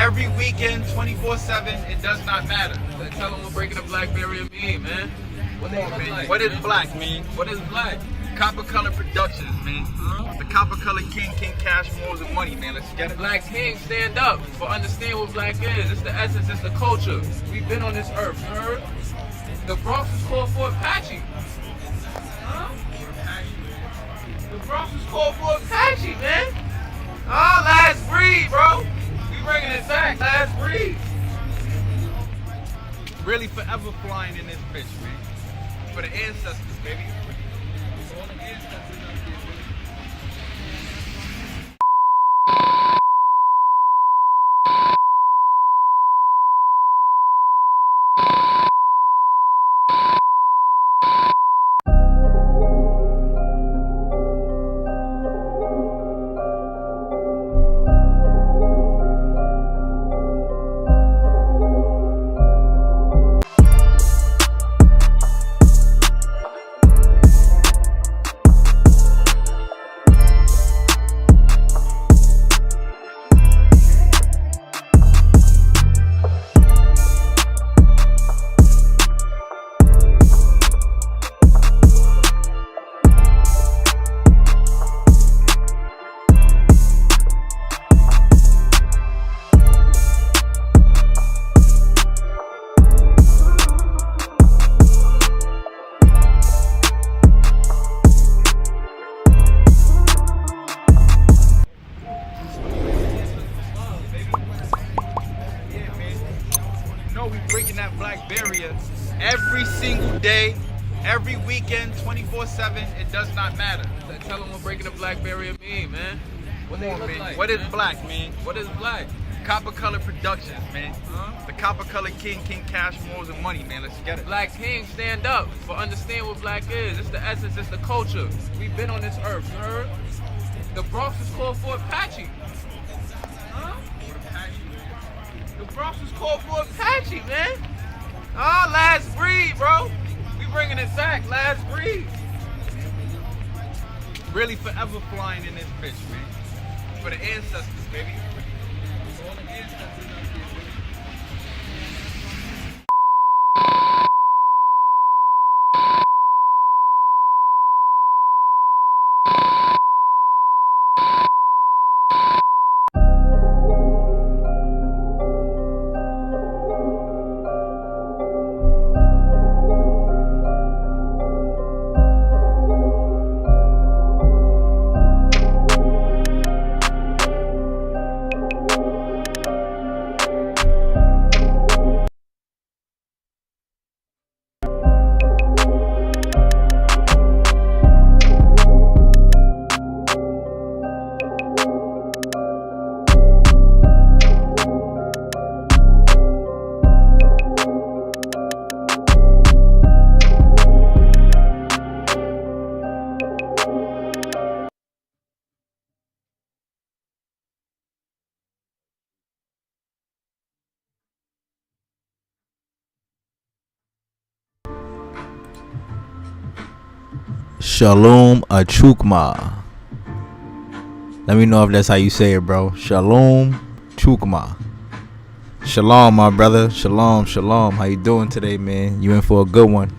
every weekend, 24/7. It does not matter. Tell them what breaking a black barrier mean, man. What they look like? What is black, man? What is black? Copper Color Productions, man. The Copper Color King cash more than money, man. Let's get it. Black King, stand up for understand what black is. It's the essence, it's the culture. We've been on this earth, you heard? The Bronx was called for Apache. Huh? The Bronx was called for Apache, man. Oh, last breed, bro. We bringing it back, last breed. Really forever flying in this bitch, man. For the ancestors, baby. For all the ancestors out there, baby. We breaking that black barrier every single day, every weekend, 24/7. It does not matter. Tell them what breaking a black barrier mean, man. What they look like? What is black, man? What is black? Copper Color Productions, man. The Copper Color King cash more than money, man. Let's get it. Black King, stand up for understand what black is. It's the essence, it's the culture. We've been on this earth, you heard? The Bronx was called for Apache. Huh? The Bronx was called for Apache, man. Oh, last breed, bro. We bringing it back, last breed. Really forever flying in this bitch, man. For the ancestors, baby. For all the ancestors out there, baby. Shalom Achukma. Let me know if that's how you say it, bro. Shalom Chukma. Shalom, my brother. Shalom, shalom. How you doing today, man? You in for a good one.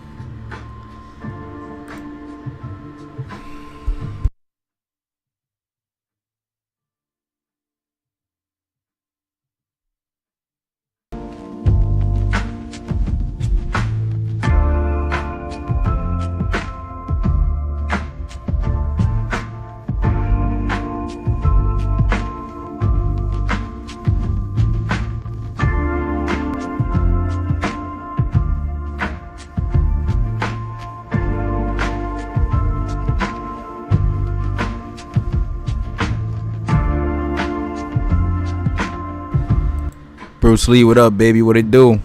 Bruce Lee, what up, baby? What it do?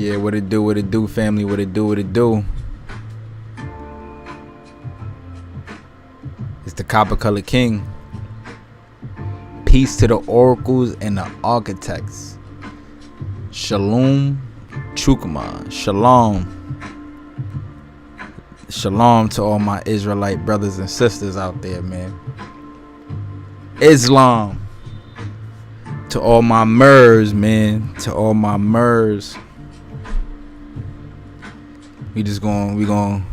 Yeah, what it do, family, what it do. It's the Copper Color King. Peace to the oracles and the architects. Shalom, Chukma, Shalom. Shalom to all my Israelite brothers and sisters out there, man. Islam. To all my Murs, man. To all my Murs. We gon'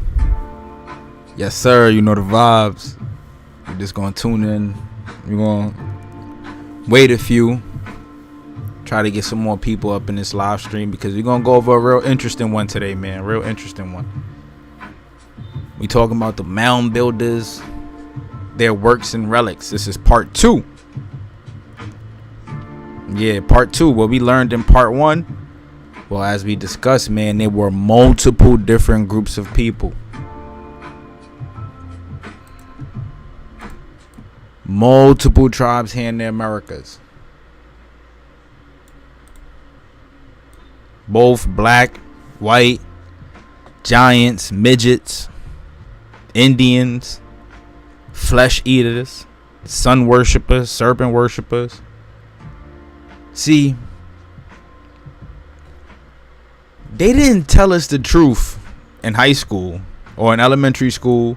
yes sir, you know the vibes. We just gonna tune in. We gonna wait a few. Try to get some more people up in this live stream because we're gonna go over a real interesting one today, man. Real interesting one. We talking about the mound builders, their works and relics. This is part 2. Yeah, part 2. What we learned in part 1. Well, as we discussed, man, there were multiple different groups of people. Multiple tribes here in the Americas. Both black, white, giants, midgets, Indians, flesh eaters, sun worshippers, serpent worshippers. See, they didn't tell us the truth in high school or in elementary school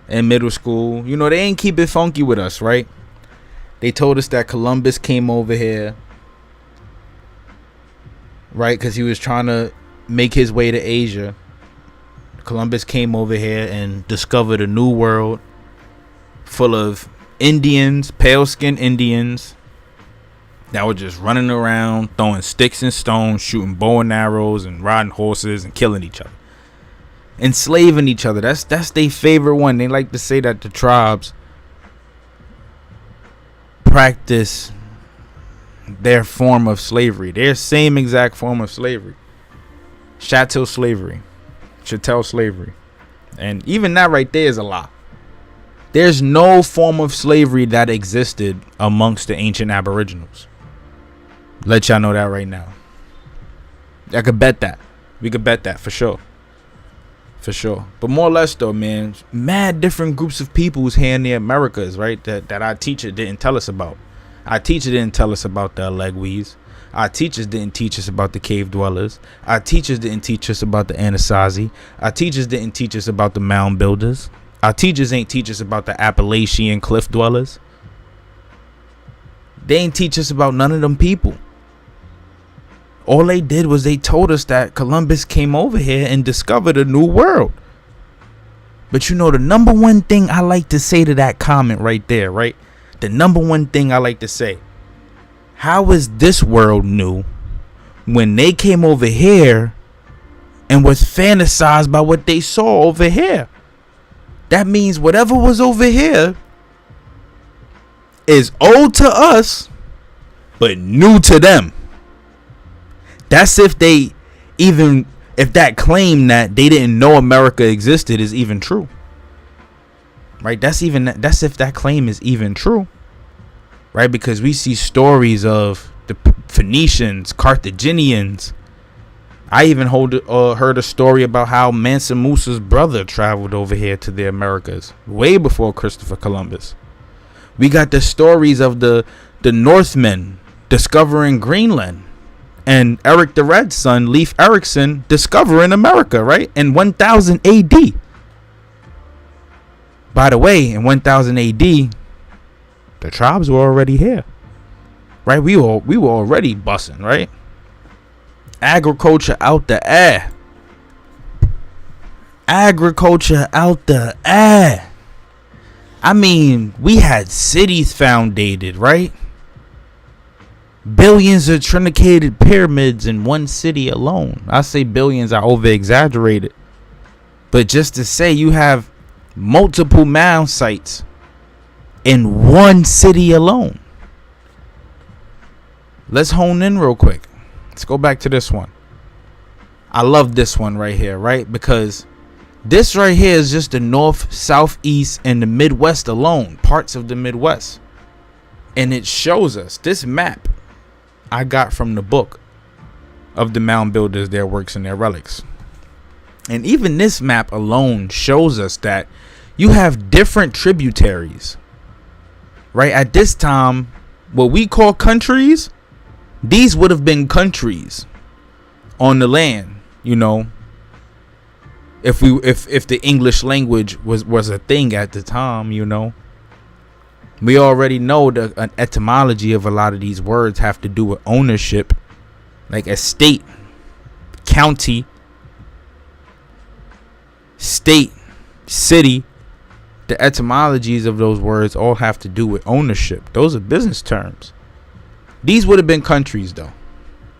and middle school. You know, they ain't keep it funky with us, right? They told us that Columbus came over here, right? Because he was trying to make his way to Asia. Columbus came over here and discovered a new world full of Indians, pale-skinned Indians that were just running around, throwing sticks and stones, shooting bow and arrows, and riding horses and killing each other, enslaving each other. That's their favorite one. They like to say that the tribes practice their form of slavery, their same exact form of slavery, chattel slavery, and even that right there is a lie. There's no form of slavery that existed amongst the ancient aboriginals. Let y'all know that right now. I could bet that. We could bet that for sure. For sure. But more or less though, man, mad different groups of peoples here in the Americas, right? That our teacher didn't tell us about. Our teacher didn't tell us about the Alegwis. Our teachers didn't teach us about the cave dwellers. Our teachers didn't teach us about the Anasazi. Our teachers didn't teach us about the mound builders. Our teachers ain't teach us about the Appalachian cliff dwellers. They ain't teach us about none of them people. All they did was they told us that Columbus came over here and discovered a new world. But you know, the number one thing I like to say to that comment right there, right? The number one thing I like to say, how is this world new when they came over here and was fantasized by what they saw over here? That means whatever was over here is old to us, but new to them. That's if that claim that they didn't know America existed is even true. Right? That's if that claim is even true. Right? Because we see stories of the Phoenicians, Carthaginians. I even heard a story about how Mansa Musa's brother traveled over here to the Americas way before Christopher Columbus. We got the stories of the Northmen discovering Greenland and Eric the Red's son, Leif Erikson, discovering America, right? In 1000 AD. By the way, in 1000 AD, the tribes were already here. Right? We were already bussing, right? Agriculture out the air. Agriculture out the air. I mean, we had cities founded, right? Billions of truncated pyramids in one city alone. I say billions, I over exaggerated. But just to say you have multiple mound sites in one city alone. Let's hone in real quick. Let's go back to this one. I love this one right here, right? Because this right here is just the north, southeast, and the Midwest alone. Parts of the Midwest. And it shows us this map I got from the book of the mound builders, their works, and their relics. And even this map alone shows us that you have different tributaries, right? At this time, what we call countries, these would have been countries on the land, you know, if the English language was a thing at the time, you know. We already know the etymology of a lot of these words have to do with ownership, like estate, county, state, city. The etymologies of those words all have to do with ownership. Those are business terms. These would have been countries though,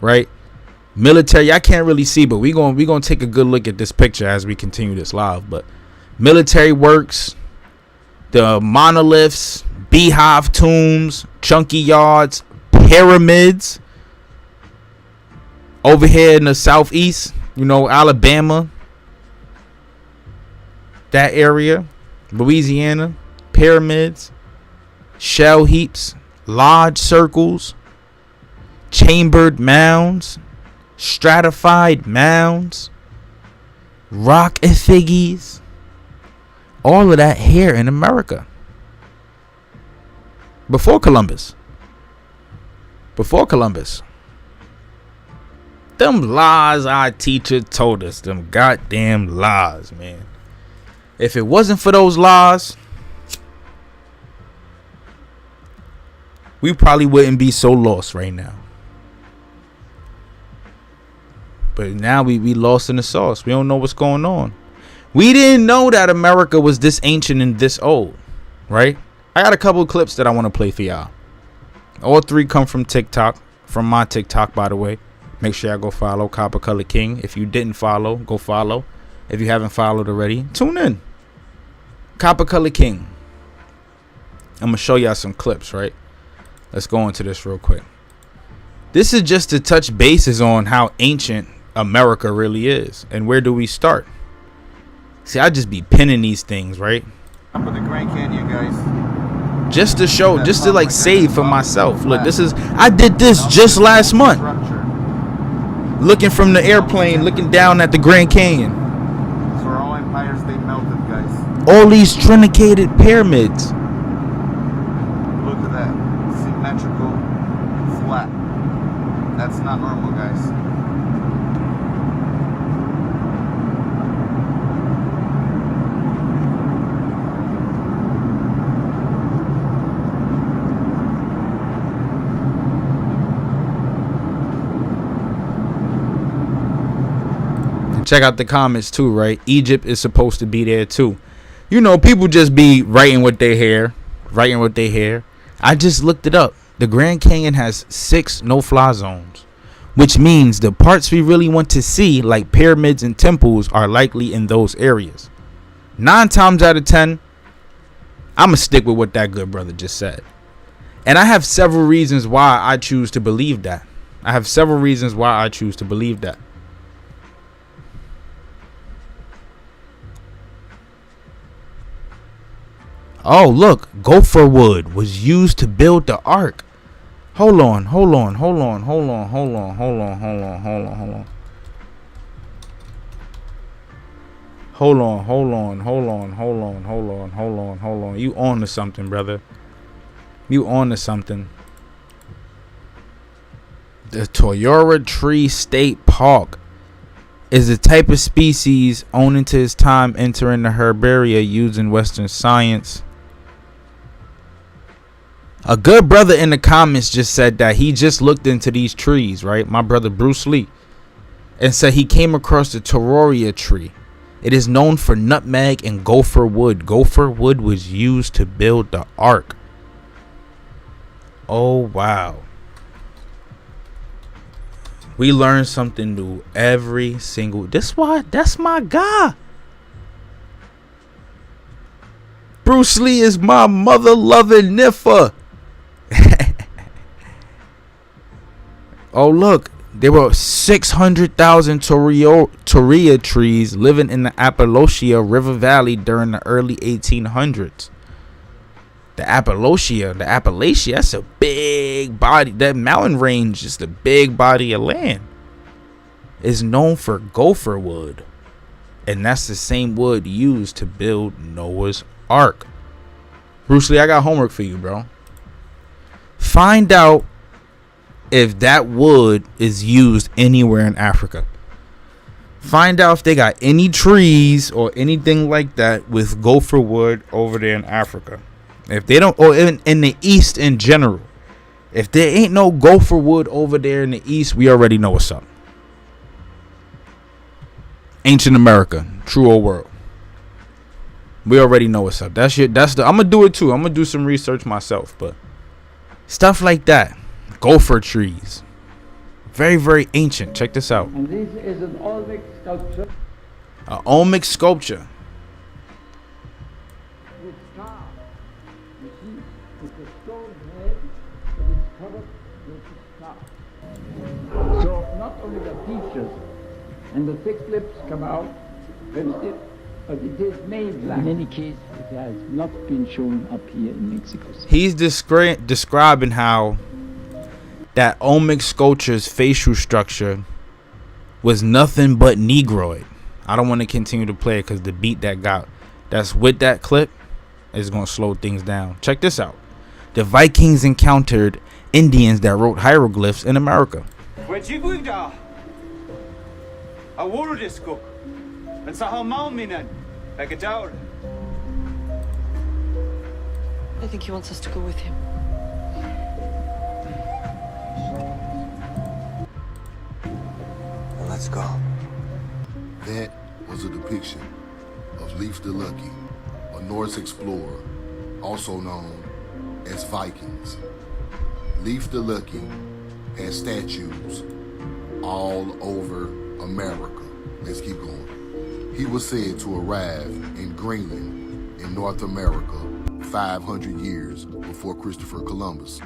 right? Military, I can't really see, but we're gonna take a good look at this picture as we continue this live. But military works, the monoliths, beehive tombs, chunky yards, pyramids. Over here in the southeast, you know, Alabama, that area, Louisiana, pyramids, shell heaps, lodge circles, chambered mounds, stratified mounds, rock effigies, all of that here in America. Before Columbus. Them lies our teacher told us, them goddamn lies, man. If it wasn't for those lies, we probably wouldn't be so lost right now. But now we lost in the sauce. We don't know what's going on. We didn't know that America was this ancient and this old, right? I got a couple of clips that I want to play for y'all. All three come from TikTok, from my TikTok, by the way. Make sure y'all go follow Copper Color King. If you didn't follow, go follow. If you haven't followed already, tune in. Copper Color King. I'm going to show y'all some clips, right? Let's go into this real quick. This is just to touch bases on how ancient America really is. And where do we start? See, I just be pinning these things, right? Up in the Grand Canyon, guys. Just to show, just to like save for myself. Look, this is, I did this just last month. Looking from the airplane, looking down at the Grand Canyon. So our all empires, they melted, guys. All these truncated pyramids. Look at that. Symmetrical, flat. That's not normal, guys. Check out the comments too, right? Egypt is supposed to be there too. You know, people just be writing with their hair. I just looked it up. The Grand Canyon has 6 no-fly zones, which means the parts we really want to see, like pyramids and temples, are likely in those areas. 9 times out of 10, I'm going to stick with what that good brother just said. And I have several reasons why I choose to believe that. Oh, look, gopher wood was used to build the ark. Hold on. You on to something, brother. You on to something. The Toyota Tree State Park is a type of species owing to its time entering the herbaria used in Western science. A good brother in the comments just said that he just looked into these trees, right? My brother Bruce Lee. And said he came across the Toyota tree. It is known for nutmeg and gopher wood. Gopher wood was used to build the ark. Oh, wow. We learn something new every single. That's my guy. Bruce Lee is my mother loving niffa. Oh, look, there were 600,000 Toria trees living in the Appalachia River Valley during the early 1800s. The Appalachia, that's a big body. That mountain range is a big body of land. is known for gopher wood. And that's the same wood used to build Noah's Ark. Bruce Lee, I got homework for you, bro. Find out if that wood is used anywhere in Africa. Find out if they got any trees or anything like that with gopher wood over there in Africa. If they don't, or in the East in general. If there ain't no gopher wood over there in the East, we already know what's up. Ancient America, true old world. We already know what's up. That shit, I'm gonna do it too. I'm gonna do some research myself, but stuff like that, gopher trees, very, very ancient. Check this out. And this is an Olmec sculpture. An Olmec sculpture. With star. You see, it's a stone head, but it's covered with a star. So not only the features and the thick lips come out, but it is made black. In any case, it has not been shown up here in Mexico City. He's describing how that Olmec sculpture's facial structure was nothing but Negroid. I don't want to continue to play it because the beat that's with that clip is going to slow things down. Check this out. The Vikings encountered Indians that wrote hieroglyphs in America. I think he wants us to go with him. Well, let's go. That was a depiction of Leif the Lucky, a Norse explorer, also known as Vikings. Leif the Lucky had statues all over America. Let's keep going. He was said to arrive in Greenland in North America 500 years before Christopher Columbus.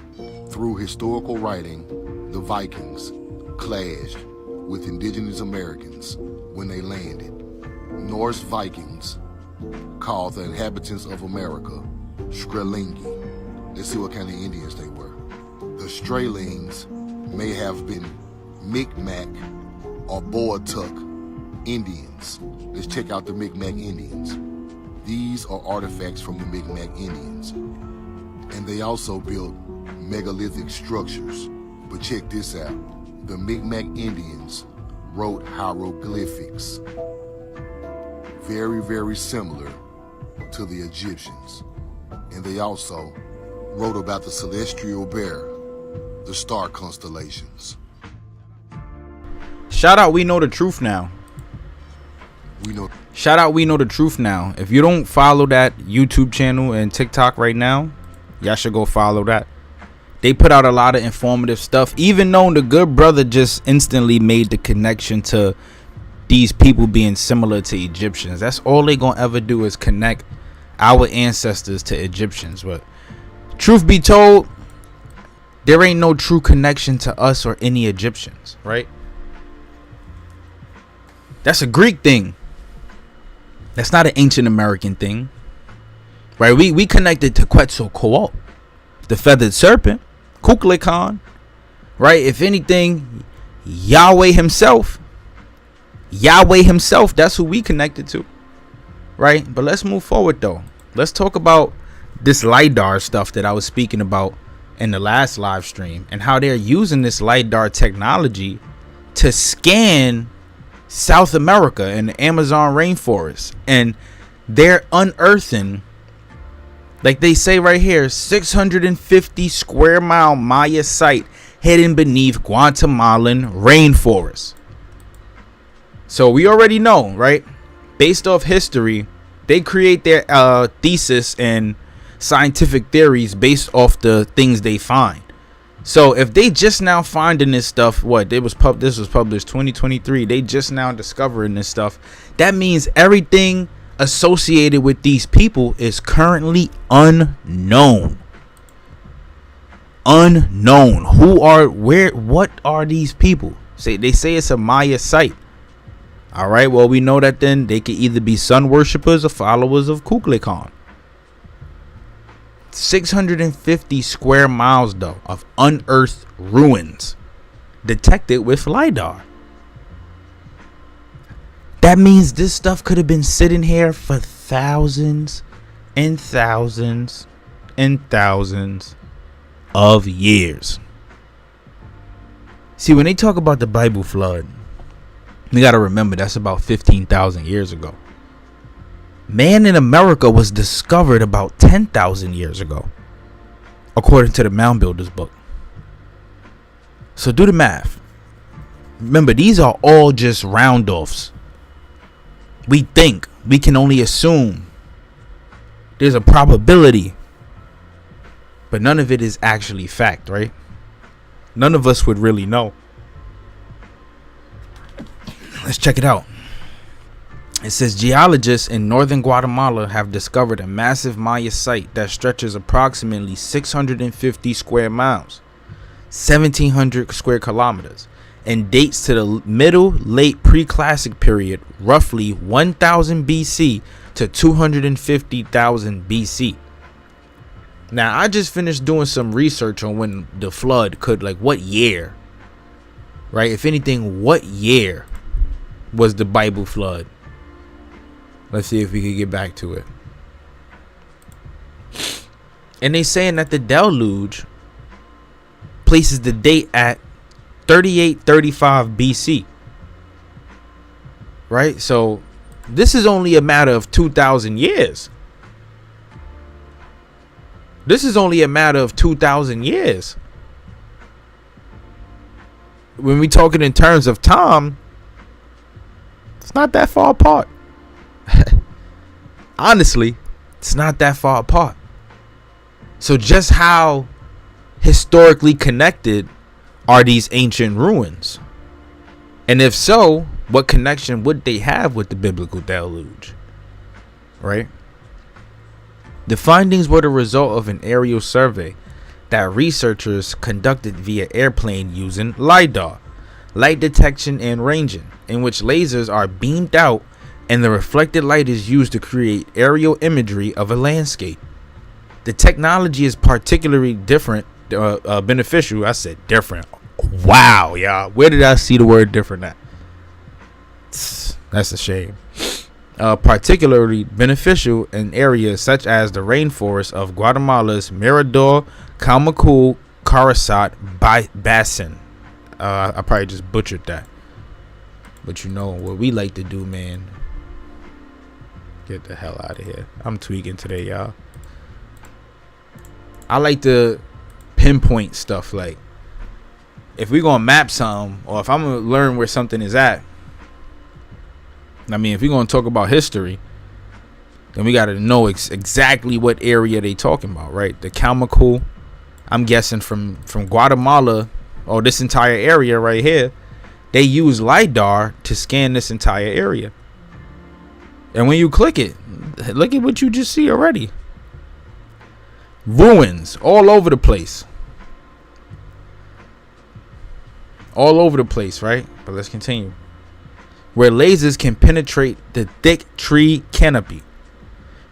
Through historical writing, the Vikings clashed with indigenous Americans when they landed. Norse Vikings called the inhabitants of America Skrellingi. Let's see what kind of Indians they were. The Strelings may have been Micmac or Boatuk Indians. Let's check out the Micmac Indians. These are artifacts from the Micmac Indians. And they also built megalithic structures. But check this out. The Micmac Indians wrote hieroglyphics. Very, very similar to the Egyptians. And they also wrote about the celestial bear, the star constellations. Shout out, we know the truth now. Shout out, we know the truth now. If you don't follow that YouTube channel and TikTok right now, y'all should go follow that. They put out a lot of informative stuff. Even though the good brother just instantly made the connection to these people being similar to Egyptians. That's all they gonna ever do is connect our ancestors to Egyptians. But truth be told, there ain't no true connection to us or any Egyptians, right? That's a Greek thing. That's not an ancient American thing, right? We connected to Quetzalcoatl, the feathered serpent, Kukulkan, right? If anything, Yahweh himself, that's who we connected to, right? But let's move forward though. Let's talk about this LiDAR stuff that I was speaking about in the last live stream and how they're using this LiDAR technology to scan South America and the Amazon rainforest, and they're unearthing, like they say right here, 650 square mile Maya site hidden beneath Guatemalan rainforest. So we already know, right? Based off history, they create their thesis and scientific theories based off the things they find. So if they just now finding this stuff, this was published 2023, they just now discovering this stuff, that means everything associated with these people is currently unknown. What are these people? They say it's a Maya site. All right, well, we know that then they could either be sun worshippers or followers of Kukulkan. 650 square miles though of unearthed ruins detected with LiDAR. That means this stuff could have been sitting here for thousands and thousands and thousands of years. See, when they talk about the Bible flood, you got to remember that's about 15,000 years ago. Man in America was discovered about 10,000 years ago, according to the Mound Builders book. So do the math. Remember, these are all just round-offs. We think, we can only assume. There's a probability, but none of it is actually fact, right? None of us would really know. Let's check it out. It says geologists in northern Guatemala have discovered a massive Maya site that stretches approximately 650 square miles, 1,700 square kilometers, and dates to the middle late pre-classic period, roughly 1000 BC to 250,000 BC. Now, I just finished doing some research on when the flood could, like, what year, right? If anything, what year was the Bible flood? Let's see if we can get back to it. And they saying that the deluge places the date at 3835 BC. Right? So this is only a matter of 2,000 years. This is only a matter of 2,000 years. When we talking in terms of time, it's not that far apart. Honestly, it's not that far apart. So just how historically connected are these ancient ruins? And if so, what connection would they have with the biblical deluge? Right? The findings were the result of an aerial survey that researchers conducted via airplane using LiDAR, light detection and ranging, in which lasers are beamed out and the reflected light is used to create aerial imagery of a landscape. The technology is particularly beneficial. I said different. Wow, y'all. Where did I see the word different at? That's a shame. Particularly beneficial in areas such as the rainforest of Guatemala's Mirador, Calmacul, Carasat Basin. I probably just butchered that. But you know what we like to do, man. Get the hell out of here. I'm tweaking today, y'all. I like to pinpoint stuff. Like, if we gonna map something, or if I'm gonna learn where something is at, I mean, if we're gonna talk about history, then we gotta know exactly what area they talking about, right? The Calmacul, I'm guessing from Guatemala, or this entire area right here, they use LiDAR to scan this entire area. And when you click it, look at what you just see already. Ruins all over the place. All over the place, right? But let's continue. Where lasers can penetrate the thick tree canopy.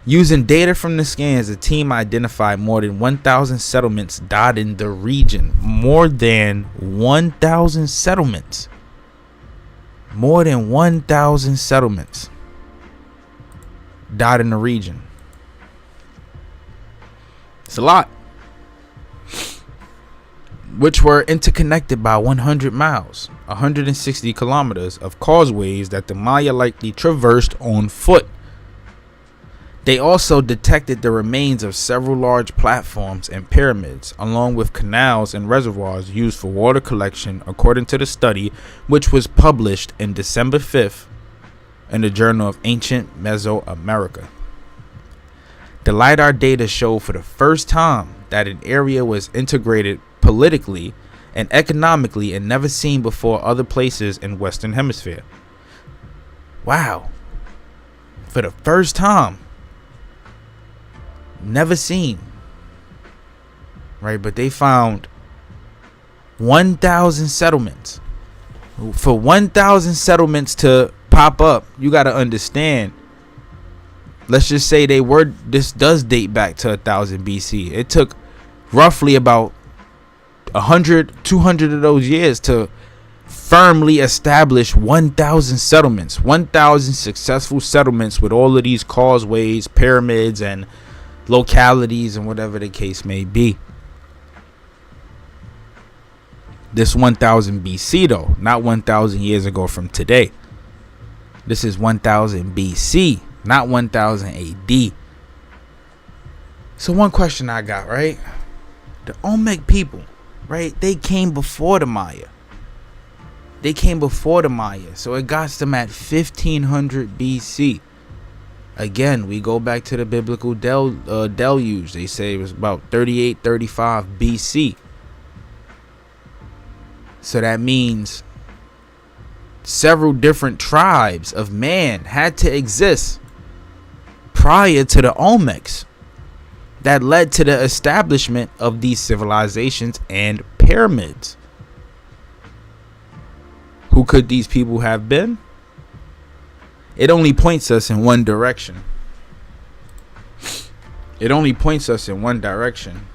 Using data from the scans, the team identified more than 1,000 settlements dotting the region. More than 1,000 settlements. More than 1,000 settlements dotting the region. It's a lot. Which were interconnected by 100 miles, 160 kilometers of causeways that the Maya likely traversed on foot. They also detected the remains of several large platforms and pyramids, along with canals and reservoirs used for water collection, according to the study, which was published in December 5th in the Journal of Ancient Mesoamerica. The LiDAR data showed for the first time that an area was integrated politically and economically and never seen before other places in Western Hemisphere. Wow. For the first time. Never seen. Right, but they found 1,000 settlements. For 1,000 settlements to pop up, you got to understand. Let's just say this does date back to 1000 BC. It took roughly about 100, 200 of those years to firmly established 1,000 settlements, 1,000 successful settlements with all of these causeways, pyramids, and localities, and whatever the case may be. This 1000 BC though, not 1,000 years ago from today. This is 1000 BC, not 1000 AD. So one question I got, right? The Olmec people, right? They came before the Maya. They came before the Maya. So it got them at 1500 BC. Again, we go back to the biblical deluge. They say it was about 38, 35 BC. So that means several different tribes of man had to exist prior to the Olmecs. That led to the establishment of these civilizations and pyramids. Who could these people have been? It only points us in one direction. It only points us in one direction.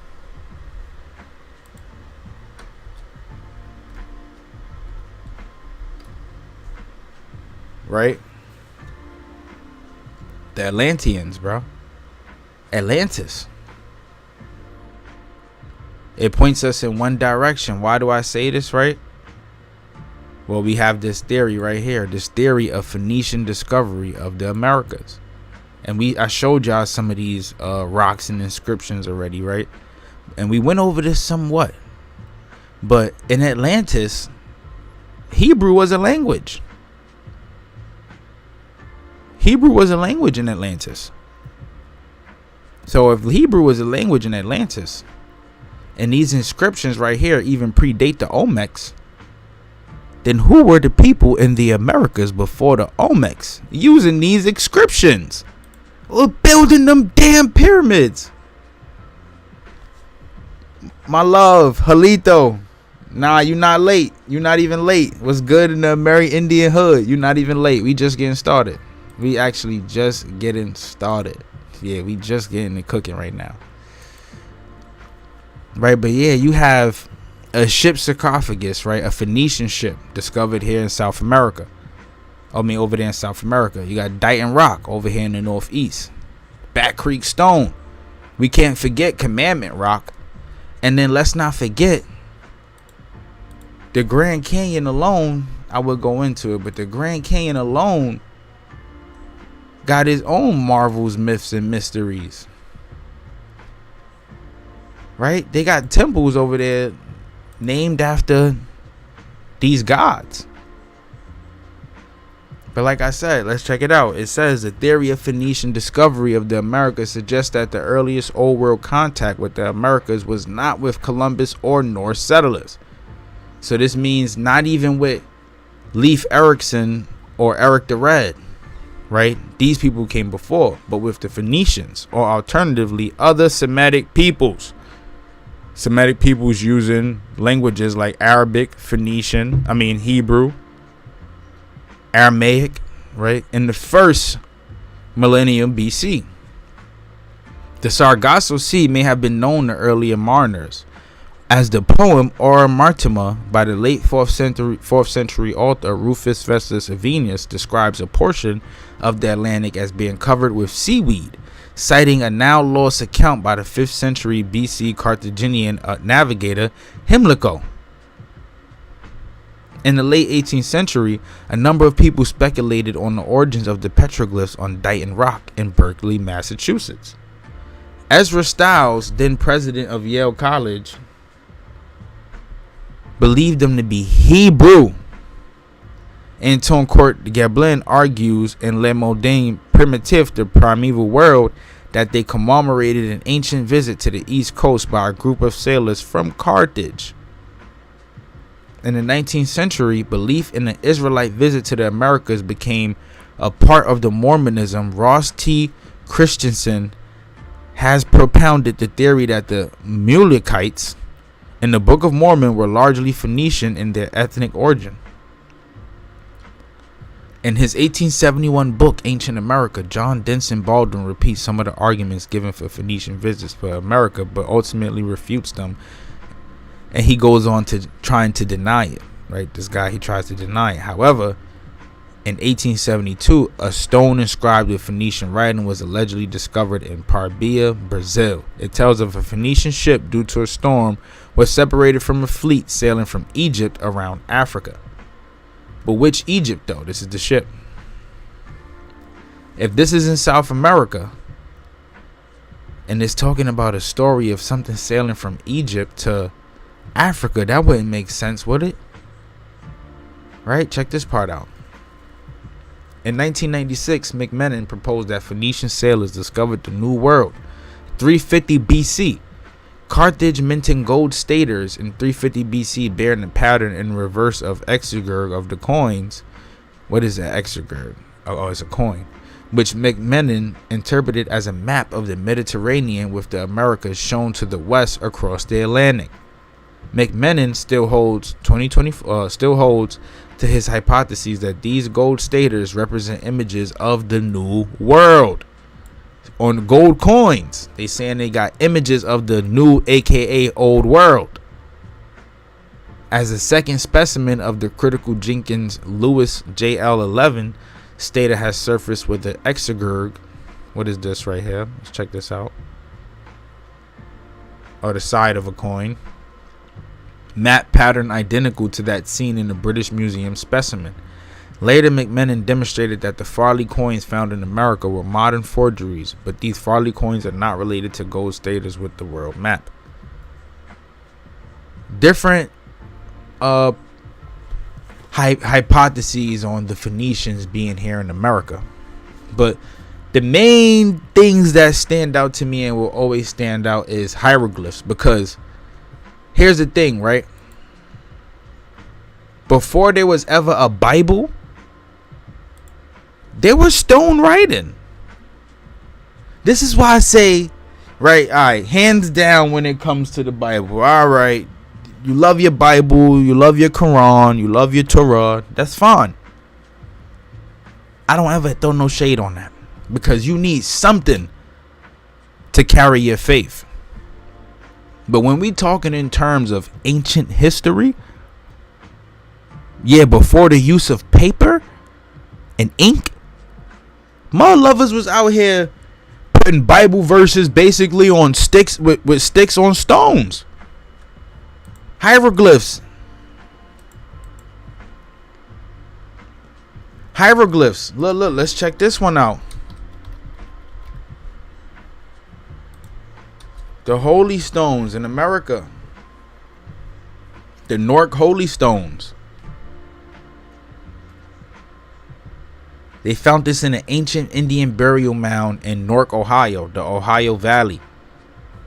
Right? The Atlanteans, bro. Atlantis. It points us in one direction. Why do I say this, right? Well, we have this theory right here. This theory of Phoenician discovery of the Americas. And I showed y'all some of these rocks and inscriptions already, right? And we went over this somewhat. But in Atlantis, Hebrew was a language. Hebrew was a language in Atlantis. So if Hebrew was a language in Atlantis, and these inscriptions right here even predate the Olmecs, then who were the people in the Americas before the Olmecs using these inscriptions? Or building them damn pyramids? My love, Halito. Nah, you not late. You not even late. What's good in the Merry Indian hood? You not even late. We just getting started. We actually just getting started. Yeah, we just getting it cooking right now. Right, but yeah, you have a ship sarcophagus, right? A Phoenician ship discovered here in South America. Over there in South America. You got Dighton Rock over here in the Northeast. Bat Creek Stone. We can't forget Commandment Rock. And then let's not forget the Grand Canyon alone. I would go into it, but the Grand Canyon alone got his own marvels, myths, and mysteries. Right? They got temples over there named after these gods. But like I said, let's check it out. It says the theory of Phoenician discovery of the Americas suggests that the earliest old world contact with the Americas was not with Columbus or Norse settlers. So this means not even with Leif Erikson or Eric the Red. Right? These people came before, but with the Phoenicians, or alternatively other Semitic peoples. Semitic peoples using languages like Arabic, Hebrew, Aramaic, right? In the first millennium BC. The Sargasso Sea may have been known to earlier mariners, as the poem Ora Martima by the late 4th century author Rufus Festus Avienus describes a portion of the Atlantic as being covered with seaweed, citing a now lost account by the 5th century BC Carthaginian navigator Himilco. In the late 18th century, a number of people speculated on the origins of the petroglyphs on Dighton Rock in Berkeley, Massachusetts. Ezra Stiles, then president of Yale College, believed them to be Hebrew. Anton Court Gablin argues in Le Moderne Primitif, the Primeval World, that they commemorated an ancient visit to the East Coast by a group of sailors from Carthage. In the 19th century, belief in the Israelite visit to the Americas became a part of the Mormonism. Ross T. Christensen has propounded the theory that the Mulekites in the Book of Mormon were largely Phoenician in their ethnic origin. In his 1871 book, Ancient America, John Denson Baldwin repeats some of the arguments given for Phoenician visits for America, but ultimately refutes them, and he goes on to trying to deny it. right? This guy, he tries to deny it. However, in 1872, a stone inscribed with Phoenician writing was allegedly discovered in Parbia, Brazil. It tells of a Phoenician ship, due to a storm, was separated from a fleet sailing from Egypt around Africa. But which Egypt, though? This is the ship. If this is in South America, and it's talking about a story of something sailing from Egypt to Africa, that wouldn't make sense, would it? Right? Check this part out. In 1996, McMenon proposed that Phoenician sailors discovered the New World, 350 BC. Carthage minting gold staters in 350 BC bearing the pattern in reverse of exergurg of the coins. What is that exergurg? Oh, it's a coin. Which McMenon interpreted as a map of the Mediterranean with the Americas shown to the west across the Atlantic. McMenon still holds to his hypotheses that these gold staters represent images of the New World. On gold coins, they saying they got images of the new, aka Old World. As a second specimen of the critical Jenkins Lewis JL11 stater has surfaced with the exergurg. What is this right here? Let's check this out. Or the side of a coin. Map pattern identical to that seen in the British Museum specimen. Later, McMenon demonstrated that the Farley coins found in America were modern forgeries, but these Farley coins are not related to gold staters with the world map. Different hypotheses on the Phoenicians being here in America, but the main things that stand out to me and will always stand out is hieroglyphs, because here's the thing, right? Before there was ever a Bible, there was stone writing. This is why I say, right, all right, hands down when it comes to the Bible. All right, you love your Bible, you love your Quran, you love your Torah. That's fine. I don't ever throw no shade on that, because you need something to carry your faith. But when we talking in terms of ancient history, yeah, before the use of paper and ink, mother lovers was out here putting Bible verses basically on sticks with sticks on stones. Hieroglyphs. Hieroglyphs. Look, let's check this one out. The holy stones in America. The Newark holy stones. They found this in an ancient Indian burial mound in Newark, Ohio, the Ohio Valley.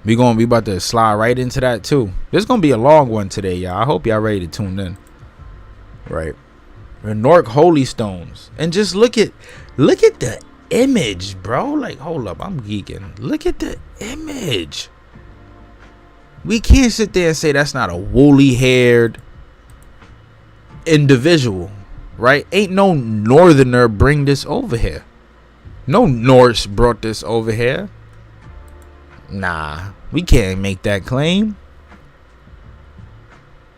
We about to slide right into that too. This is gonna be a long one today, y'all. I hope y'all ready to tune in. Right. The Newark holy stones. And just look at the image, bro. Like, hold up, I'm geeking. Look at the image. We can't sit there and say that's not a woolly haired individual. Right? Ain't no northerner bring this over here. No Norse brought this over here. Nah, we can't make that claim.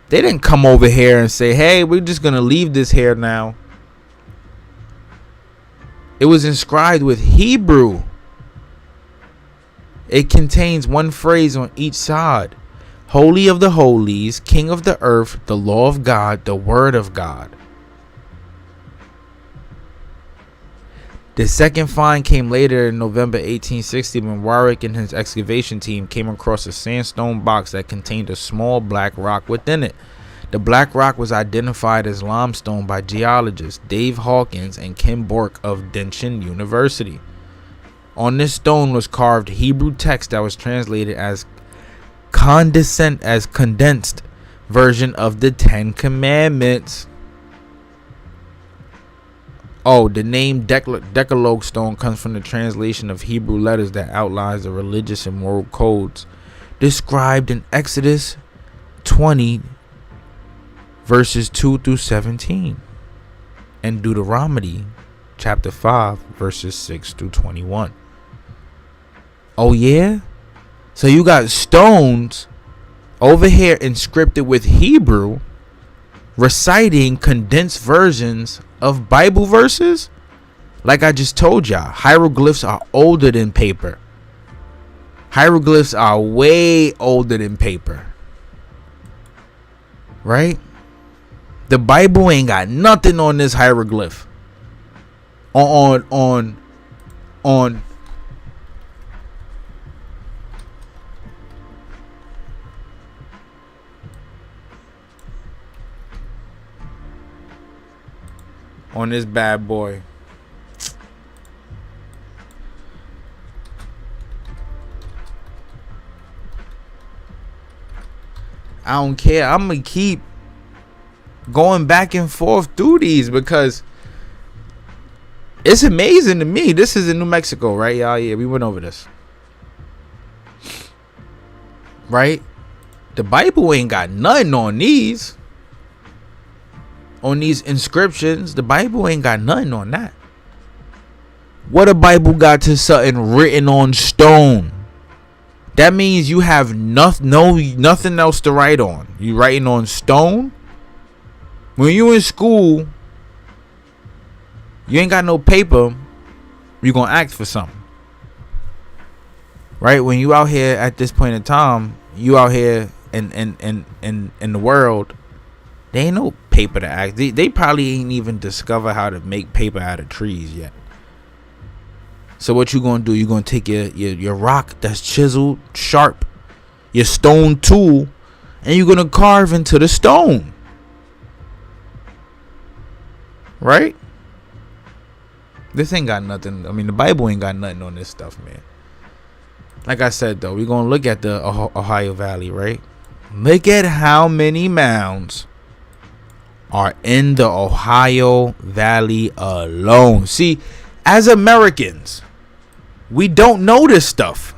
They didn't come over here and say, hey, we're just gonna leave this here now. It was inscribed with Hebrew. It contains one phrase on each side. Holy of the holies, king of the earth, the law of God, the word of God. The second find came later in November 1860 when Warwick and his excavation team came across a sandstone box that contained a small black rock within it. The black rock was identified as limestone by geologists Dave Hawkins and Kim Bork of Denison University. On this stone was carved Hebrew text that was translated as condensed version of the Ten Commandments. Oh, the name Decalogue stone comes from the translation of Hebrew letters that outlines the religious and moral codes described in Exodus 20 verses 2 through 17 and Deuteronomy chapter 5 verses 6 through 21. Oh yeah? So you got stones over here inscripted with Hebrew reciting condensed versions of Bible verses. Like I just told y'all, hieroglyphs are older than paper. Hieroglyphs are way older than paper. Right? The Bible ain't got nothing on this hieroglyph. On this bad boy. I don't care. I'm gonna keep going back and forth through these because it's amazing to me. This is in New Mexico, right, y'all? Yeah, we went over this. Right? The Bible ain't got nothing on these. On these inscriptions. The Bible ain't got nothing on that. What a Bible got to something written on stone? That means you have nothing else to write on. You writing on stone? When you in school, you ain't got no paper, you gonna ask for something. Right? When you out here at this point in time, you out here in the world, there ain't no paper to ask. They probably ain't even discover how to make paper out of trees yet. So what you gonna do? You gonna take your rock that's chiseled, sharp, your stone tool, and you're gonna carve into the stone. Right? This ain't got nothing. I mean, the Bible ain't got nothing on this stuff, man. Like I said, though, we're gonna look at the Ohio Valley, right? Look at how many mounds are in the Ohio Valley alone. See, as Americans, we don't know this stuff.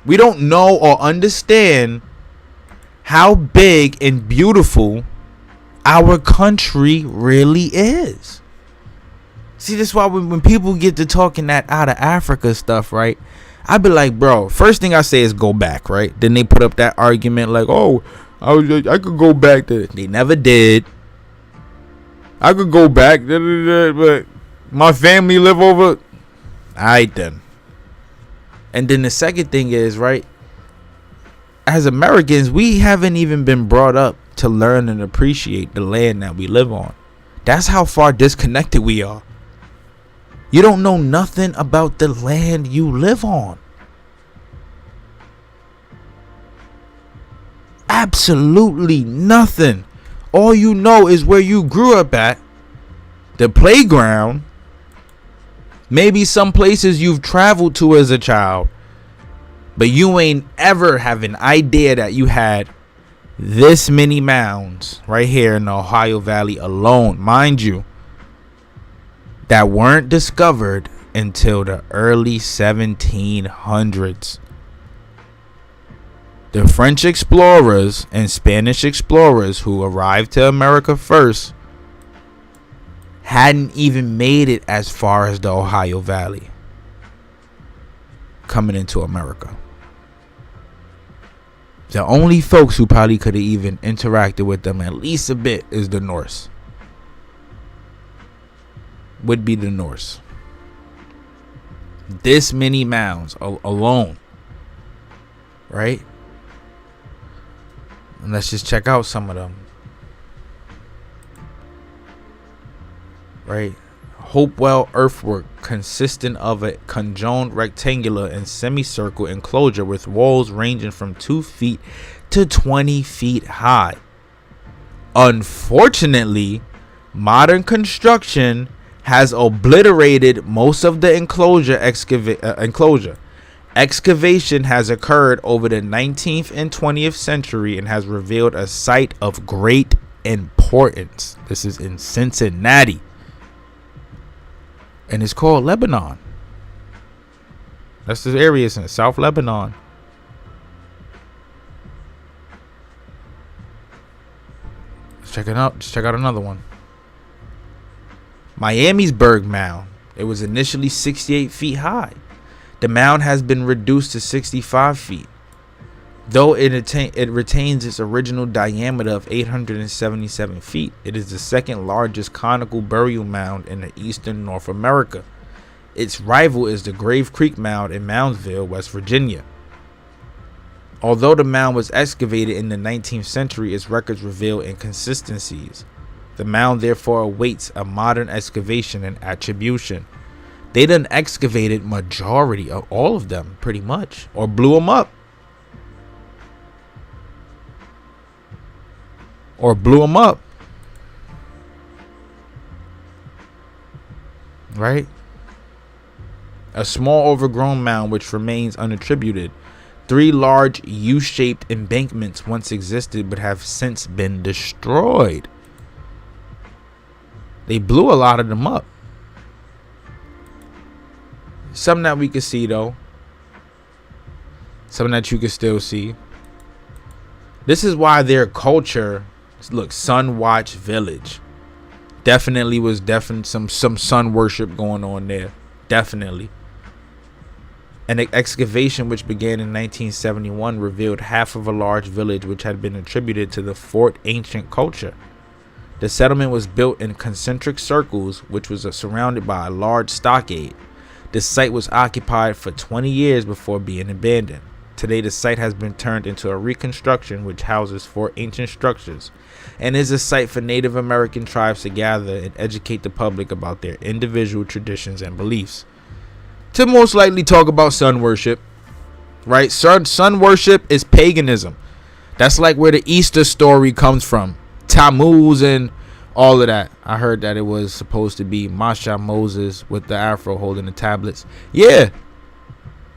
We don't know or understand how big and beautiful our country really is. See, that's why when people get to talking that out of Africa stuff, right? I be like, bro, first thing I say is go back, right? Then they put up that argument like, oh, I could go back to. They never did. I could go back, but my family live over. Alright then. And then the second thing is, right, as Americans, we haven't even been brought up to learn and appreciate the land that we live on. That's how far disconnected we are. You don't know nothing about the land you live on. Absolutely nothing. All you know is where you grew up at, the playground, maybe some places you've traveled to as a child, but you ain't ever have an idea that you had this many mounds right here in the Ohio Valley alone, mind you, that weren't discovered until the early 1700s. The French explorers and Spanish explorers who arrived to America first hadn't even made it as far as the Ohio Valley coming into America. The only folks who probably could have even interacted with them at least a bit is the Norse. Would be the Norse. This many mounds alone, right? And let's just check out some of them. Right? Hopewell earthwork consisting of a conjoined rectangular and semicircle enclosure with walls ranging from 2 feet to 20 feet high. Unfortunately, modern construction has obliterated most of the enclosure. Excavation has occurred over the 19th and 20th century and has revealed a site of great importance. This is in Cincinnati. And it's called Lebanon. That's the area. It's in South Lebanon. Let's check it out. Let's check out another one. Miamisburg Mound. It was initially 68 feet high. The mound has been reduced to 65 feet. Though it retains its original diameter of 877 feet, it is the second largest conical burial mound in the eastern North America. Its rival is the Grave Creek Mound in Moundsville, West Virginia. Although the mound was excavated in the 19th century, its records reveal inconsistencies. The mound therefore awaits a modern excavation and attribution. They done excavated majority of all of them, pretty much, or blew them up. Right? A small overgrown mound which remains unattributed. 3 large U-shaped embankments once existed but have since been destroyed. They blew a lot of them up. Something that we can see though. Something that you can still see. This is why their culture, look, Sun Watch Village. Definitely was some sun worship going on there. Definitely. An excavation which began in 1971 revealed half of a large village which had been attributed to the Fort Ancient culture. The settlement was built in concentric circles, which was surrounded by a large stockade. The site was occupied for 20 years before being abandoned. Today, the site has been turned into a reconstruction which houses 4 ancient structures and is a site for Native American tribes to gather and educate the public about their individual traditions and beliefs. To most likely talk about sun worship, right? Sun worship is paganism. That's like where the Easter story comes from. Tammuz and all of that. I heard that it was supposed to be Masha Moses with the afro holding the tablets. Yeah.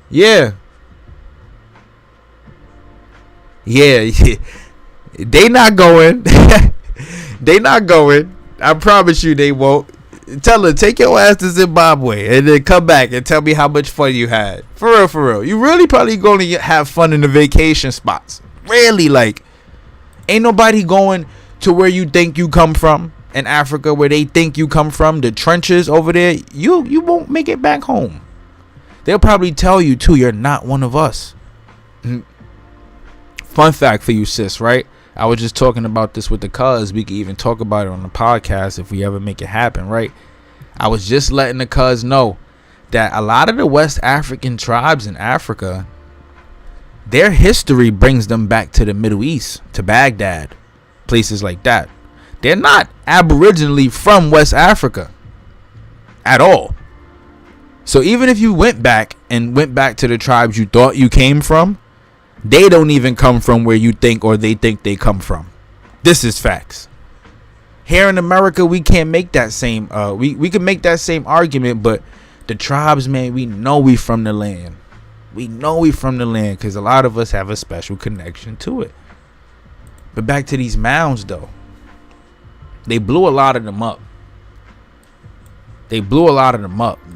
They not going. They not going. I promise you they won't. Tell her, take your ass to Zimbabwe and then come back and tell me how much fun you had. For real. You really probably going to have fun in the vacation spots. Really, like, ain't nobody going to where you think you come from in Africa, where they think you come from, the trenches over there. You won't make it back home. They'll probably tell you, too, you're not one of us. Fun fact for you, sis, right? I was just talking about this with the cuz. We could even talk about it on the podcast if we ever make it happen, right? I was just letting the cuz know that a lot of the West African tribes in Africa, their history brings them back to the Middle East, to Baghdad, places like that. They're not aboriginally from West Africa at all. So even if you went back to the tribes you thought you came from, they don't even come from where you think or they think they come from. This is facts. Here in America, we can't make that same we can make that same argument, but the tribes, man, we know we from the land. We know we from the land because a lot of us have a special connection to it. But back to these mounds though. They blew a lot of them up.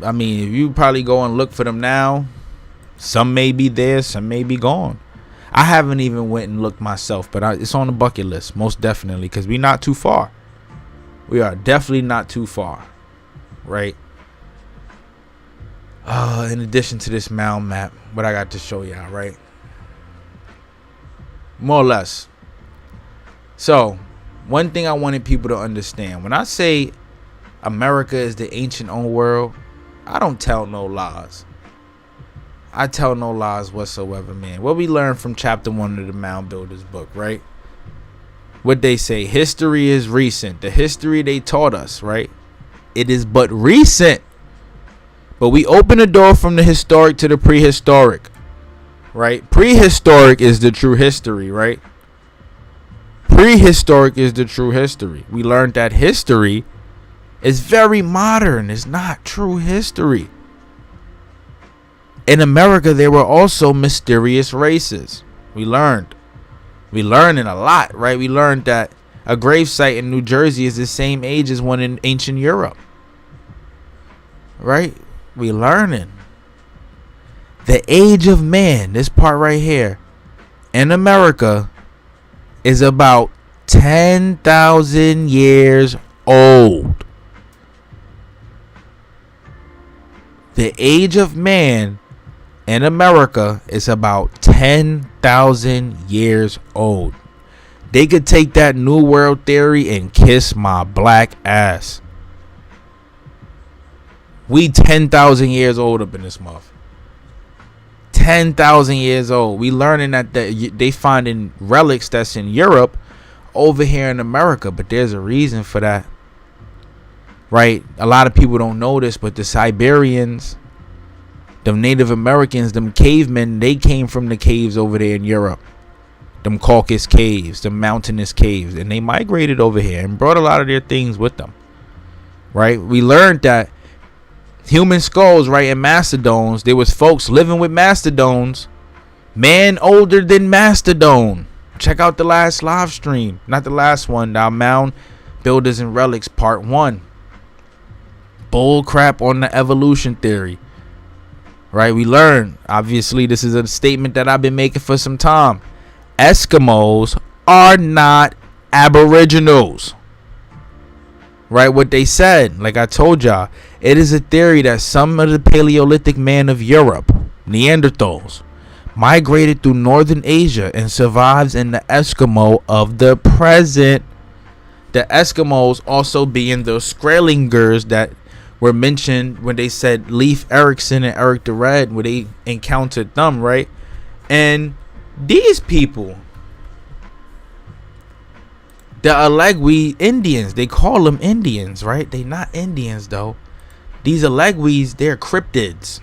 I mean, if you probably go and look for them now, some may be there, some may be gone. I haven't even went and looked myself, but it's on the bucket list, most definitely, because we're not too far. We are definitely not too far, right? In addition to this mound map, what I got to show y'all, right? More or less. So, one thing I wanted people to understand, when I say America is the ancient old world, I don't tell no lies. I tell no lies whatsoever, man. What we learned from chapter 1 of the Mound Builders book, right? What they say, history is recent. The history they taught us, right? It is but recent. But we open the door from the historic to the prehistoric, right? Prehistoric is the true history, right? Prehistoric is the true history. We learned that history is very modern. It's not true history. In America, there were also mysterious races. We learned it a lot, right? We learned that a gravesite in New Jersey is the same age as one in ancient Europe, right? We learning. The age of man, this part right here, in America is about 10,000 years old. The age of man in America is about 10,000 10,000 years old. They could take that New World theory and kiss my black ass. We 10,000 years old up in this month. 10,000 years old. We learning that they finding relics that's in Europe over here in America, but there's a reason for that, right? A lot of people don't know this, but the Siberians, them Native Americans, them cavemen, they came from the caves over there in Europe, them Caucasus caves, the mountainous caves, and they migrated over here and brought a lot of their things with them, right? We learned that human skulls, right, and mastodons, there was folks living with mastodons, man older than Mastodon. Check out the last live stream, not the last one, our Mound Builders and Relics part 1. Bull crap on the evolution theory, right? We learned, obviously this is a statement that I've been making for some time. Eskimos are not aboriginals, right? What they said, like I told y'all, it is a theory that some of the Paleolithic man of Europe, Neanderthals, migrated through northern Asia and survives in the Eskimo of the present. The Eskimos also being the Skrælingers that were mentioned when they said Leif Erikson and Eric the Red, where they encountered them, right? And these people, the Allegwe Indians, they call them Indians, right? They not Indians though. These Allegwes, they're cryptids.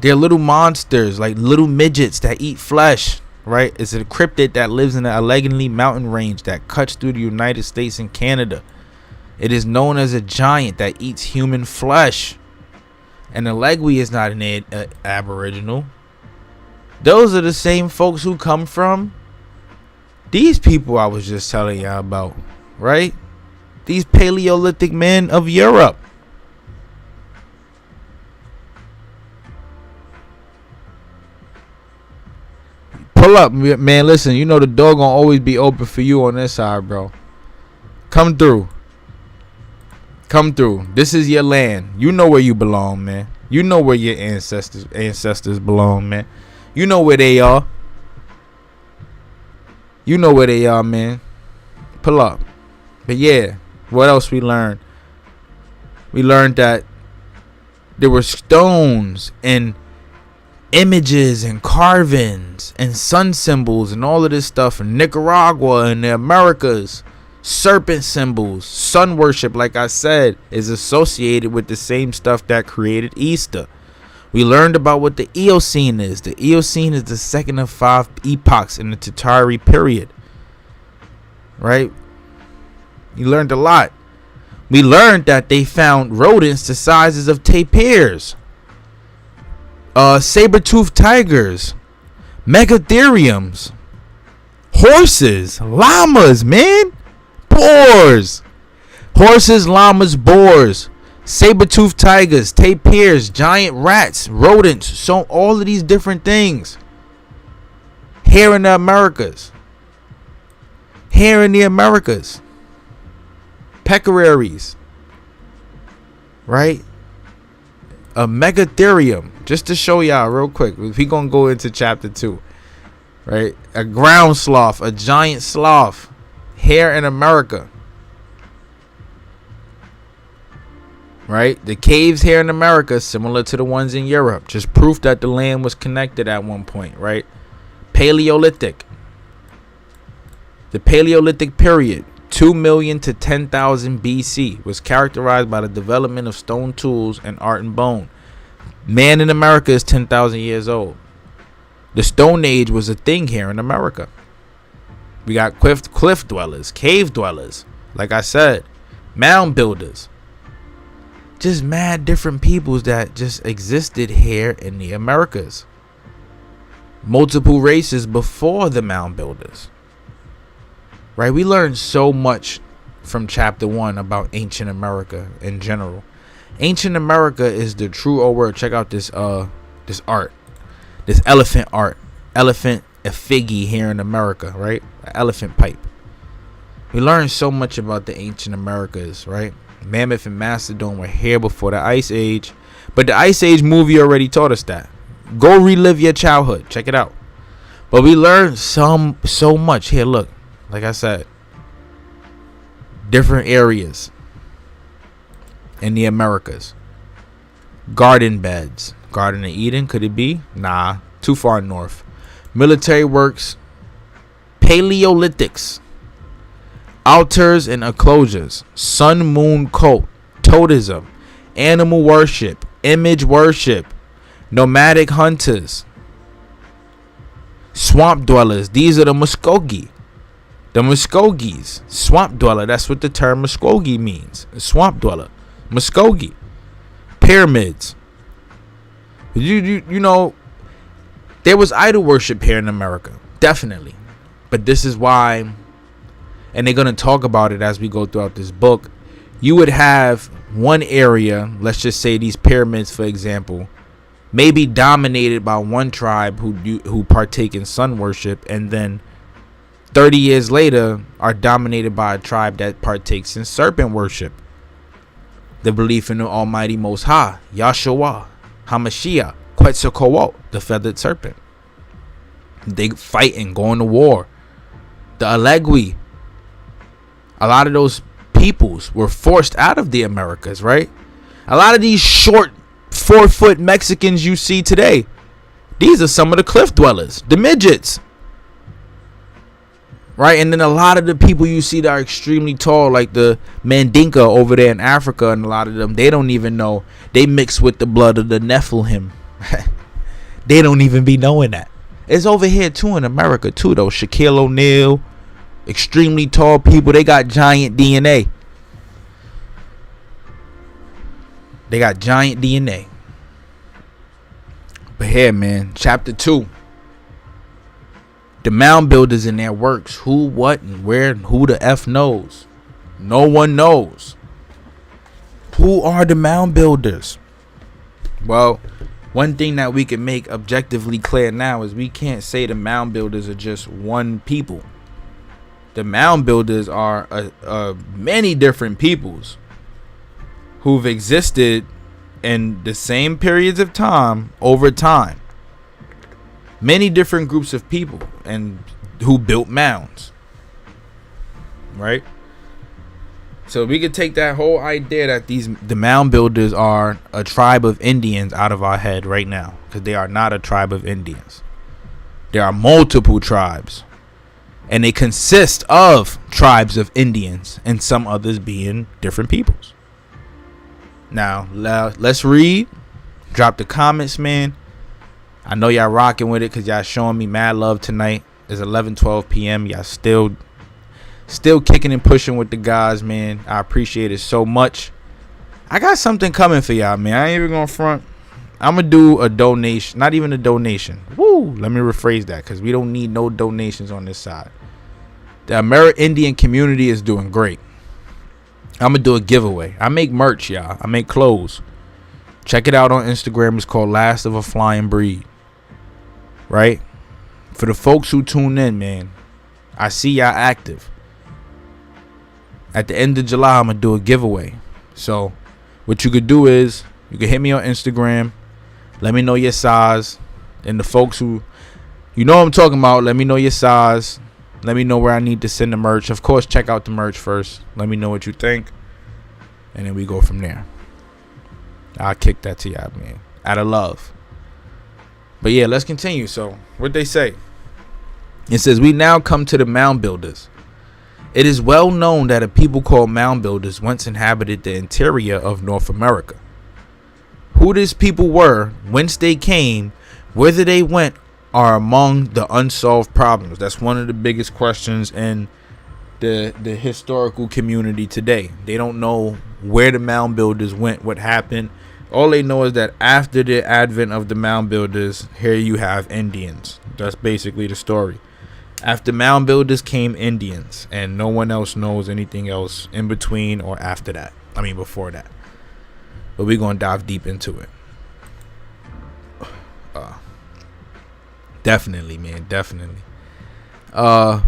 They're little monsters, like little midgets that eat flesh, right? It's a cryptid that lives in the Allegheny mountain range that cuts through the United States and Canada. It is known as a giant that eats human flesh. And the Allegwe is not an aboriginal. Those are the same folks who come from these people I was just telling y'all about, right? These Paleolithic men of Europe. Pull up, man. Listen, you know the door gonna always be open for you on this side, bro. Come through. Come through. This is your land. You know where you belong, man. You know where your ancestors belong, man. You know where they are. You know where they are, man. Pull up. But yeah, what else we learned? We learned that there were stones and images and carvings and sun symbols and all of this stuff in Nicaragua and the Americas. Serpent symbols, sun worship, like I said, is associated with the same stuff that created Easter. We learned about what the Eocene is. The Eocene is the second of 5 epochs in the Tatari period, right? You learned a lot. We learned that they found rodents the sizes of tapirs, saber-toothed tigers, megatheriums, horses, llamas, man, boars, horses, llamas, boars, saber-toothed tigers, tapirs, giant rats, rodents, so all of these different things here in the Americas. Here in the Americas. Peccaries, right? A megatherium, just to show y'all real quick. We gonna go into chapter 2, right? A ground sloth, a giant sloth, here in America, right? The caves here in America, similar to the ones in Europe, just proof that the land was connected at one point, right? Paleolithic. The Paleolithic period, 2 million to 10,000 BC, was characterized by the development of stone tools and art and bone. Man in America is 10,000 years old. The Stone Age was a thing here in America. We got cliff dwellers, cave dwellers, like I said, mound builders. Just mad different peoples that just existed here in the Americas. Multiple races before the mound builders. Right, we learned so much from chapter 1 about ancient America in general. Ancient America is the true old word. Check out this this art, this elephant art, elephant effigy here in America, right? An elephant pipe. We learned so much about the ancient Americas, right? Mammoth and Mastodon were here before the Ice Age, but the Ice Age movie already taught us that. Go relive your childhood. Check it out. But we learned so much. Here, look. Like I said, different areas in the Americas. Garden beds. Garden of Eden, could it be? Nah, too far north. Military works. Paleolithics. Altars and enclosures. Sun moon cult. Totemism. Animal worship. Image worship. Nomadic hunters. Swamp dwellers. These are the Muskogee. The Muskogees. Swamp dweller. That's what the term Muskogee means. A swamp dweller. Muskogee. Pyramids. You know, there was idol worship here in America. Definitely. But this is why, and they're going to talk about it as we go throughout this book. You would have one area, let's just say these pyramids, for example, maybe dominated by one tribe who partake in sun worship, and then 30 years later are dominated by a tribe that partakes in serpent worship. The belief in the Almighty Most High, Yahshua, Hamashiach, Quetzalcoatl, the feathered serpent. They fight and go into war. The Alegui. A lot of those peoples were forced out of the Americas, right? A lot of these short 4-foot Mexicans you see today, these are some of the cliff dwellers, the midgets, right? And then a lot of the people you see that are extremely tall, like the Mandinka over there in Africa, and a lot of them, they don't even know they mix with the blood of the Nephilim. They don't even be knowing that. It's over here too in America too, though. Shaquille O'Neal, extremely tall people, they got giant DNA. They got giant DNA. But here, man, chapter 2. The mound builders and their works. Who, what, and where, and who the F knows. No one knows. Who are the mound builders? Well, one thing that we can make objectively clear now is we can't say the mound builders are just one people. The mound builders are many different peoples who've existed in the same periods of time over time. Many different groups of people and who built mounds, right? So we could take that whole idea that the mound builders are a tribe of Indians out of our head right now, because they are not a tribe of Indians. There are multiple tribes, and they consist of tribes of Indians and some others being different peoples. Now, let's read. Drop the comments, man. I know y'all rocking with it because y'all showing me mad love tonight. It's 11:12 p.m. Y'all still kicking and pushing with the guys, man. I appreciate it so much. I got something coming for y'all, man. I ain't even gonna front. I'm gonna do a donation. Not even a donation. Woo! Let me rephrase that, because we don't need no donations on this side. The Amerindian community is doing great. I'm gonna do a giveaway. I make merch, y'all. I make clothes. Check it out on Instagram. It's called Last of a Flying Breed. Right? For the folks who tune in, man, I see y'all active. At the end of July, I'm gonna do a giveaway. So what you could do is you can hit me on Instagram. Let me know your size. And the folks who, you know what I'm talking about, let me know your size. Let me know where I need to send the merch. Of course, check out the merch first. Let me know what you think. And then we go from there. I'll kick that to y'all, man. Out of love. But yeah, let's continue. So, what they say? It says, we now come to the mound builders. It is well known that a people called mound builders once inhabited the interior of North America. Who these people were, whence they came, whether they went, are among the unsolved problems. That's one of the biggest questions in the historical community today. They don't know where the mound builders went, what happened. All they know is that after the advent of the mound builders, here you have Indians. That's basically the story. After mound builders came Indians, and no one else knows anything else in between or after that. I mean, before that. But we're going to dive deep into it. Definitely, man. Definitely. All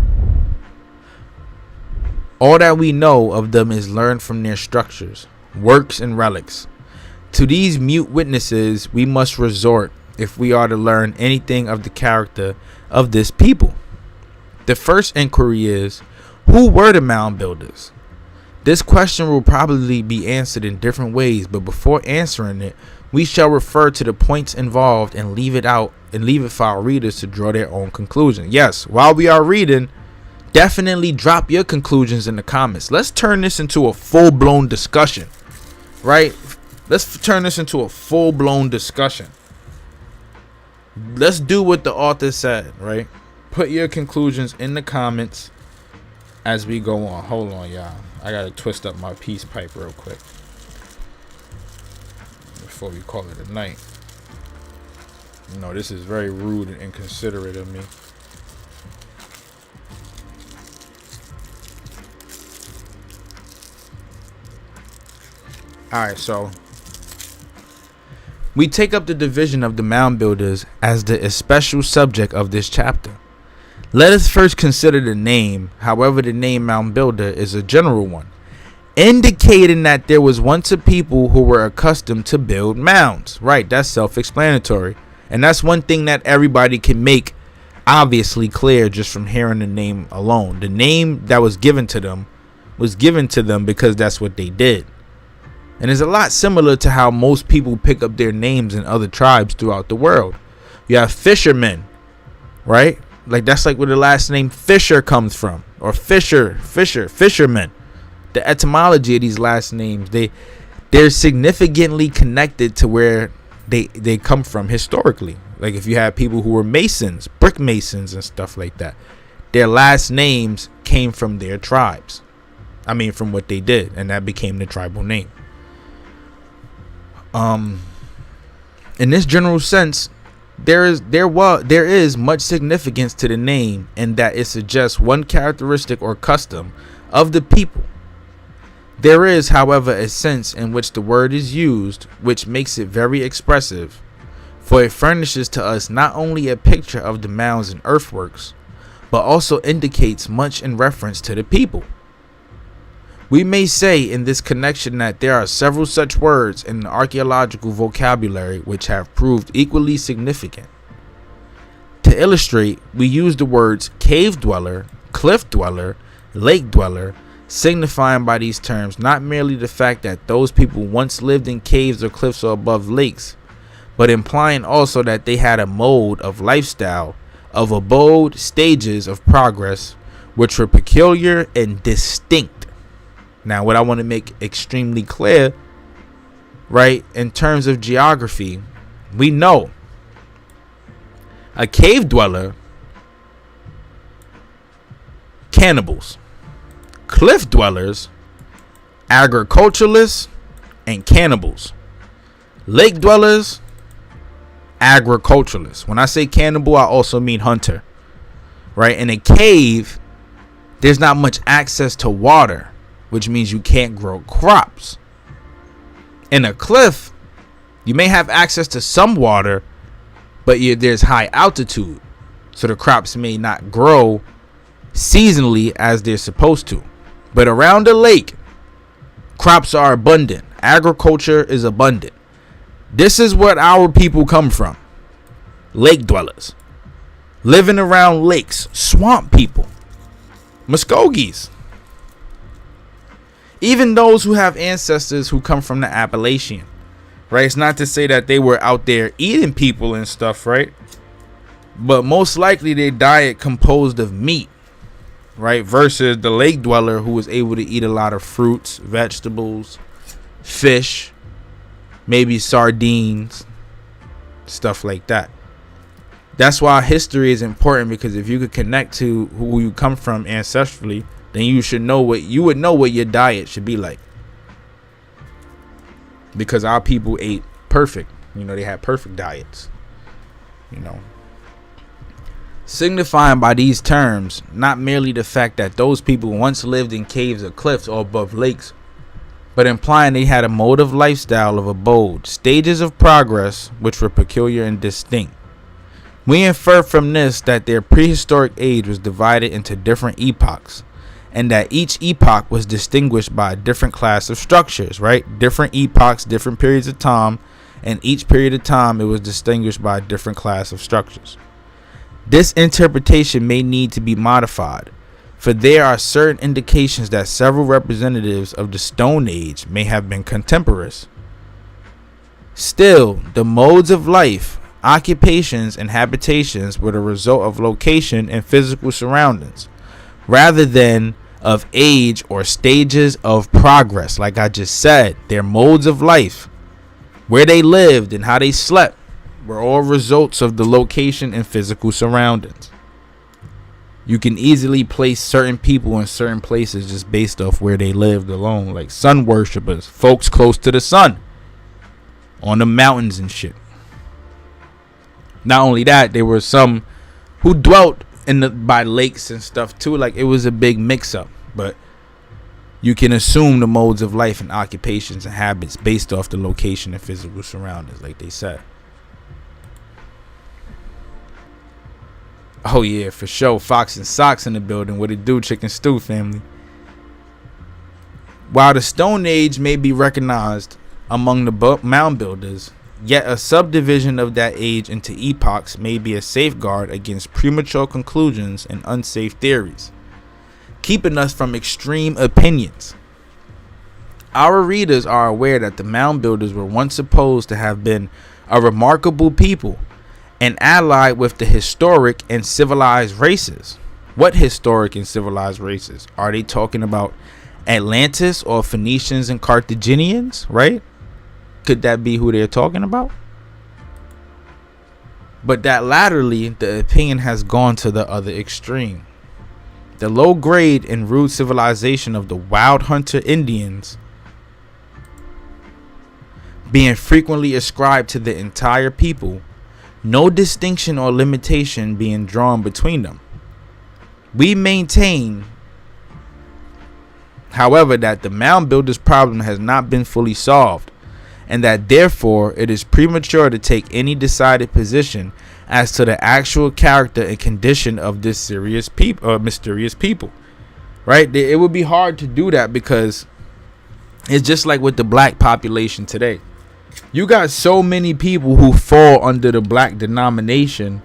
that we know of them is learned from their structures, works, and relics. To these mute witnesses, we must resort if we are to learn anything of the character of this people. The first inquiry is, who were the mound builders? This question will probably be answered in different ways, but before answering it, we shall refer to the points involved and leave it for our readers to draw their own conclusion. Yes, while we are reading, definitely drop your conclusions in the comments. Let's turn this into a full-blown discussion, right? Let's turn this into a full-blown discussion. Let's do what the author said, right? Put your conclusions in the comments as we go on. Hold on, y'all. I gotta twist up my peace pipe real quick before we call it a night. No, this is very rude and inconsiderate of me. Alright, so we take up the division of the mound builders as the especial subject of this chapter. Let us first consider the name. However, the name mound builder is a general one, indicating that there was once a people who were accustomed to build mounds. Right, that's self-explanatory. And that's one thing that everybody can make obviously clear just from hearing the name alone. The name that was given to them because that's what they did. And it's a lot similar to how most people pick up their names in other tribes throughout the world. You have fishermen, right? Like that's like where the last name Fisher comes from, or fishermen. The etymology of these last names, they're significantly connected to where they come from historically. Like if you have people who were masons, brick masons and stuff like that, their last names came from their tribes. I mean, from what they did, and that became the tribal name. In this general sense, there is much significance to the name, in that it suggests one characteristic or custom of the people. There is, however, a sense in which the word is used which makes it very expressive, for it furnishes to us not only a picture of the mounds and earthworks, but also indicates much in reference to the people. We may say in this connection that there are several such words in the archaeological vocabulary which have proved equally significant. To illustrate, we use the words cave dweller, cliff dweller, lake dweller, signifying by these terms not merely the fact that those people once lived in caves or cliffs or above lakes, but implying also that they had a mode of lifestyle, of abode, stages of progress, which were peculiar and distinct. Now, what I want to make extremely clear, right, in terms of geography, we know a cave dweller, cannibals, cliff dwellers, agriculturalists, and cannibals, lake dwellers, agriculturalists. When I say cannibal, I also mean hunter, right? In a cave, there's not much access to water, which means you can't grow crops. In a cliff, you may have access to some water, but there's high altitude, so the crops may not grow seasonally as they're supposed to. But around the lake, crops are abundant. Agriculture is abundant. This is what our people come from. Lake dwellers. Living around lakes. Swamp people. Muskogees. Even those who have ancestors who come from the Appalachian, right? It's not to say that they were out there eating people and stuff, right? But most likely their diet composed of meat, right? Versus the lake dweller who was able to eat a lot of fruits, vegetables, fish, maybe sardines, stuff like that. That's why history is important, because if you could connect to who you come from ancestrally, then you would know what your diet should be like. Because our people ate perfect. They had perfect diets. Signifying by these terms not merely the fact that those people once lived in caves or cliffs or above lakes, but implying they had a mode of lifestyle of abode, stages of progress which were peculiar and distinct. We infer from this that their prehistoric age was divided into different epochs, and that each epoch was distinguished by a different class of structures, right? Different epochs, different periods of time, and each period of time it was distinguished by a different class of structures. This interpretation may need to be modified, for there are certain indications that several representatives of the Stone Age may have been contemporaries. Still, the modes of life, occupations, and habitations were the result of location and physical surroundings, rather than of age or stages of progress. Like I just said, their modes of life, where they lived and how they slept, were all results of the location and physical surroundings. You can easily place certain people in certain places just based off where they lived alone, like sun worshippers, folks close to the sun, on the mountains and shit. Not only that, there were some who dwelt by lakes and stuff too. Like, it was a big mix up, but you can assume the modes of life and occupations and habits based off the location and physical surroundings, like they said. Oh yeah, for sure. Fox and Socks in the building. What it do, Chicken Stew family? While the Stone Age may be recognized among the mound builders, yet a subdivision of that age into epochs may be a safeguard against premature conclusions and unsafe theories, keeping us from extreme opinions. Our readers are aware that the mound builders were once supposed to have been a remarkable people and allied with the historic and civilized races. What historic and civilized races? Are they talking about Atlantis or Phoenicians and Carthaginians, right? Could that be who they're talking about? But that latterly, the opinion has gone to the other extreme. The low grade and rude civilization of the wild hunter Indians being frequently ascribed to the entire people, no distinction or limitation being drawn between them. We maintain, however, that the mound builders problem has not been fully solved, and that therefore it is premature to take any decided position as to the actual character and condition of this mysterious people. Right? It would be hard to do that because it's just like with the black population today. You got so many people who fall under the black denomination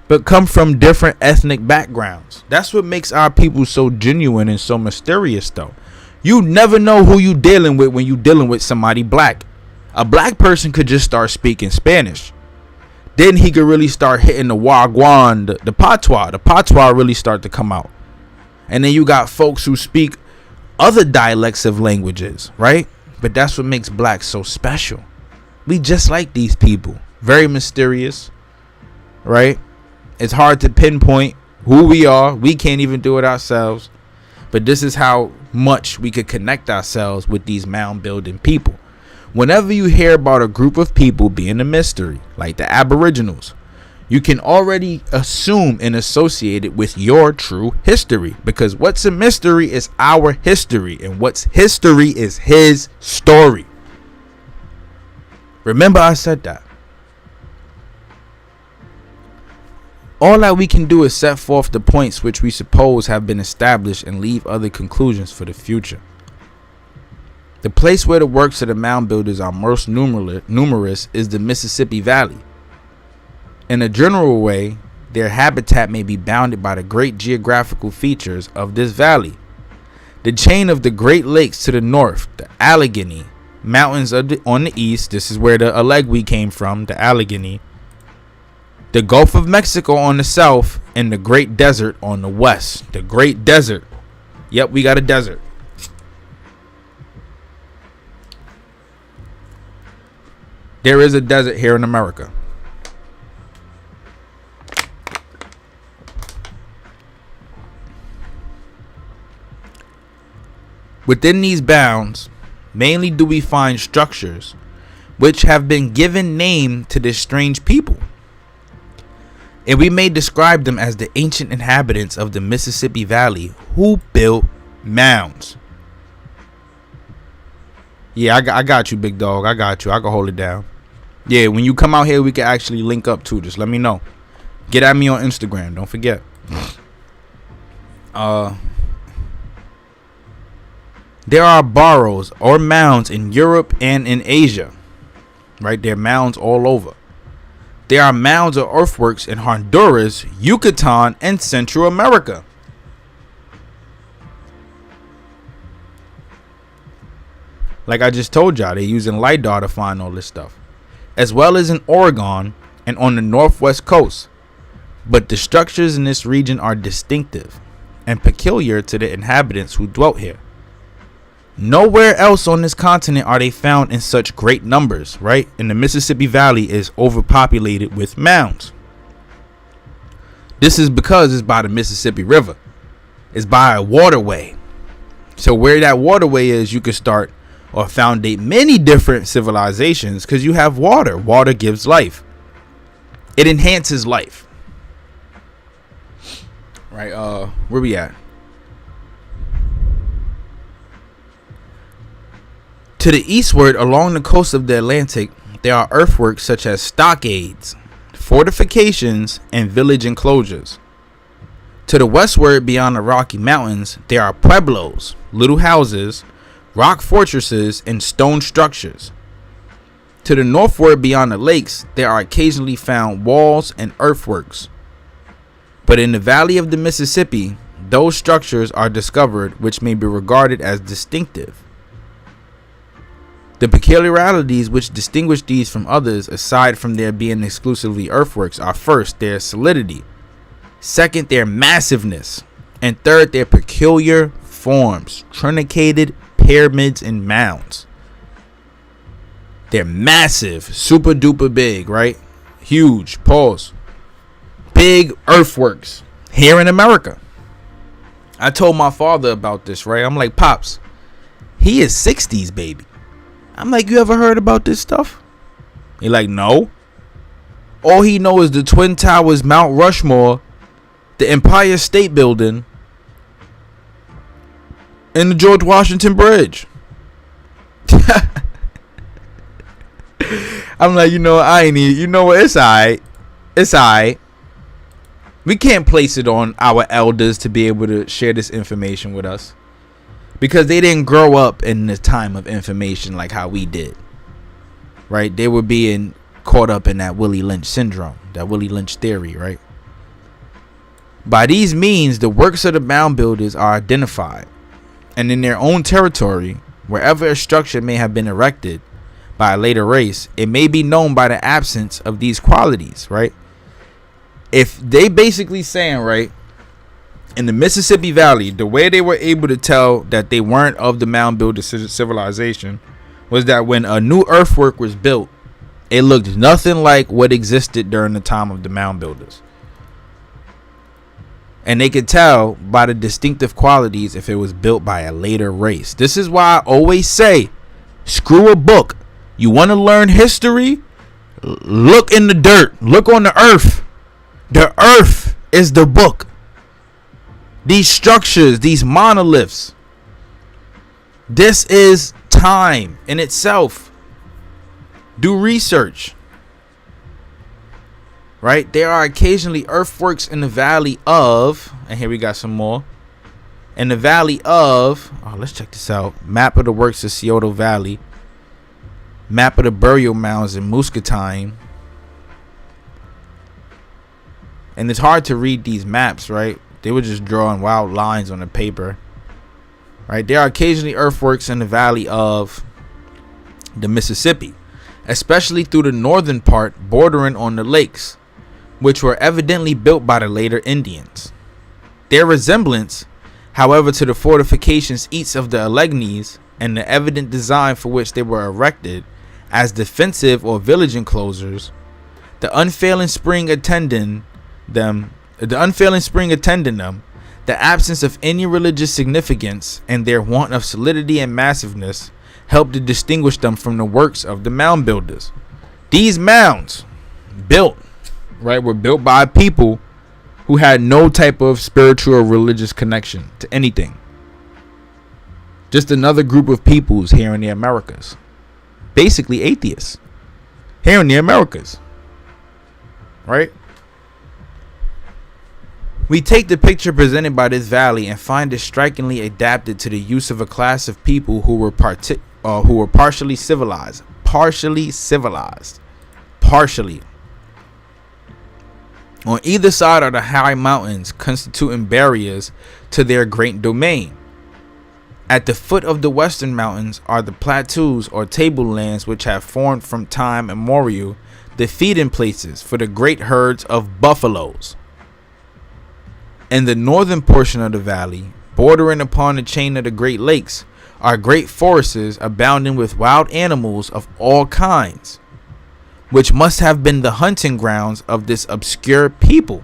but come from different ethnic backgrounds. That's what makes our people so genuine and so mysterious, though. You never know who you dealing with when you dealing with somebody black. A black person could just start speaking Spanish. Then he could really start hitting the wagwan, the patois. The patois really start to come out. And then you got folks who speak other dialects of languages, right? But that's what makes blacks so special. We just like these people. Very mysterious, right? It's hard to pinpoint who we are. We can't even do it ourselves. But this is how much we could connect ourselves with these mound building people. Whenever you hear about a group of people being a mystery, like the Aboriginals, you can already assume and associate it with your true history. Because what's a mystery is our history. And what's history is his story. Remember, I said that. All that we can do is set forth the points which we suppose have been established and leave other conclusions for the future. The place where the works of the mound builders are most numerous is the Mississippi Valley. In a general way, their habitat may be bounded by the great geographical features of this valley. The chain of the Great Lakes to the north, the Allegheny Mountains on the east, this is where the Allegheny came from, the Allegheny, the Gulf of Mexico on the south, and the Great Desert on the west. The Great Desert. Yep, we got a desert. There is a desert here in America. Within these bounds, mainly do we find structures which have been given name to this strange people. And we may describe them as the ancient inhabitants of the Mississippi Valley who built mounds. Yeah, I got you, big dog. I got you. I can hold it down. Yeah, when you come out here, we can actually link up too. Just let me know. Get at me on Instagram. Don't forget. There are barrows or mounds in Europe and in Asia. right? There are mounds all over. There are mounds or earthworks in Honduras, Yucatan, and Central America. Like I just told y'all, they're using LiDAR to find all this stuff. As well as in Oregon and on the northwest coast. But the structures in this region are distinctive and peculiar to the inhabitants who dwelt here. Nowhere else on this continent are they found in such great numbers, right? And the Mississippi Valley is overpopulated with mounds. This is because it's by the Mississippi River. It's by a waterway. So where that waterway is, you can start or foundate many different civilizations because you have water. Water gives life. It enhances life. Right, where we at? To the eastward, along the coast of the Atlantic, there are earthworks such as stockades, fortifications, and village enclosures. To the westward, beyond the Rocky Mountains, there are pueblos, little houses, rock fortresses, and stone structures. To the northward, beyond the lakes, there are occasionally found walls and earthworks. But in the valley of the Mississippi, those structures are discovered which may be regarded as distinctive. The peculiarities which distinguish these from others, aside from their being exclusively earthworks, are first, their solidity, second, their massiveness, and third, their peculiar forms, truncated pyramids and mounds. They're massive, super duper big, right? Huge, pause. Big earthworks here in America. I told my father about this, right? I'm like, Pops, he is 60s, baby. I'm like, you ever heard about this stuff? He like, no. All he know is the Twin Towers, Mount Rushmore, the Empire State Building, and the George Washington Bridge. I'm like, I ain't need, what, it's alright. It's alright. We can't place it on our elders to be able to share this information with us. Because they didn't grow up in the time of information like how we did. Right? They were being caught up in that Willie Lynch syndrome. That Willie Lynch theory, right? By these means, the works of the mound builders are identified. And in their own territory, wherever a structure may have been erected by a later race, it may be known by the absence of these qualities, right? If they basically saying, right, in the Mississippi Valley, the way they were able to tell that they weren't of the mound builder civilization was that when a new earthwork was built, it looked nothing like what existed during the time of the mound builders. And they could tell by the distinctive qualities if it was built by a later race. This is why I always say, screw a book. You want to learn history? Look in the dirt. Look on the earth. The earth is the book. These structures, these monoliths, this is time in itself. Do research. Right? There are occasionally earthworks in the valley of, and here we got some more. In the valley of, let's check this out. Map of the works of Scioto Valley. Map of the burial mounds in Muscatine. And it's hard to read these maps, right? They were just drawing wild lines on the paper. Right? There are occasionally earthworks in the valley of the Mississippi, especially through the northern part bordering on the lakes, which were evidently built by the later Indians. Their resemblance, however, to the fortifications east of the Alleghenies and the evident design for which they were erected as defensive or village enclosures, the unfailing spring attending them, the absence of any religious significance, and their want of solidity and massiveness helped to distinguish them from the works of the mound builders. These mounds were built by people who had no type of spiritual or religious connection to anything. Just another group of peoples here in the Americas. Basically atheists here in the Americas. Right? We take the picture presented by this valley and find it strikingly adapted to the use of a class of people who were partially civilized, partially civilized. Partially. On either side are the high mountains constituting barriers to their great domain. At the foot of the western mountains are the plateaus or tablelands which have formed from time immemorial the feeding places for the great herds of buffaloes. In the northern portion of the valley, bordering upon the chain of the Great Lakes, are great forests abounding with wild animals of all kinds, which must have been the hunting grounds of this obscure people.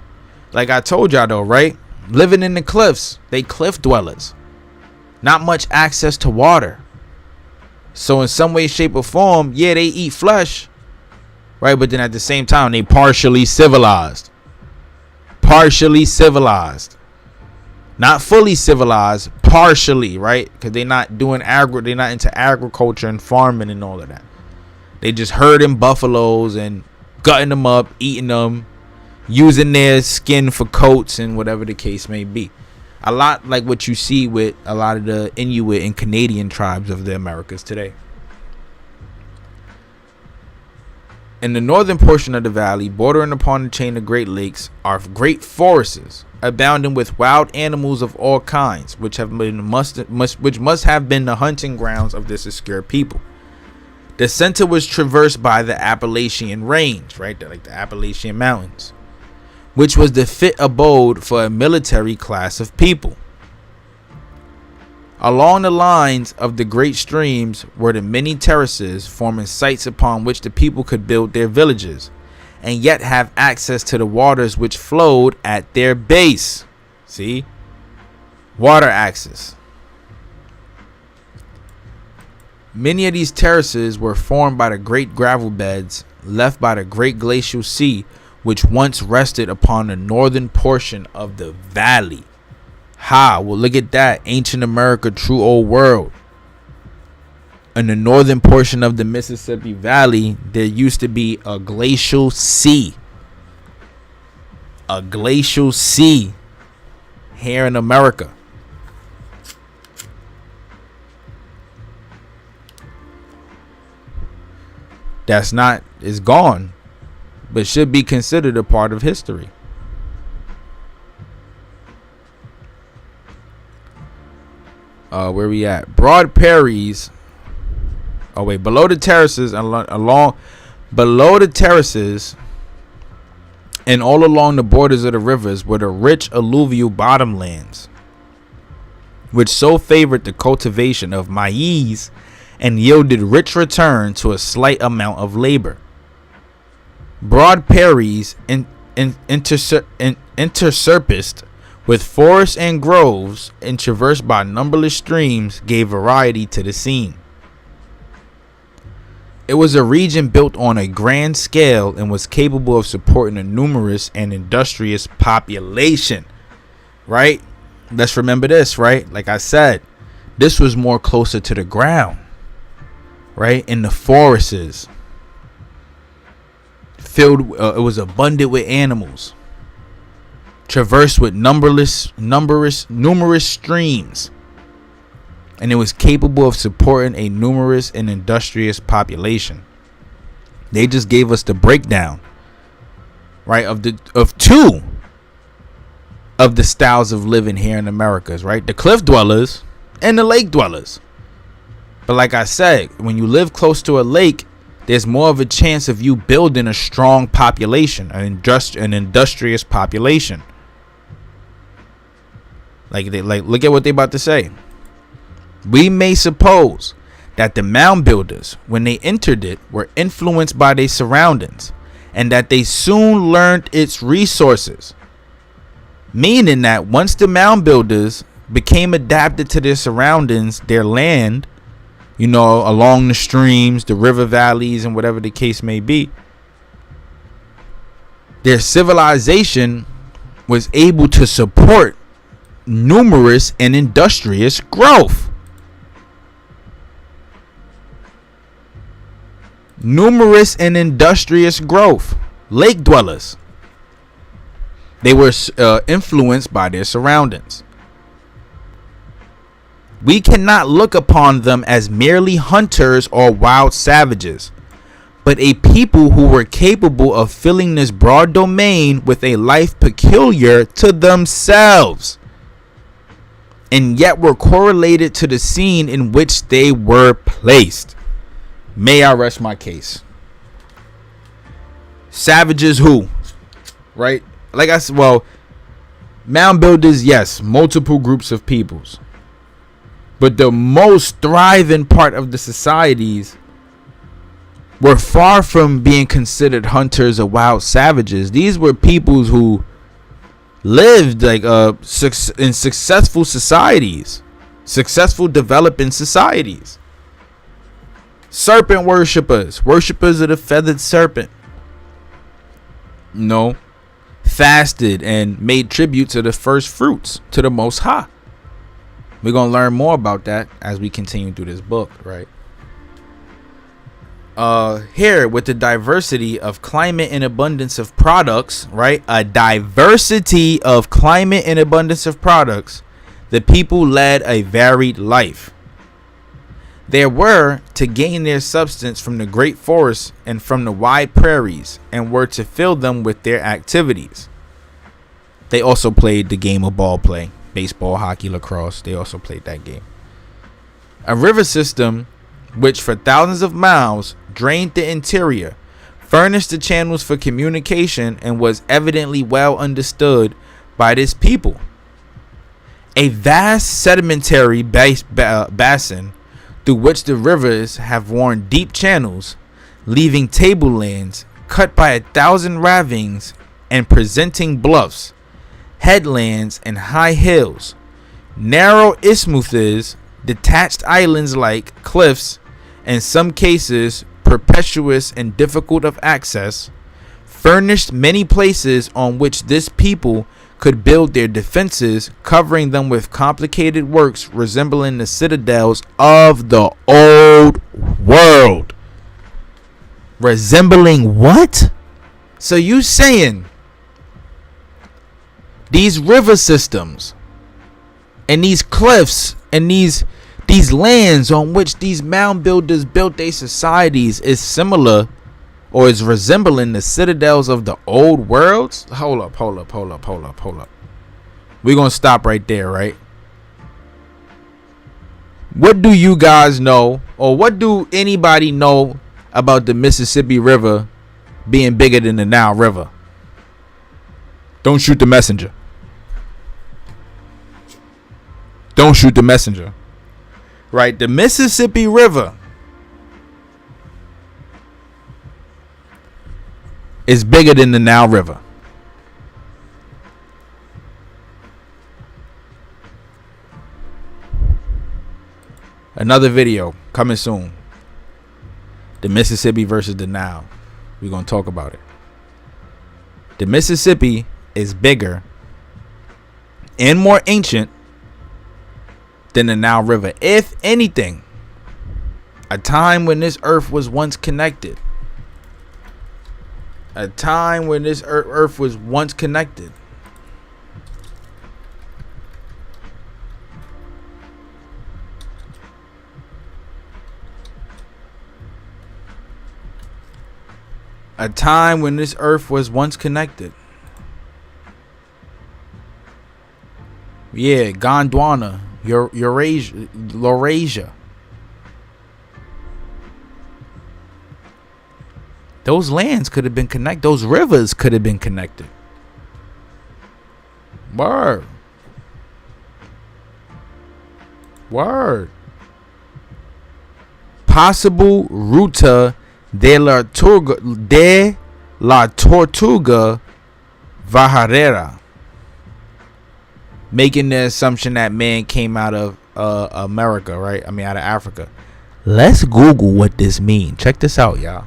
Like I told y'all though, right? Living in the cliffs, they cliff dwellers. Not much access to water. So in some way, shape, or form, yeah, they eat flesh, right? But then at the same time, they partially civilized. Partially civilized. Not fully civilized, partially, right? Because they're not doing they're not into agriculture and farming and all of that. They just herding buffaloes and gutting them up, eating them, using their skin for coats and whatever the case may be. A lot like what you see with a lot of the Inuit and Canadian tribes of the Americas today. In the northern portion of the valley, bordering upon the chain of Great Lakes, are great forests, abounding with wild animals of all kinds, which must have been the hunting grounds of this obscure people. The center was traversed by the Appalachian Range, right? Like the Appalachian Mountains, which was the fit abode for a military class of people. Along the lines of the great streams were the many terraces forming sites upon which the people could build their villages and yet have access to the waters which flowed at their base. See? Water access. Many of these terraces were formed by the great gravel beds left by the great glacial sea which once rested upon the northern portion of the valley. Well, look at that. Ancient America, true old world. In the northern portion of the Mississippi Valley, there used to be a glacial sea. A glacial sea here in America. It's gone, but should be considered a part of history. Where we at? Broad prairies. Below the terraces below the terraces and all along the borders of the rivers were the rich alluvial bottomlands, which so favored the cultivation of maize and yielded rich return to a slight amount of labor. Broad prairies interspersed with forests and groves and traversed by numberless streams gave variety to the scene. It was a region built on a grand scale and was capable of supporting a numerous and industrious population. Right? Let's remember this, right? Like I said, this was more closer to the ground. Right? In the forests. It was abundant with animals. Traversed with numerous streams, and it was capable of supporting a numerous and industrious population. They just gave us the breakdown, right, of two of the styles of living here in Americas, right? The cliff dwellers and the lake dwellers. But like I said, when you live close to a lake, there's more of a chance of you building a strong population, an industrious population. Like look at what they about to say. We may suppose that the mound builders, when they entered it, were influenced by their surroundings, and that they soon learned its resources. Meaning that once the mound builders became adapted to their surroundings, their land, along the streams, the river valleys, and whatever the case may be, their civilization was able to support numerous and industrious growth. Numerous and industrious growth. Lake dwellers. They were influenced by their surroundings. We cannot look upon them as merely hunters or wild savages, but a people who were capable of filling this broad domain with a life peculiar to themselves, and yet were correlated to the scene in which they were placed. May I rest my case. Savages who? Right? Like I said, well, mound builders, yes, multiple groups of peoples. But the most thriving part of the societies were far from being considered hunters or wild savages. These were peoples who lived like in successful societies, successful developing societies. Serpent worshippers, worshippers of the feathered serpent. No, fasted and made tribute to the first fruits, to the Most High. We're going to learn more about that as we continue through this book, right? Here, with the diversity of climate and abundance of products, right? A diversity of climate and abundance of products, the people led a varied life. There were to gain their substance from the great forests and from the wide prairies, and were to fill them with their activities. They also played the game of ball play, baseball, hockey, lacrosse. They also played that game. A river system which for thousands of miles drained the interior, furnished the channels for communication, and was evidently well understood by this people. A vast sedimentary basin through which the rivers have worn deep channels, leaving tablelands cut by 1,000 ravines and presenting bluffs, headlands, and high hills, narrow isthmuses, detached islands like cliffs, in some cases perpetuous and difficult of access, furnished many places on which this people could build their defenses, covering them with complicated works resembling the citadels of the old world. Resembling what? So you saying these river systems and these cliffs and these lands on which these mound builders built their societies is similar or is resembling the citadels of the old worlds? Hold up. We're going to stop right there, right? What do you guys know, or what do anybody know about the Mississippi River being bigger than the Nile River? Don't shoot the messenger. Don't shoot the messenger. Right, the Mississippi River is bigger than the Nile River. Another video coming soon. The Mississippi versus the Nile. We're going to talk about it. The Mississippi is bigger and more ancient than the Nile River. If anything, a time when this earth was once connected. A time when this earth was once connected. A time when this earth was once connected. Yeah, Gondwana, Eurasia, Laurasia. Those lands could have been connected. Those rivers could have been connected. Word. Possible ruta de la Tortuga Vajarera, making the assumption that man came out of America, right? I mean, out of Africa. Let's Google what this means. Check this out, y'all.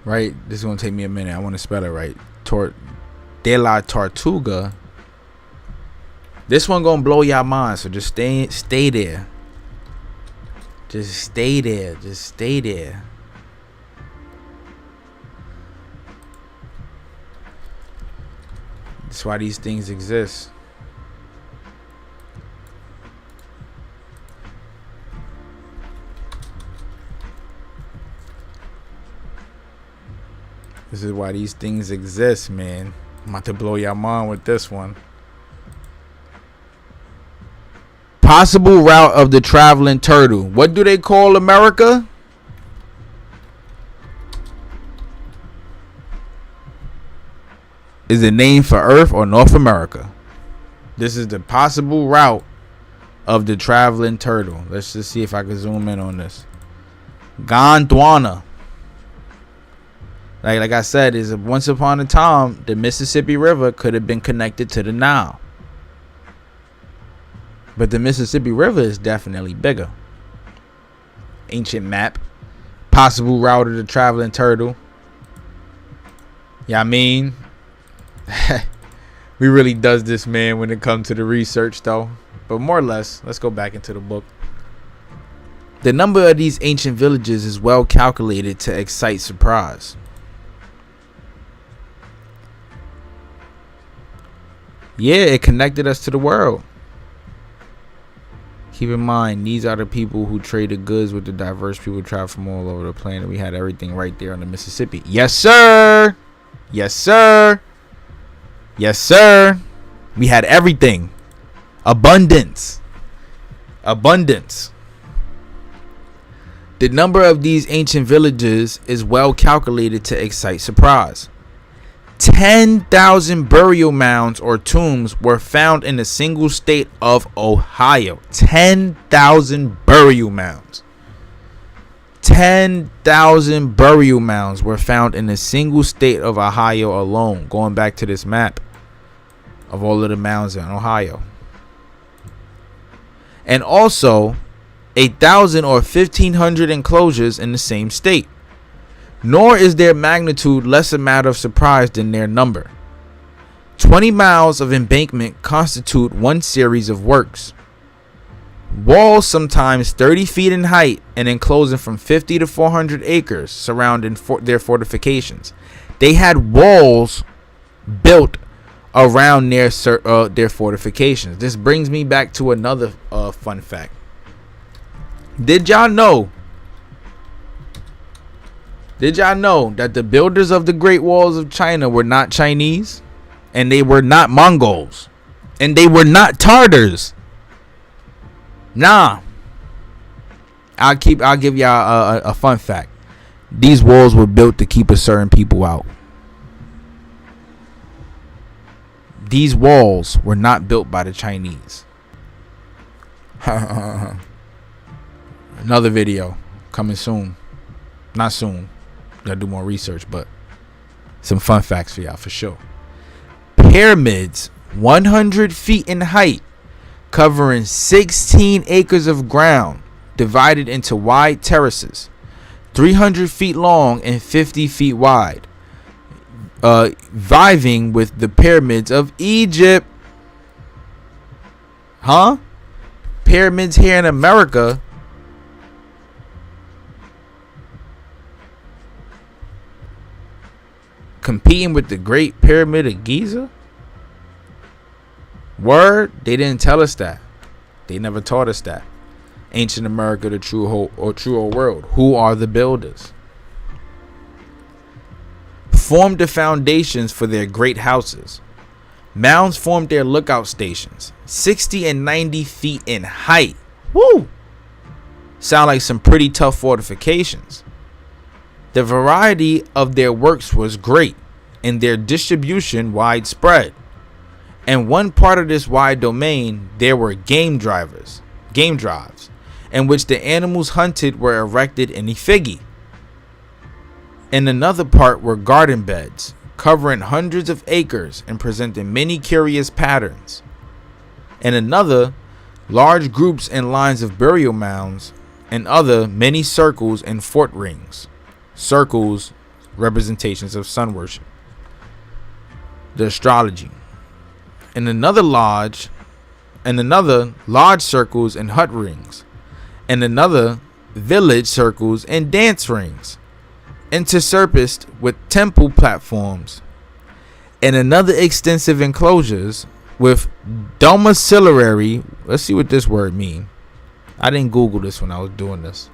Right, this is gonna take me a minute. I want to spell it right. De la Tortuga. This one gonna blow your mind, so just stay there. Just stay there. Just stay there. That's why these things exist. This is why these things exist, man. I'm about to blow your mind with this one. Possible route of the traveling turtle. What do they call America? Is it named for Earth or North America? This is the possible route of the traveling turtle. Let's just see if I can zoom in on this. Gondwana. Like I said, is once upon a time the Mississippi River could have been connected to the Nile. But the Mississippi River is definitely bigger. Ancient map. Possible route of the traveling turtle. Yeah, I mean, we really does this, man, when it comes to the research, though. But more or less, let's go back into the book. The number of these ancient villages is well calculated to excite surprise. Yeah, it connected us to the world. Keep in mind, these are the people who traded goods with the diverse people travel from all over the planet. We had everything right there on the Mississippi. Yes, sir. Yes, sir. Yes, sir. We had everything. Abundance. Abundance. The number of these ancient villages is well calculated to excite surprise. 10,000 burial mounds or tombs were found in the single state of Ohio. 10,000 burial mounds. 10,000 burial mounds were found in the single state of Ohio alone. Going back to this map of all of the mounds in Ohio. And also 1,000 or 1,500 enclosures in the same state. Nor is their magnitude less a matter of surprise than their number. 20 miles of embankment constitute one series of works. Walls sometimes 30 feet in height and enclosing from 50 to 400 acres surrounding their fortifications. They had walls built around their fortifications. This brings me back to another fun fact. Did y'all know that the builders of the Great Walls of China were not Chinese? And they were not Mongols? And they were not Tartars? Nah. I'll give y'all a fun fact. These walls were built to keep a certain people out. These walls were not built by the Chinese. Another video coming soon. Not soon. Gotta do more research, but some fun facts for y'all for sure. Pyramids 100 feet in height, covering 16 acres of ground, divided into wide terraces, 300 feet long and 50 feet wide, vying with the pyramids of Egypt. Huh? Pyramids here in America competing with the Great Pyramid of Giza? Word? They didn't tell us that. They never taught us that. Ancient America, the true old world. Who are the builders? Formed the foundations for their great houses. Mounds formed their lookout stations, 60 and 90 feet in height. Woo! Sound like some pretty tough fortifications. The variety of their works was great, and their distribution widespread. And one part of this wide domain, there were game drives, in which the animals hunted were erected in effigy. In another part were garden beds, covering hundreds of acres and presenting many curious patterns. In another, large groups and lines of burial mounds, and other many circles and fort rings. Circles, representations of sun worship. The astrology. In another large circles and hut rings. And another village circles and dance rings, interspersed with temple platforms, and another extensive enclosures with domiciliary. Let's see what this word means. I didn't Google this when I was doing this.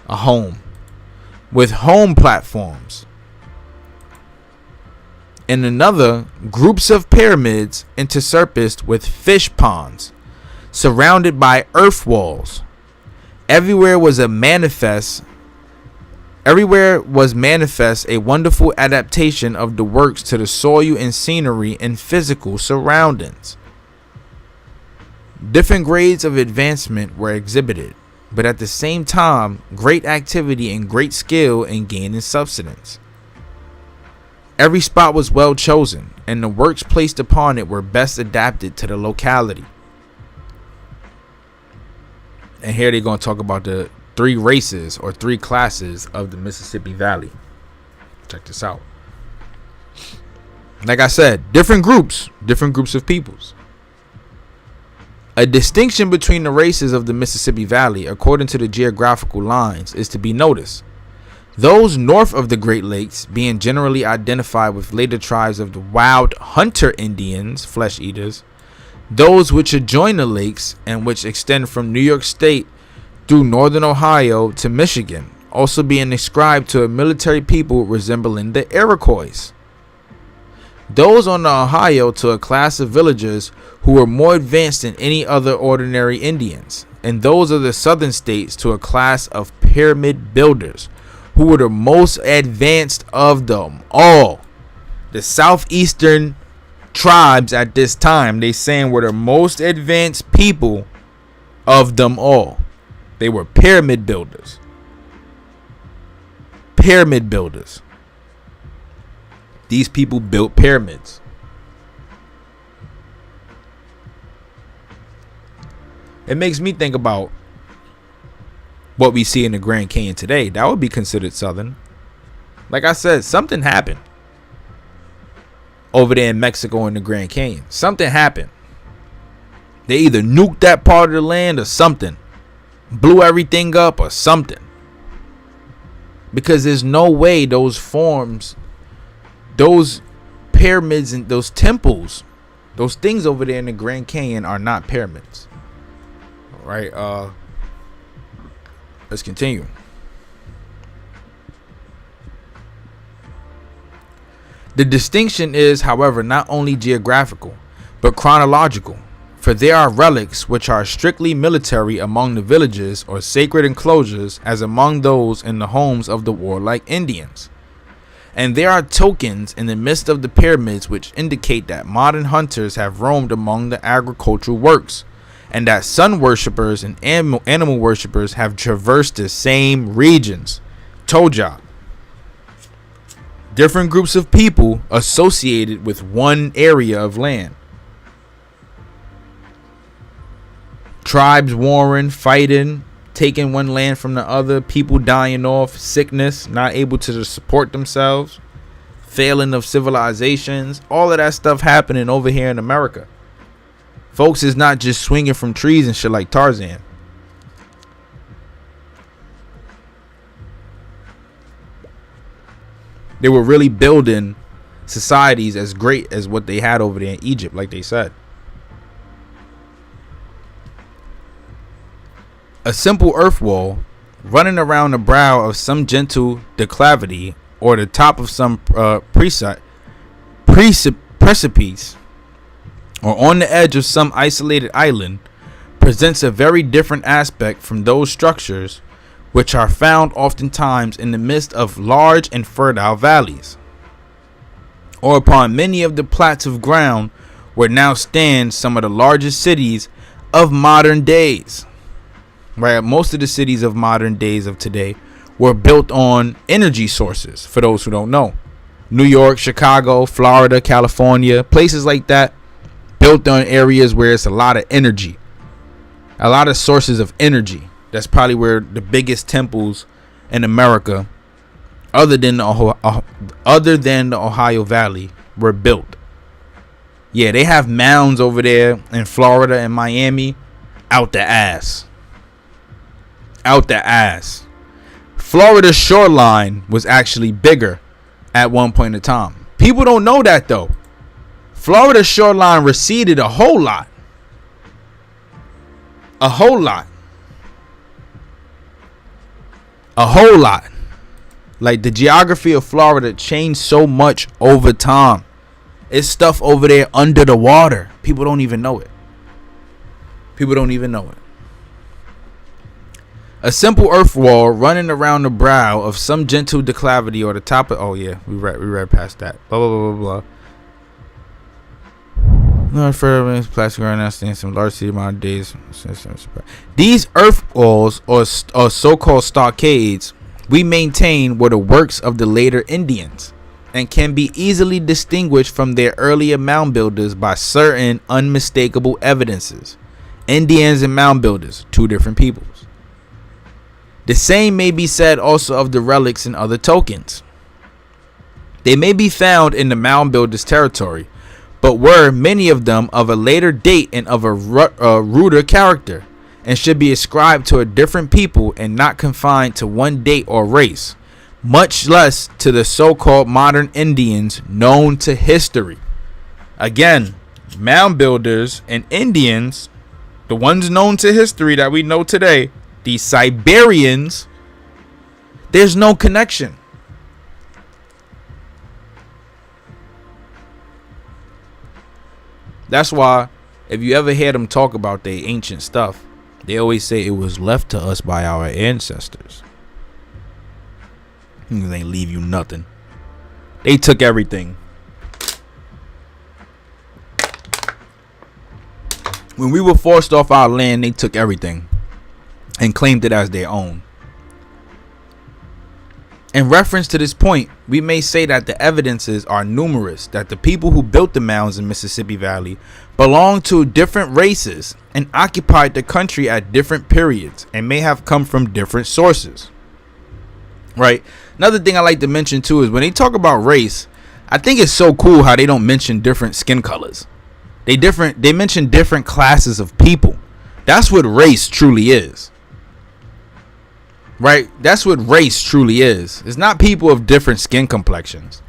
A home. With home platforms. And another, groups of pyramids interspersed with fish ponds, surrounded by earth walls. Everywhere was manifest a wonderful adaptation of the works to the soil and scenery and physical surroundings. Different grades of advancement were exhibited, but at the same time, great activity and great skill in gaining subsistence. Every spot was well chosen, and the works placed upon it were best adapted to the locality. And here they're going to talk about the 3 races or 3 classes of the Mississippi Valley. Check this out. Like I said, different groups of peoples. A distinction between the races of the Mississippi Valley, according to the geographical lines, is to be noticed. Those north of the Great Lakes being generally identified with later tribes of the wild hunter Indians, flesh eaters. Those which adjoin the lakes and which extend from New York State through northern Ohio to Michigan, also being ascribed to a military people resembling the Iroquois. Those on the Ohio to a class of villagers who were more advanced than any other ordinary Indians, and those of the southern states to a class of pyramid builders, who were the most advanced of them all. The southeastern tribes at this time, they saying, were the most advanced people of them all. They were pyramid builders. Pyramid builders. These people built pyramids. It makes me think about what we see in the Grand Canyon today. That would be considered southern. Like I said, something happened over there in Mexico in the Grand Canyon. Something happened. They either nuked that part of the land or something. Blew everything up or something. Because there's no way those forms, those pyramids and those temples, those things over there in the Grand Canyon are not pyramids. Right? Let's continue. The distinction is, however, not only geographical, but chronological, for there are relics which are strictly military among the villages or sacred enclosures as among those in the homes of the warlike Indians. And there are tokens in the midst of the pyramids which indicate that modern hunters have roamed among the agricultural works, and that sun worshippers and animal worshippers have traversed the same regions. Told y'all. Different groups of people associated with one area of land. Tribes warring, fighting, taking one land from the other, people dying off, sickness, not able to support themselves, failing of civilizations, all of that stuff happening over here in America. Folks is not just swinging from trees and shit like Tarzan. They were really building societies as great as what they had over there in Egypt, like they said. A simple earth wall running around the brow of some gentle declivity or the top of some precipice or on the edge of some isolated island presents a very different aspect from those structures which are found oftentimes in the midst of large and fertile valleys, or upon many of the plats of ground where now stand some of the largest cities of modern days. Right, most of the cities of modern days of today were built on energy sources, for those who don't know. New York, Chicago, Florida, California, places like that, built on areas where it's a lot of energy, a lot of sources of energy. That's probably where the biggest temples in America, other than the Ohio Valley, were built. Yeah, they have mounds over there in Florida and Miami. Out the ass. Out the ass. Florida's shoreline was actually bigger at one point in time. People don't know that though. Florida's shoreline receded a whole lot. A whole lot. A whole lot. Like the geography of Florida changed so much over time. It's stuff over there under the water. People don't even know it. People don't even know it. A simple earth wall running around the brow of some gentle declivity or the top of... Oh, yeah. We read past that. Blah, blah, blah, blah, blah. No further plastic around and some large city amount of days. These earth walls or so-called stockades we maintain were the works of the later Indians and can be easily distinguished from their earlier mound builders by certain unmistakable evidences. Indians and mound builders, two different peoples. The same may be said also of the relics and other tokens. They may be found in the mound builders' territory, but were many of them of a later date and of a ruder character, and should be ascribed to a different people and not confined to one date or race, much less to the so-called modern Indians known to history. Again, mound builders and Indians, the ones known to history that we know today, these Siberians, there's no connection. That's why if you ever hear them talk about their ancient stuff, they always say it was left to us by our ancestors. They ain't leave you nothing. They took everything. When we were forced off our land, they took everything and claimed it as their own. In reference to this point, we may say that the evidences are numerous that the people who built the mounds in Mississippi Valley belonged to different races and occupied the country at different periods and may have come from different sources. Right? Another thing I like to mention too is when they talk about race, I think it's so cool how they don't mention different skin colors. They mention different classes of people. That's what race truly is. Right? That's what race truly is. It's not people of different skin complexions.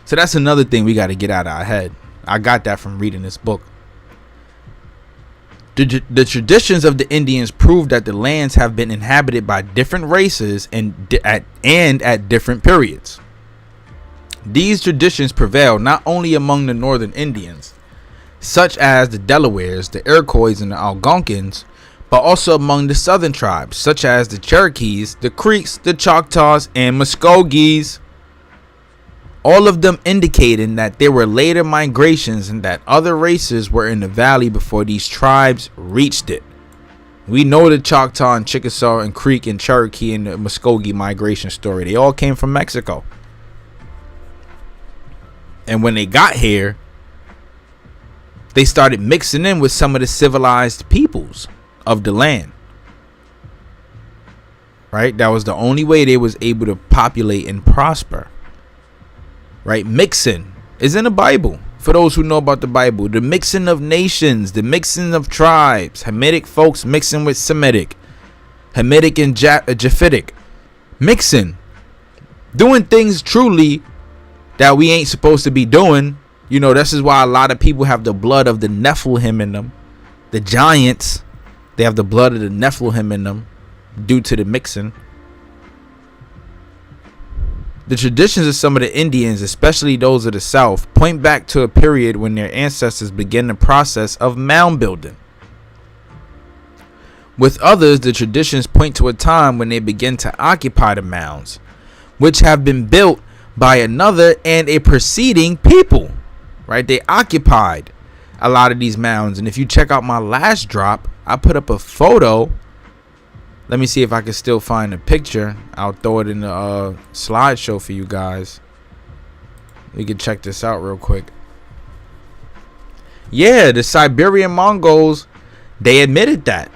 So that's another thing we got to get out of our head. I got that from reading this book. The traditions of the Indians prove that the lands have been inhabited by different races and at different periods. These traditions prevail not only among the northern Indians, such as the Delawares, the Iroquois, and the Algonquins, but also among the southern tribes, such as the Cherokees, the Creeks, the Choctaws, and Muskogees. All of them indicating that there were later migrations and that other races were in the valley before these tribes reached it. We know the Choctaw and Chickasaw and Creek and Cherokee and the Muskogee migration story. They all came from Mexico. And when they got here, they started mixing in with some of the civilized peoples of the land. Right? That was the only way they was able to populate and prosper. Right? Mixing is in the Bible. For those who know about the Bible, the mixing of nations, the mixing of tribes, Hamitic folks mixing with Semitic, Hamitic and Japhetic, mixing, doing things truly that we ain't supposed to be doing. You know, this is why a lot of people have the blood of the Nephilim in them, the giants. They have the blood of the Nephilim in them due to the mixing. The traditions of some of the Indians, especially those of the South, point back to a period when their ancestors began the process of mound building. With others, the traditions point to a time when they began to occupy the mounds, which have been built by another and a preceding people. Right? They occupied a lot of these mounds. And if you check out my last drop, I put up a photo. Let me see if I can still find a picture. I'll throw it in the slideshow for you guys. We can check this out real quick. Yeah, the Siberian Mongols, they admitted that.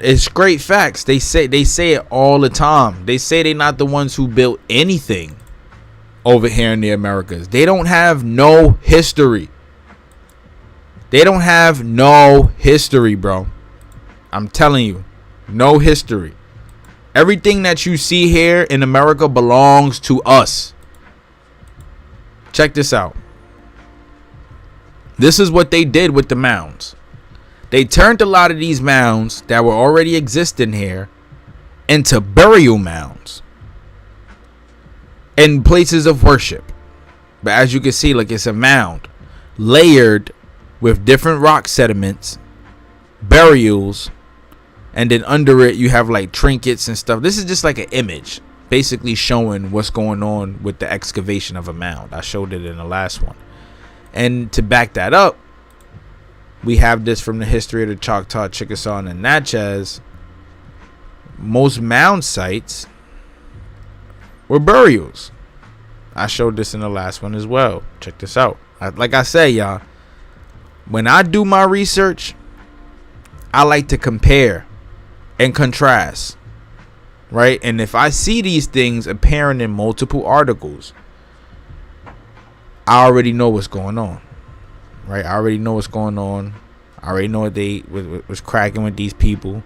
It's great facts. They say it all the time. They say they're not the ones who built anything over here in the Americas. They don't have no history. They don't have no history, bro. I'm telling you, no history. Everything that you see here in America belongs to us. Check this out. This is what they did with the mounds. They turned a lot of these mounds that were already existing here into burial mounds and places of worship. But as you can see, like, it's a mound layered with different rock sediments, burials, and then under it you have like trinkets and stuff. This is just like an image basically showing what's going on with the excavation of a mound. I showed it in the last one. And to back that up, we have this from the history of the Choctaw, Chickasaw, and the Natchez. Most mound sites were burials. I showed this in the last one as well. Check this out. Like I say, y'all, when I do my research, I like to compare and contrast, right? And if I see these things appearing in multiple articles, I already know what's going on, right? I already know what's going on. I already know what they was cracking with these people.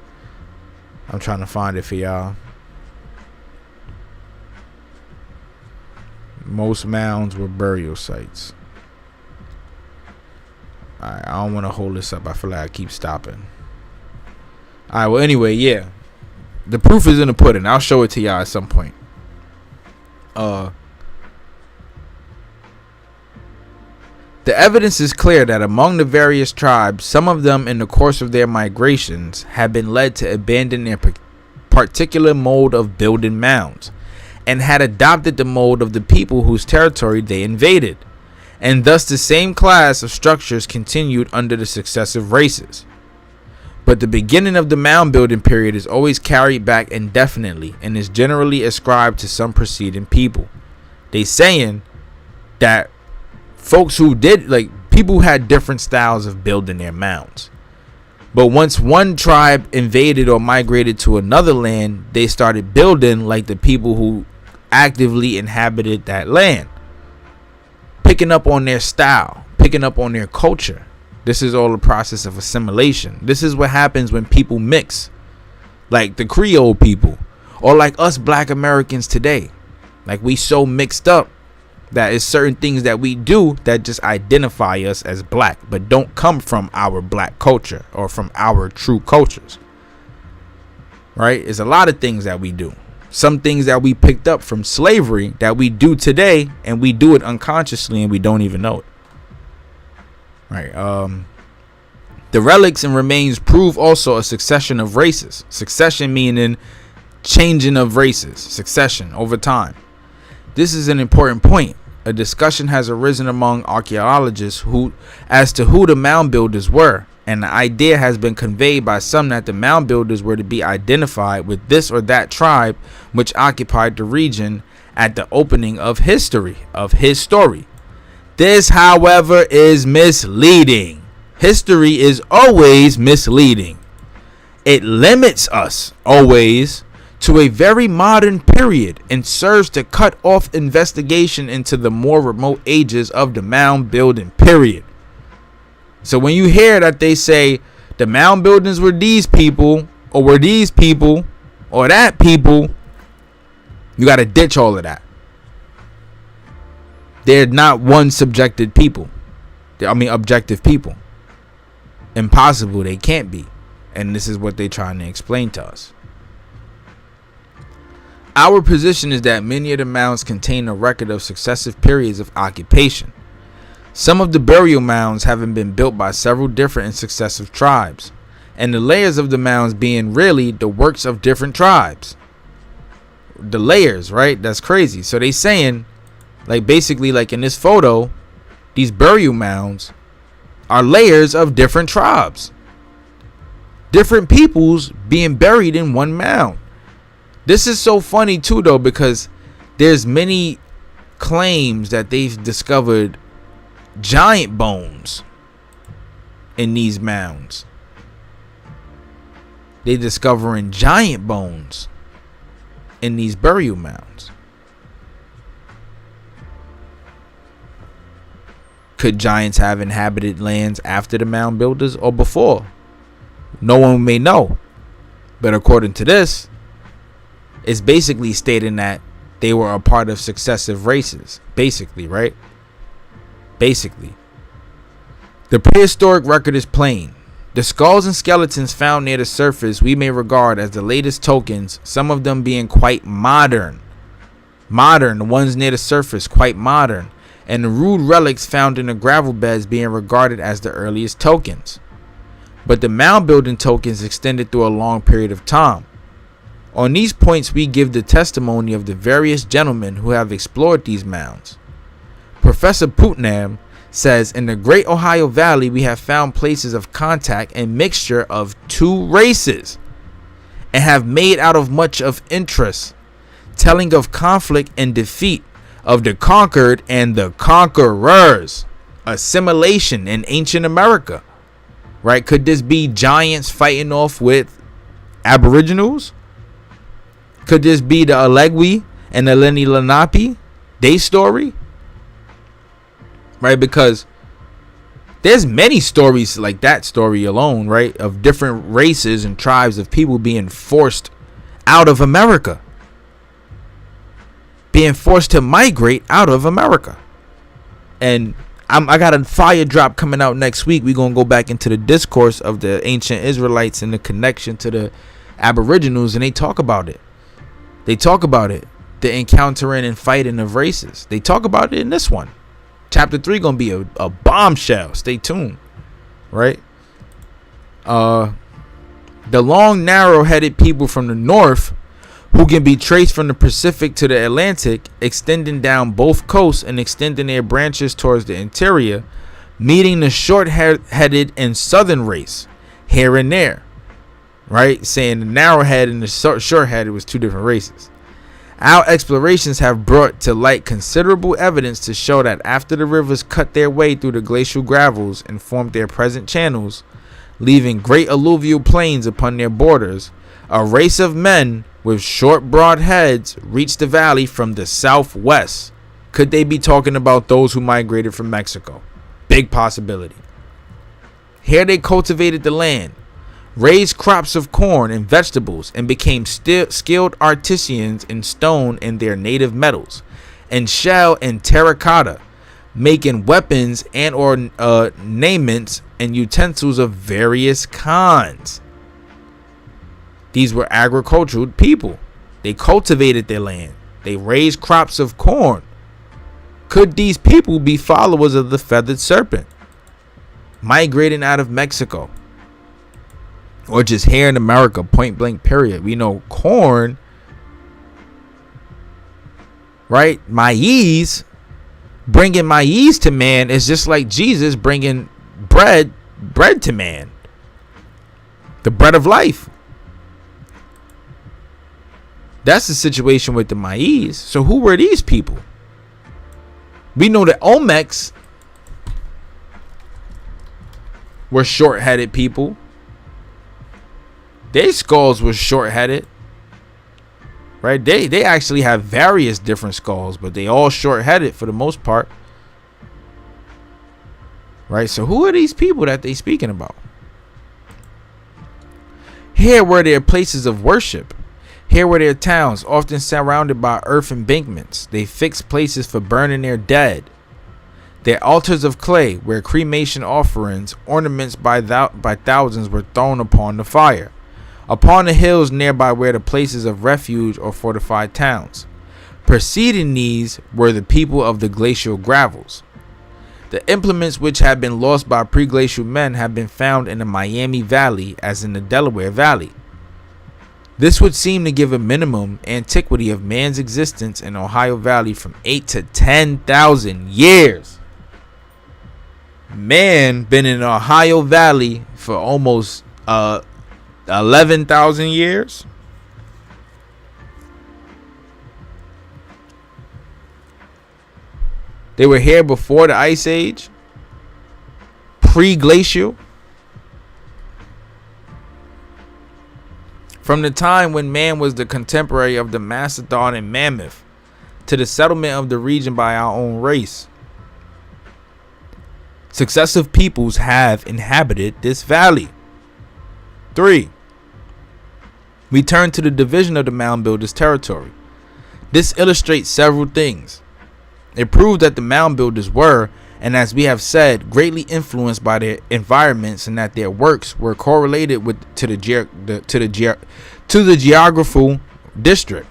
I'm trying to find it for y'all. Most mounds were burial sites. Alright, I don't want to hold this up. I feel like I keep stopping. Alright, well, anyway, yeah. The proof is in the pudding. I'll show it to y'all at some point. The evidence is clear that among the various tribes, some of them in the course of their migrations have been led to abandon their particular mode of building mounds and had adopted the mode of the people whose territory they invaded, and thus the same class of structures continued under the successive races. But the beginning of the mound building period is always carried back indefinitely and is generally ascribed to some preceding people. They saying that folks who did, like, people had different styles of building their mounds. But once one tribe invaded or migrated to another land, they started building like the people who actively inhabited that land, picking up on their style, picking up on their culture. This is all a process of assimilation. This is what happens when people mix, like the Creole people, or like us Black Americans today. Like, we so mixed up that is certain things that we do that just identify us as black, but don't come from our black culture or from our true cultures, right? It's a lot of things that we do. Some things that we picked up from slavery that we do today, and we do it unconsciously and we don't even know it, right? The relics and remains prove also a succession of races. Succession meaning changing of races, succession over time. This is an important point. A discussion has arisen among archaeologists as to who the mound builders were, and the idea has been conveyed by some that the mound builders were to be identified with this or that tribe which occupied the region at the opening of his story. This, however, is misleading. History is always misleading. It limits us always to a very modern period and serves to cut off investigation into the more remote ages of the mound building period. So when you hear that they say the mound buildings were these people, or were these people, or that people, you got to ditch all of that. They're not one subjected people. Objective people. Impossible. They can't be. And this is what they're trying to explain to us. Our position is that many of the mounds contain a record of successive periods of occupation. Some of the burial mounds having been built by several different and successive tribes, and the layers of the mounds being really the works of different tribes. The layers, right? That's crazy. So they saying, like, basically, like in this photo, these burial mounds are layers of different tribes. Different peoples being buried in one mound. This is so funny too, though, because there's many claims that they've discovered giant bones in these mounds. They're discovering giant bones in these burial mounds. Could giants have inhabited lands after the mound builders or before? No one may know. But according to this, it's basically stating that they were a part of successive races. Basically, right? Basically. The prehistoric record is plain. The skulls and skeletons found near the surface we may regard as the latest tokens, some of them being quite modern. The ones near the surface, quite modern. And the rude relics found in the gravel beds being regarded as the earliest tokens. But the mound building tokens extended through a long period of time. On these points we give the testimony of the various gentlemen who have explored these mounds. Professor Putnam says, in the Great Ohio Valley we have found places of contact and mixture of two races, and have made out of much of interest, telling of conflict and defeat of the conquered and the conquerors, assimilation in ancient America. Right? Could this be giants fighting off with aboriginals? Could this be the Alegui and the Lenni Lenape? They story? Right? Because there's many stories like that story alone, right? Of different races and tribes of people being forced out of America. Being forced to migrate out of America. And I got a fire drop coming out next week. We're going to go back into the discourse of the ancient Israelites and the connection to the aboriginals. And they talk about it. They talk about it. The encountering and fighting of races. They talk about it in this one. Chapter 3 going to be a bombshell. Stay tuned. Right? The long, narrow-headed people from the north, who can be traced from the Pacific to the Atlantic, extending down both coasts and extending their branches towards the interior, meeting the short-headed and southern race here and there. Right? Saying the narrow-headed and the short-headed was two different races. Our explorations have brought to light considerable evidence to show that after the rivers cut their way through the glacial gravels and formed their present channels, leaving great alluvial plains upon their borders, a race of men with short, broad heads reached the valley from the southwest. Could they be talking about those who migrated from Mexico? Big possibility. Here they cultivated the land, raised crops of corn and vegetables, and became skilled artisans in stone and their native metals, and shell and terracotta, making weapons and ornaments and utensils of various kinds. These were agricultural people. They cultivated their land. They raised crops of corn. Could these people be followers of the feathered serpent, migrating out of Mexico? Or just here in America, point blank period? We know corn, right? Maize, bringing maize to man is just like Jesus bringing bread to man. The bread of life. That's the situation with the maize. So who were these people? We know that Olmecs were short-headed people. Their skulls were short-headed. Right? They actually have various different skulls, but they all short-headed for the most part. Right? So who are these people that they speaking about? Here were their places of worship. Here were their towns, often surrounded by earth embankments. They fixed places for burning their dead. Their altars of clay, where cremation offerings, ornaments by thousands, were thrown upon the fire. Upon the hills nearby were the places of refuge or fortified towns. Preceding these were the people of the glacial gravels. The implements which had been lost by pre-glacial men have been found in the Miami Valley as in the Delaware Valley. This would seem to give a minimum antiquity of man's existence in Ohio Valley from 8 to 10,000 years. Man been in Ohio Valley for almost 11,000 years. They were here before the Ice Age, pre-glacial. From the time when man was the contemporary of the mastodon and mammoth to the settlement of the region by our own race, successive peoples have inhabited this valley. 3. We turn to the division of the mound builders' territory. This illustrates several things. It proves that the mound builders were, and as we have said, greatly influenced by their environments, and that their works were correlated to the geographical district.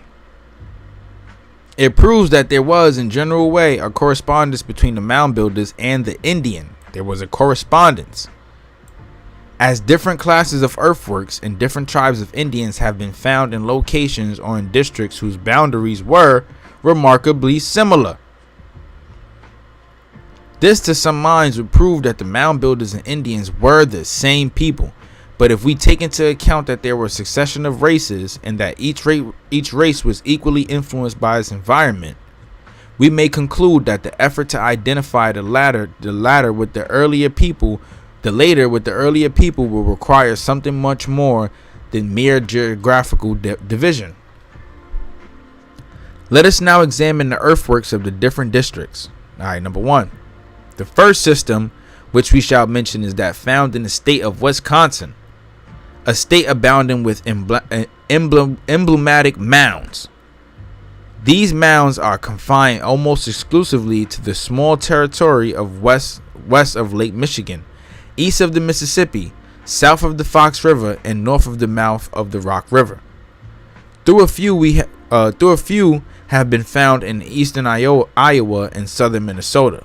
It proves that there was, in general way, a correspondence between the mound builders and the Indian. There was a correspondence. As different classes of earthworks and different tribes of Indians have been found in locations or in districts whose boundaries were remarkably similar. This to some minds would prove that the mound builders and Indians were the same people. But if we take into account that there were a succession of races and that each race was equally influenced by its environment, we may conclude that the effort to identify the latter with the earlier people, the later with the earlier people, will require something much more than mere geographical division. Let us now examine the earthworks of the different districts. Alright, number 1. The first system which we shall mention is that found in the state of Wisconsin, a state abounding with emblematic mounds. These mounds are confined almost exclusively to the small territory of west of Lake Michigan, east of the Mississippi, south of the Fox River, and north of the mouth of the Rock River. Through a few have been found in eastern Iowa and southern Minnesota,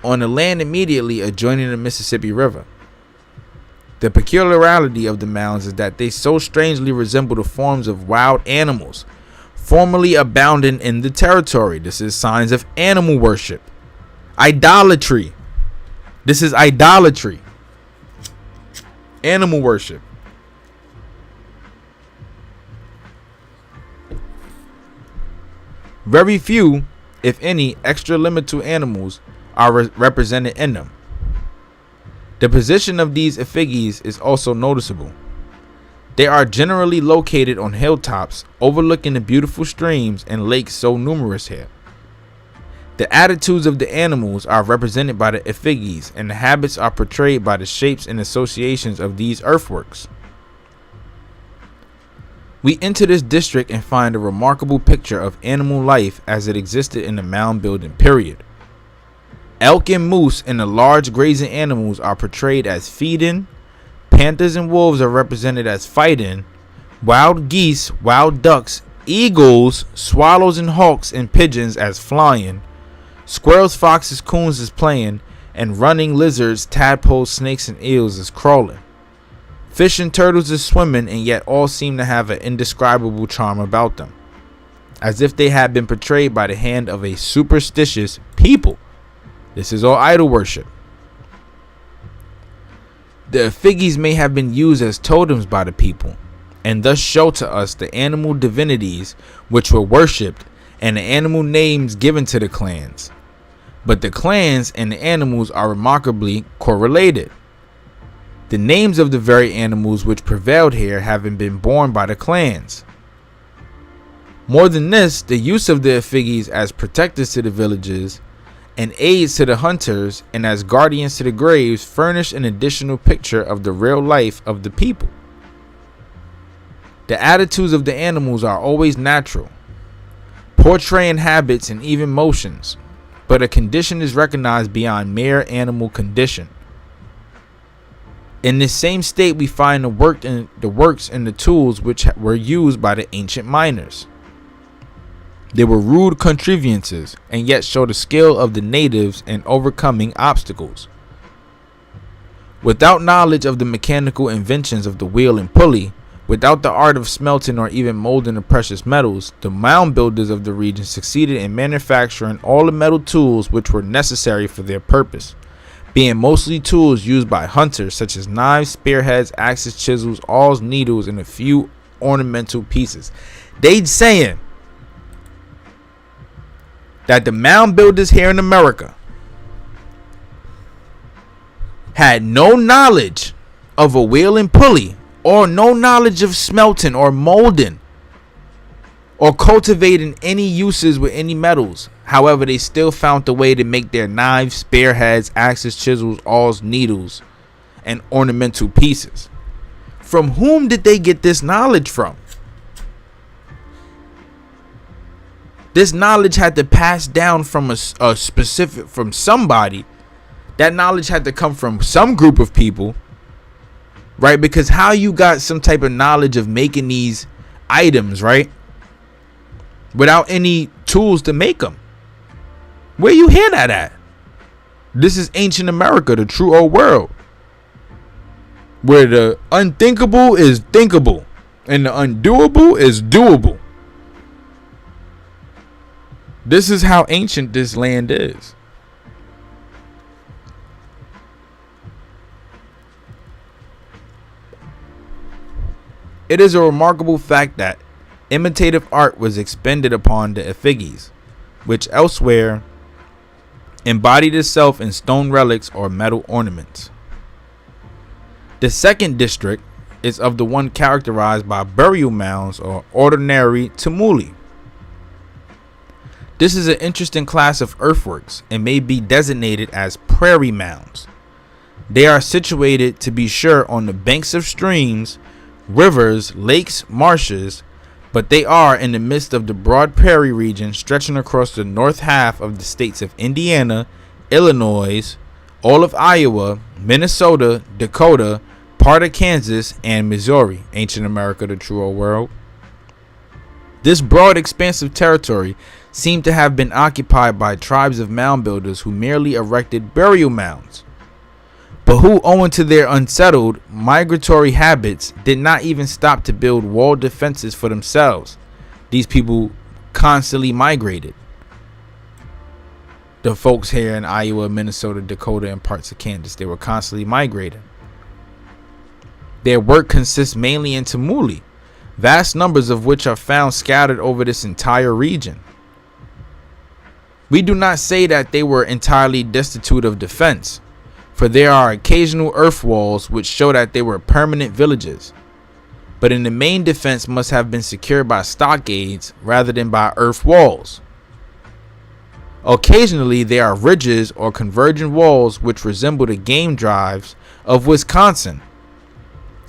on the land immediately adjoining the Mississippi River. The peculiarity of the mounds is that they so strangely resemble the forms of wild animals formerly abounding in the territory. This is signs of animal worship. Idolatry. This is idolatry. Animal worship. Very few, if any, extralimital animals are represented in them. The position of these effigies is also noticeable. They are generally located on hilltops overlooking the beautiful streams and lakes so numerous here. The attitudes of the animals are represented by the effigies, and the habits are portrayed by the shapes and associations of these earthworks. We enter this district and find a remarkable picture of animal life as it existed in the mound building period. Elk and moose and the large grazing animals are portrayed as feeding. Panthers and wolves are represented as fighting. Wild geese, wild ducks, eagles, swallows and hawks and pigeons as flying. Squirrels, foxes, coons as playing. And running lizards, tadpoles, snakes and eels as crawling. Fish and turtles as swimming, and yet all seem to have an indescribable charm about them, as if they had been portrayed by the hand of a superstitious people. This is all idol worship. The effigies may have been used as totems by the people, and thus show to us the animal divinities which were worshipped and the animal names given to the clans. But the clans and the animals are remarkably correlated. The names of the very animals which prevailed here having been borne by the clans. More than this, the use of the effigies as protectors to the villages and aids to the hunters and as guardians to the graves furnish an additional picture of the real life of the people. The attitudes of the animals are always natural, portraying habits and even motions, but a condition is recognized beyond mere animal condition. In this same state we find the works and the tools which were used by the ancient miners. They were rude contrivances, and yet show the skill of the natives in overcoming obstacles. Without knowledge of the mechanical inventions of the wheel and pulley, without the art of smelting or even molding the precious metals, the mound builders of the region succeeded in manufacturing all the metal tools which were necessary for their purpose, being mostly tools used by hunters such as knives, spearheads, axes, chisels, awls, needles, and a few ornamental pieces. They saying that the mound builders here in America had no knowledge of a wheel and pulley, or no knowledge of smelting or molding or cultivating any uses with any metals. However, they still found the way to make their knives, spearheads, axes, chisels, awls, needles, and ornamental pieces. From whom did they get this knowledge from? This knowledge had to pass down from a specific, from somebody. That knowledge had to come from some group of people, right? Because how you got some type of knowledge of making these items, right, without any tools to make them? Where you hear that at? This is ancient America, the true old world, where the unthinkable is thinkable and the undoable is doable. This is how ancient this land is. It is a remarkable fact that imitative art was expended upon the effigies, which elsewhere embodied itself in stone relics or metal ornaments. The second district is of the one characterized by burial mounds or ordinary tumuli. This is an interesting class of earthworks and may be designated as prairie mounds. They are situated, to be sure, on the banks of streams, rivers, lakes, marshes, but they are in the midst of the broad prairie region stretching across the north half of the states of Indiana, Illinois, all of Iowa, Minnesota, Dakota, part of Kansas, and Missouri, ancient America, the true old world. This broad expansive territory seemed to have been occupied by tribes of mound builders who merely erected burial mounds, but who, owing to their unsettled migratory habits, did not even stop to build wall defenses for themselves. These people constantly migrated. The folks here in Iowa, Minnesota, Dakota, and parts of Kansas, they were constantly migrating. Their work consists mainly in tumuli, vast numbers of which are found scattered over this entire region. We do not say that they were entirely destitute of defense, for there are occasional earth walls which show that they were permanent villages, but in the main defense must have been secured by stockades rather than by earth walls. Occasionally there are ridges or convergent walls which resemble the game drives of Wisconsin,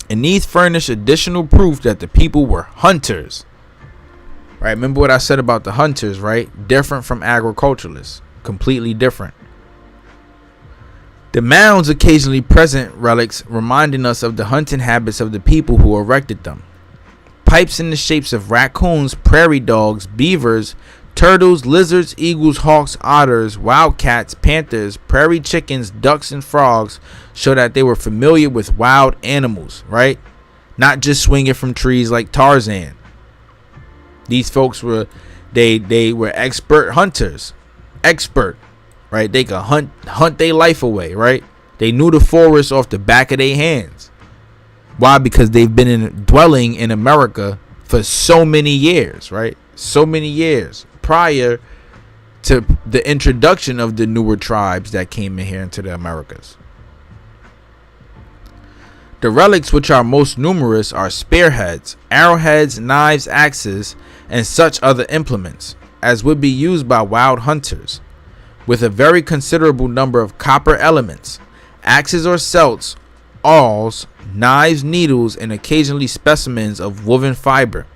and these furnish additional proof that the people were hunters. Right, remember what I said about the hunters, right? Different from agriculturalists, completely different. The mounds occasionally present relics reminding us of the hunting habits of the people who erected them. Pipes in the shapes of raccoons, prairie dogs, beavers, turtles, lizards, eagles, hawks, otters, wildcats, panthers, prairie chickens, ducks, and frogs show that they were familiar with wild animals, right? Not just swinging from trees like Tarzan. These folks were, they were expert hunters, right? They could hunt their life away, right? They knew the forest off the back of their hands. Why? Because they've been dwelling in America for so many years, right? So many years prior to the introduction of the newer tribes that came in here into the Americas. The relics, which are most numerous, are spearheads, arrowheads, knives, axes, and such other implements as would be used by wild hunters, with a very considerable number of copper elements, axes or celts, awls, knives, needles, and occasionally specimens of woven fiber,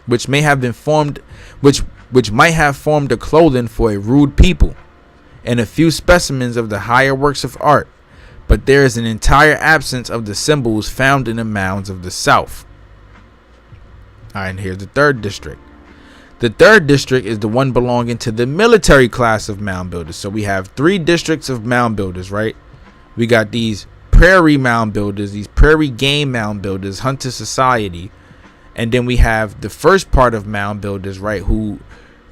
which may have been formed, which might have formed the clothing for a rude people, and a few specimens of the higher works of art. But there is an entire absence of the symbols found in the mounds of the South. All right, and here's the third district. The third district is the one belonging to the military class of mound builders. So we have three districts of mound builders, right? We got these prairie mound builders, these prairie game mound builders, hunter society. And then we have the first part of mound builders, right, who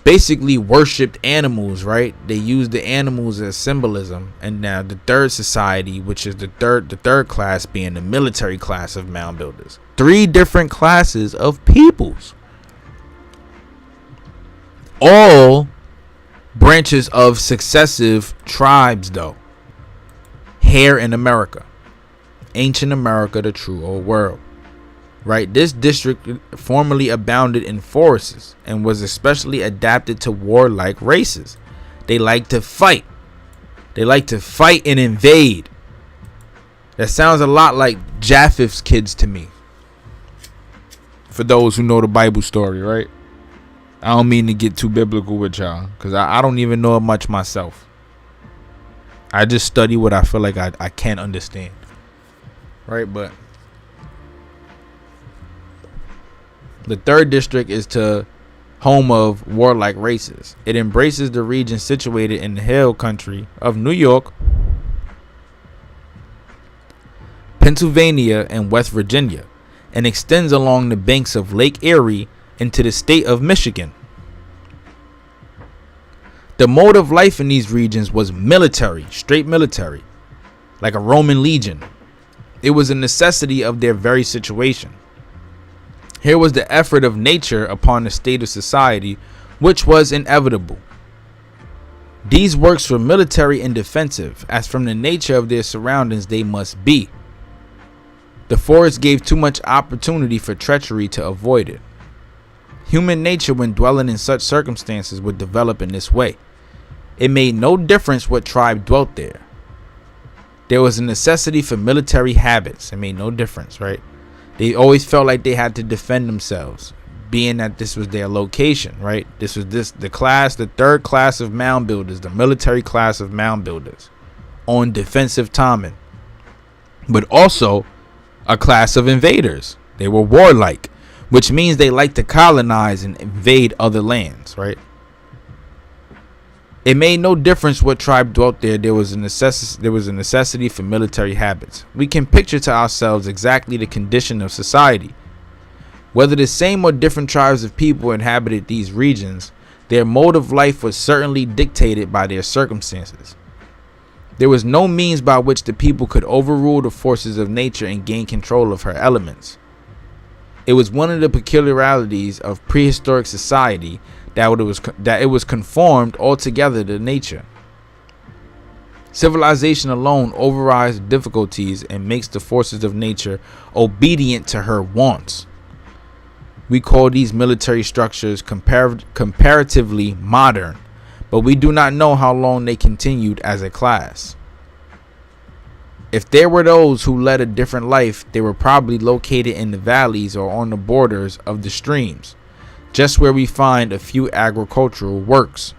basically worshipped animals, right? They used the animals as symbolism. And now the third society, which is the third class, being the military class of mound builders. Three different classes of peoples, all branches of successive tribes, though, here in America, ancient America, the true old world, right? This district formerly abounded in forests and was especially adapted to warlike races. They like to fight. They like to fight and invade. That sounds a lot like Japheth's kids to me. For those who know the Bible story, right? I don't mean to get too biblical with y'all, because I don't even know it much myself. I just study what I feel like I can understand. Right? But the 3rd district is to home of warlike races. It embraces the region situated in the hill country of New York, Pennsylvania, and West Virginia, and extends along the banks of Lake Erie into the state of Michigan. The mode of life in these regions was military, straight military, like a Roman legion. It was a necessity of their very situation. Here was the effort of nature upon the state of society, which was inevitable. These works were military and defensive, as from the nature of their surroundings they must be. The forest gave too much opportunity for treachery to avoid it. Human nature, when dwelling in such circumstances, would develop in this way. It made no difference what tribe dwelt there. There was a necessity for military habits. It made no difference, right? They always felt like they had to defend themselves, being that this was their location, right? The 3rd class of mound builders, the military class of mound builders, on defensive timing, but also a class of invaders. They were warlike, which means they like to colonize and invade other lands, right? It made no difference what tribe dwelt there. There was a necessity for military habits. We can picture to ourselves exactly the condition of society. Whether the same or different tribes of people inhabited these regions, their mode of life was certainly dictated by their circumstances. There was no means by which the people could overrule the forces of nature and gain control of her elements. It was one of the peculiarities of prehistoric society that it was conformed altogether to nature. Civilization alone overrides difficulties and makes the forces of nature obedient to her wants. We call these military structures comparatively modern, but we do not know how long they continued as a class. If there were those who led a different life, they were probably located in the valleys or on the borders of the streams, just where we find a few agricultural works,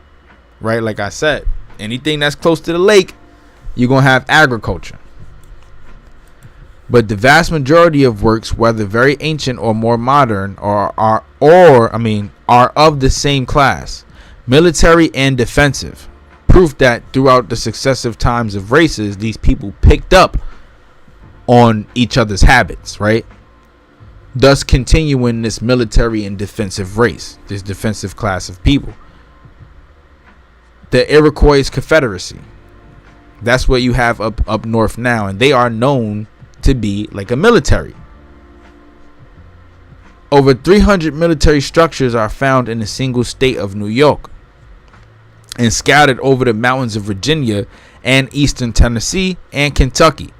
right? Like I said, anything that's close to the lake, you're going to have agriculture. But the vast majority of works, whether very ancient or more modern, are of the same class, military and defensive. Proof that throughout the successive times of races, these people picked up on each other's habits, right? Thus continuing this military and defensive race, this defensive class of people. The Iroquois Confederacy. That's what you have up north now, and they are known to be like a military. Over 300 military structures are found in the single state of New York and scattered over the mountains of Virginia and eastern Tennessee and Kentucky.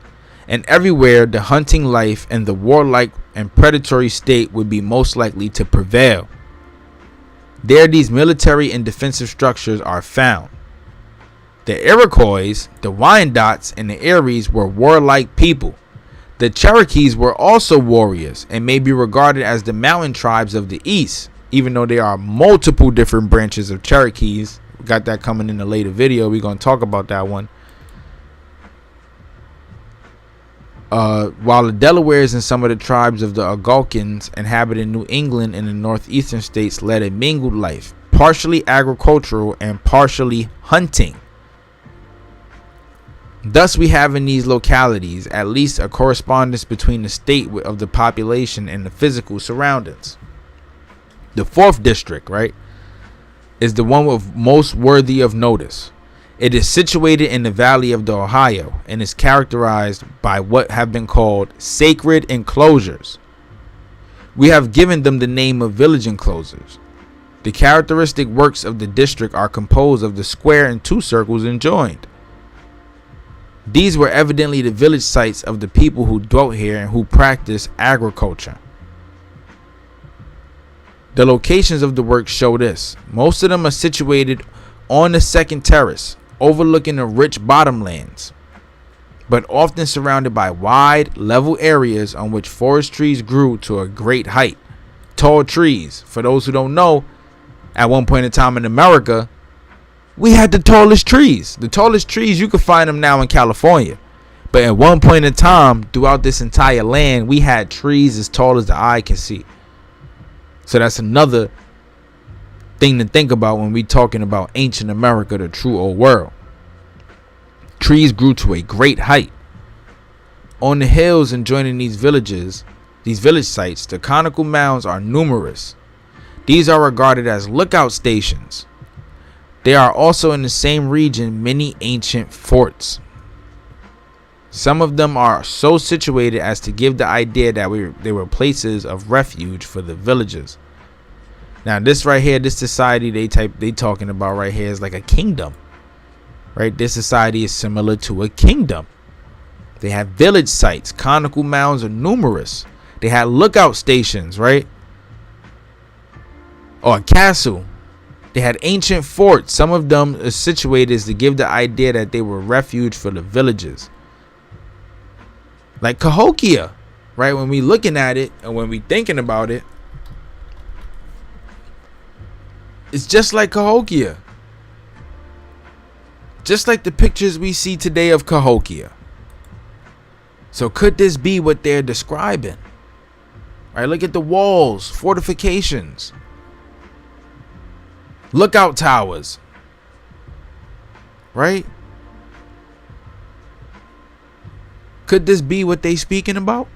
And everywhere the hunting life and the warlike and predatory state would be most likely to prevail. There these military and defensive structures are found. The Iroquois, the Wyandots, and the Eries were warlike people. The Cherokees were also warriors and may be regarded as the mountain tribes of the East, even though there are multiple different branches of Cherokees. We got that coming in a later video. We're going to talk about that one. While the Delawares and some of the tribes of the Algonquins inhabiting New England and the northeastern states led a mingled life, partially agricultural and partially hunting. Thus we have in these localities at least a correspondence between the state of the population and the physical surroundings. The 4th district, right, is the one of most worthy of notice. It is situated in the valley of the Ohio and is characterized by what have been called sacred enclosures. We have given them the name of village enclosures. The characteristic works of the district are composed of the square and 2 circles enjoined. These were evidently the village sites of the people who dwelt here and who practiced agriculture. The locations of the works show this. Most of them are situated on the 2nd terrace, overlooking the rich bottomlands, but often surrounded by wide, level areas on which forest trees grew to a great height, tall trees. For those who don't know, at one point in time in America, we had the tallest trees. The tallest trees, you could find them now in California. But at one point in time, throughout this entire land, we had trees as tall as the eye can see. So that's another thing to think about when we talking about ancient America, the true old world. Trees grew to a great height. On the hills and joining these village sites, the conical mounds are numerous. These are regarded as lookout stations. There are also in the same region many ancient forts. Some of them are so situated as to give the idea that they were places of refuge for the villagers. Now this right here, this society they talking about right here is like a kingdom. Right? This society is similar to a kingdom. They have village sites. Conical mounds are numerous. They had lookout stations, right? Or a castle. They had ancient forts. Some of them are situated as to give the idea that they were refuge for the villagers. Like Cahokia, right? When we looking at it and when we thinking about it, it's just like Cahokia. Just like the pictures we see today of Cahokia. So could this be what they're describing? Right, look at the walls, fortifications, lookout towers. Right? Could this be what they speaking about?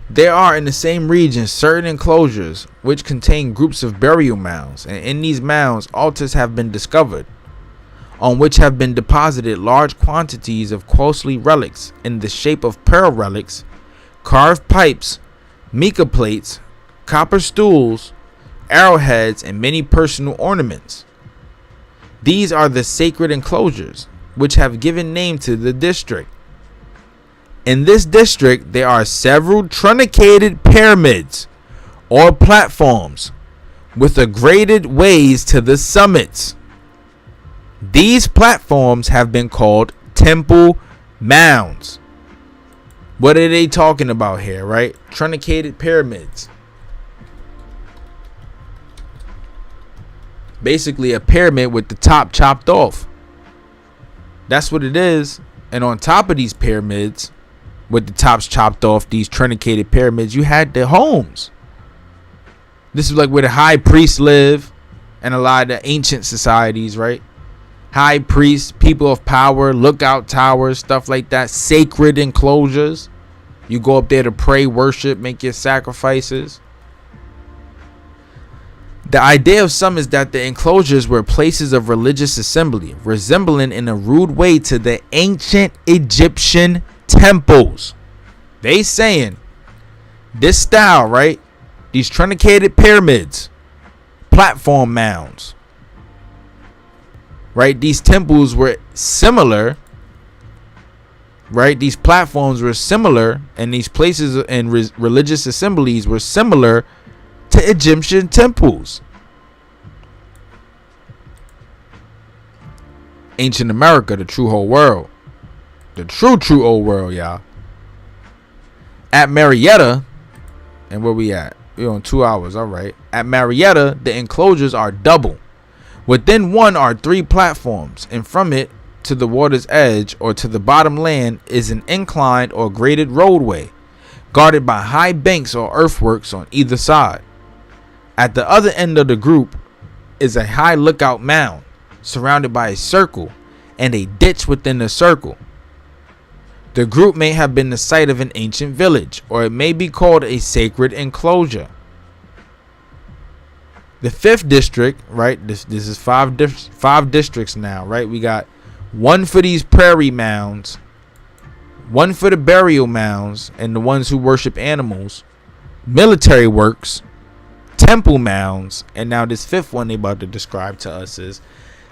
There are in the same region certain enclosures which contain groups of burial mounds, and in these mounds altars have been discovered, on which have been deposited large quantities of costly relics in the shape of pearl relics, carved pipes, mica plates, copper stools, arrowheads, and many personal ornaments. These are the sacred enclosures, which have given name to the district. In this district, there are several truncated pyramids or platforms with a graded ways to the summits. These platforms have been called temple mounds. What are they talking about here, right? Truncated pyramids. Basically a pyramid with the top chopped off. That's what it is. And on top of these pyramids with the tops chopped off, these truncated pyramids, you had the homes. This is like where the high priests live and a lot of the ancient societies, right? High priests, people of power, lookout towers, stuff like that. Sacred enclosures. You go up there to pray, worship, make your sacrifices. The idea of some is that the enclosures were places of religious assembly, resembling in a rude way to the ancient Egyptian temples. They saying this style, right? These truncated pyramids, platform mounds, right? These temples were similar, right? These platforms were similar, and these places and religious assemblies were similar to Egyptian temples. Ancient America, the true whole world. The true old world, y'all. At Marietta, and where we at? We're on 2 hours, all right. At Marietta, the enclosures are double. Within one are 3 platforms, and from it to the water's edge or to the bottom land is an inclined or graded roadway, guarded by high banks or earthworks on either side. At the other end of the group is a high lookout mound, surrounded by a circle and a ditch within the circle. The group may have been the site of an ancient village, or it may be called a sacred enclosure. The 5th district, right? This is five districts now, right? We got one for these prairie mounds, one for the burial mounds and the ones who worship animals, military works, temple mounds, and now this 5th one they about to describe to us is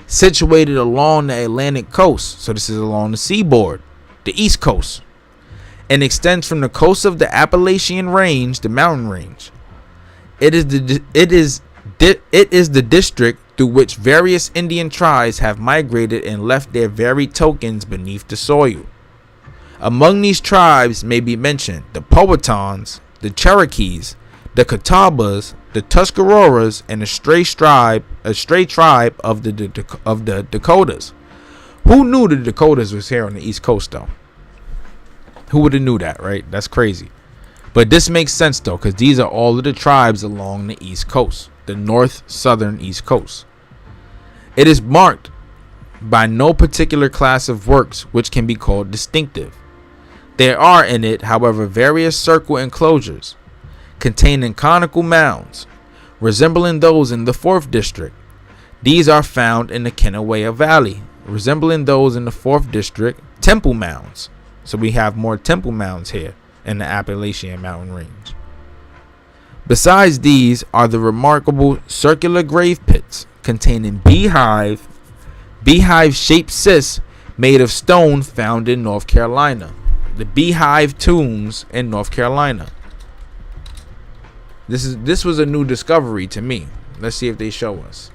situated along the Atlantic coast. So this is along the seaboard, the East Coast, and extends from the coast of the Appalachian Range, the mountain range. It is the district through which various Indian tribes have migrated and left their varied tokens beneath the soil. Among these tribes may be mentioned the Powhatans, the Cherokees, the Catawbas, the Tuscaroras, and a stray tribe of the Dakotas. Who knew the Dakotas was here on the East Coast, though? Who would have knew that, right? That's crazy. But this makes sense, though, because these are all of the tribes along the East Coast, the southern East Coast. It is marked by no particular class of works which can be called distinctive. There are in it, however, various circle enclosures containing conical mounds, resembling those in the 4th district. These are found in the Kennewiah Valley, resembling those in the 4th district, temple mounds. So we have more temple mounds here in the Appalachian Mountain Range. Besides these are the remarkable circular grave pits containing beehive-shaped cysts made of stone found in North Carolina. The beehive tombs in North Carolina. This was a new discovery to me. Let's see if they show us.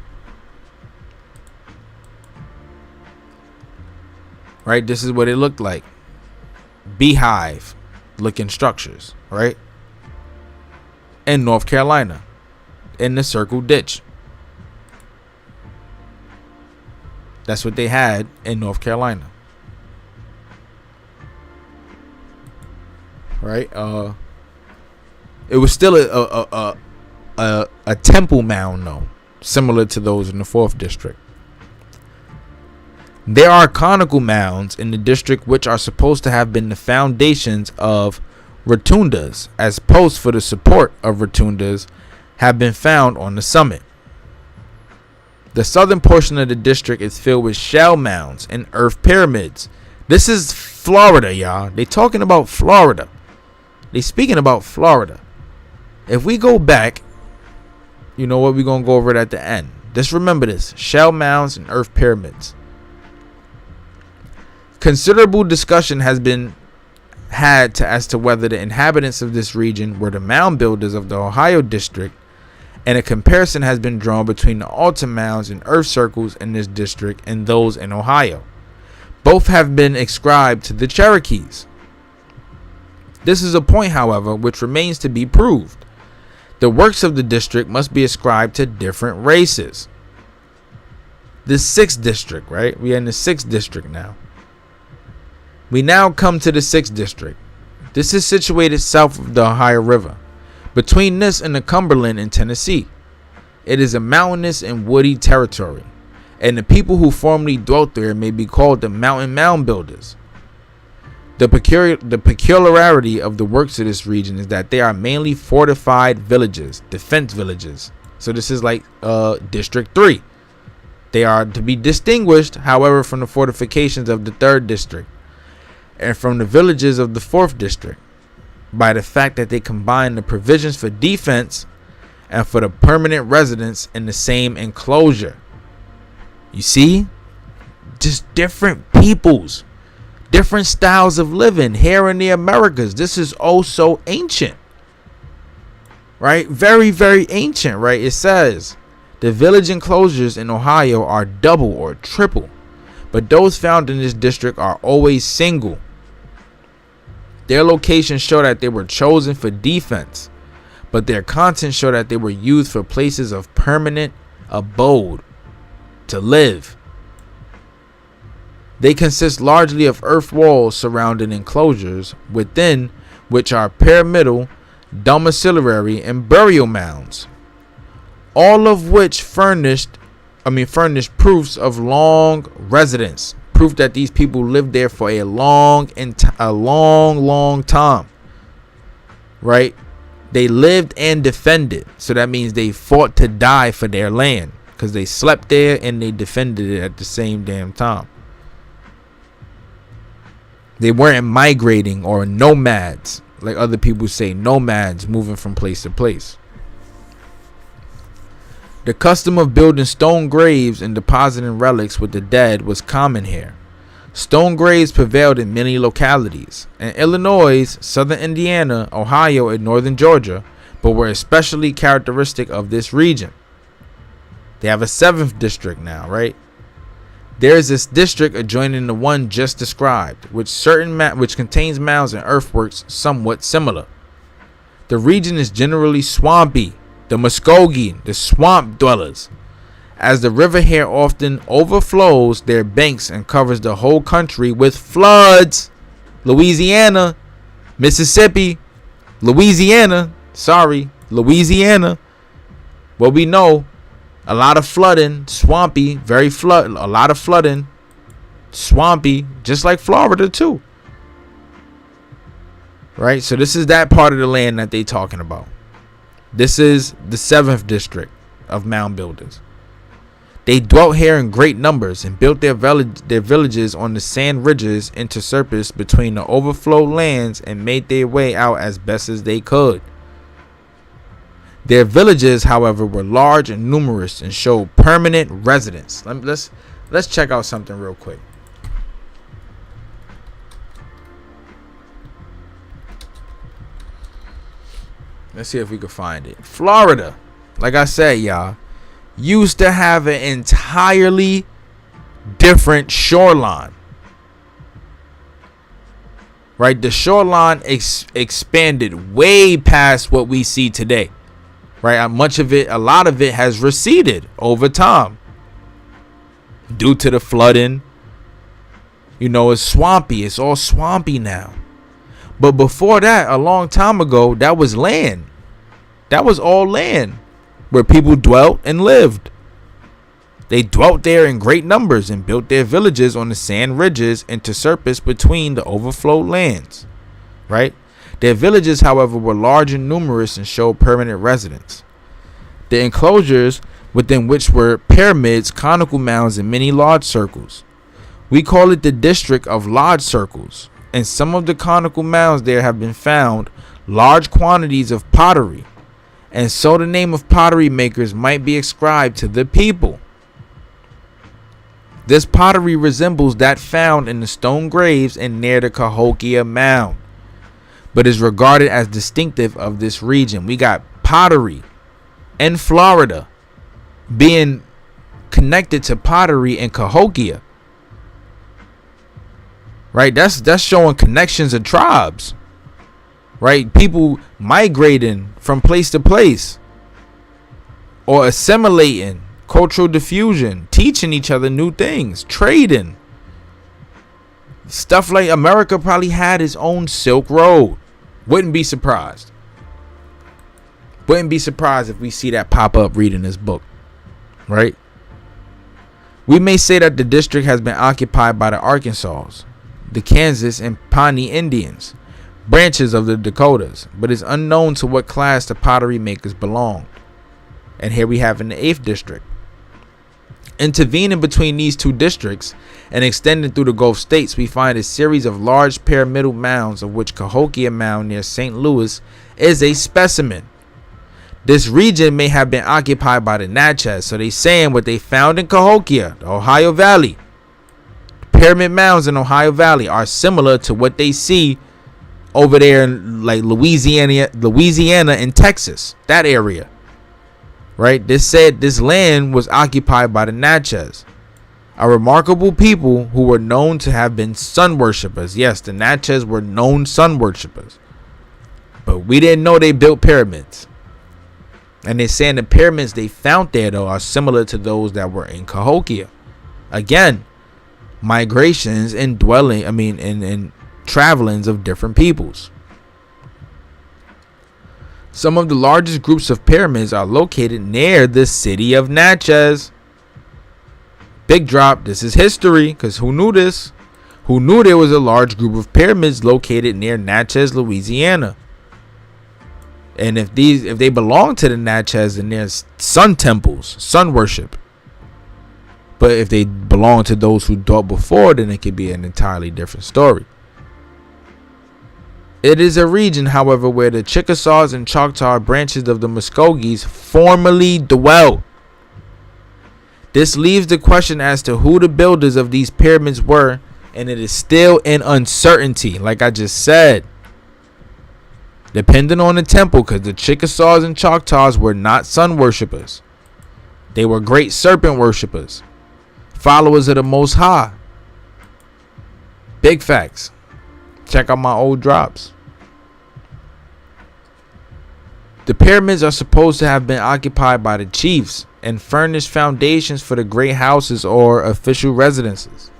Right, this is what it looked like. Beehive looking structures, right? In North Carolina, in the Circle Ditch. That's what they had in North Carolina. Right? It was still a temple mound, though, similar to those in the 4th district. There are conical mounds in the district which are supposed to have been the foundations of rotundas, as posts for the support of rotundas have been found on the summit. The southern portion of the district is filled with shell mounds and earth pyramids. This is Florida, y'all. They talking about Florida. They speaking about Florida. If we go back, you know what? We're going to go over it at the end. Just remember this. Shell mounds and earth pyramids. Considerable discussion has been had as to whether the inhabitants of this region were the mound builders of the Ohio district, and a comparison has been drawn between the altar mounds and earth circles in this district and those in Ohio. Both have been ascribed to the Cherokees. This is a point, however, which remains to be proved. The works of the district must be ascribed to different races. The 6th district, right? We are in the 6th district now. We now come to the 6th district. This is situated south of the Ohio River, between this and the Cumberland in Tennessee. It is a mountainous and woody territory, and the people who formerly dwelt there may be called the mound builders. The peculiarity of the works of this region is that they are mainly fortified villages, defense villages. So this is like District 3. They are to be distinguished, however, from the fortifications of the 3rd district and from the villages of the 4th district by the fact that they combine the provisions for defense and for the permanent residence in the same enclosure. You see? Just different peoples. Different styles of living here in the Americas. This is oh so ancient. Right? Very, very ancient, right? It says the village enclosures in Ohio are double or triple, but those found in this district are always single. Their locations show that they were chosen for defense, but their contents show that they were used for places of permanent abode, to live. They consist largely of earth walls surrounding enclosures, within which are pyramidal, domiciliary, and burial mounds, all of which furnish proofs of long residence, proof that these people lived there for a long time. Right? They lived and defended, so that means they fought to die for their land, because they slept there and they defended it at the same damn time. They weren't migrating or nomads, like other people say, nomads moving from place to place. The custom of building stone graves and depositing relics with the dead was common here. Stone graves prevailed in many localities, in Illinois, southern Indiana, Ohio, and northern Georgia, but were especially characteristic of this region. They have a 7th district now, right? There is this district adjoining the one just described, which contains mounds and earthworks somewhat similar. The region is generally swampy. The Muskogee, the swamp dwellers, as the river here often overflows their banks and covers the whole country with floods. Louisiana, Mississippi, Louisiana. Well, we know a lot of flooding, swampy, a lot of flooding, swampy, just like Florida too. Right? So this is that part of the land that they talking about. This is the 7th district of mound builders. They dwelt here in great numbers and built their villages on the sand ridges interspersed between the overflowed lands and made their way out as best as they could. Their villages, however, were large and numerous and showed permanent residents. Let's check out something real quick. Let's see if we can find it. Florida, like I said, y'all, used to have an entirely different shoreline. Right? The shoreline expanded way past what we see today. Right? A lot of it has receded over time due to the flooding. You know, it's swampy. It's all swampy now. But before that, a long time ago, that was land. That was all land where people dwelt and lived. They dwelt there in great numbers and built their villages on the sand ridges interspersed between the overflowed lands. Right? Their villages, however, were large and numerous and showed permanent residents. The enclosures within which were pyramids, conical mounds, and many large circles. We call it the district of large circles. In some of the conical mounds there have been found large quantities of pottery, and so the name of pottery makers might be ascribed to the people. This pottery resembles that found in the stone graves and near the Cahokia Mound, but is regarded as distinctive of this region. We got pottery in Florida being connected to pottery in Cahokia. Right? That's showing connections of tribes. Right? People migrating from place to place or assimilating, cultural diffusion, teaching each other new things, trading. Stuff like America probably had its own Silk Road. Wouldn't be surprised. Wouldn't be surprised if we see that pop up reading this book. Right? We may say that the district has been occupied by the Arkansas, the Kansas, and Pawnee Indians, branches of the Dakotas, but it's unknown to what class the pottery makers belonged. And here we have in the 8th district. Intervening between these two districts and extending through the Gulf states, we find a series of large pyramidal mounds, of which Cahokia Mound near St. Louis is a specimen. This region may have been occupied by the Natchez, so they saying what they found in Cahokia, the Ohio Valley. Pyramid mounds in Ohio Valley are similar to what they see over there in like Louisiana and Texas, that area. Right? This said this land was occupied by the Natchez, a remarkable people who were known to have been sun worshippers. Yes, the Natchez were known sun worshippers, but we didn't know they built pyramids. And they're saying the pyramids they found there, though, are similar to those that were in Cahokia. Again, migrations and and travelings of different peoples. Some of the largest groups of pyramids are located near the city of Natchez. Big drop. This is history, because who knew this? Who knew there was a large group of pyramids located near Natchez, Louisiana? And if they belong to the Natchez, then there's sun temples, sun worship. But if they belong to those who dwelt before, then it could be an entirely different story. It is a region, however, where the Chickasaws and Choctaw branches of the Muskogees formerly dwelt. This leaves the question as to who the builders of these pyramids were, and it is still in uncertainty, like I just said. Depending on the temple, because the Chickasaws and Choctaws were not sun worshippers. They were great serpent worshippers, followers of the Most High. Big facts. Check out my old drops. The pyramids are supposed to have been occupied by the chiefs and furnished foundations for the great houses or official residences.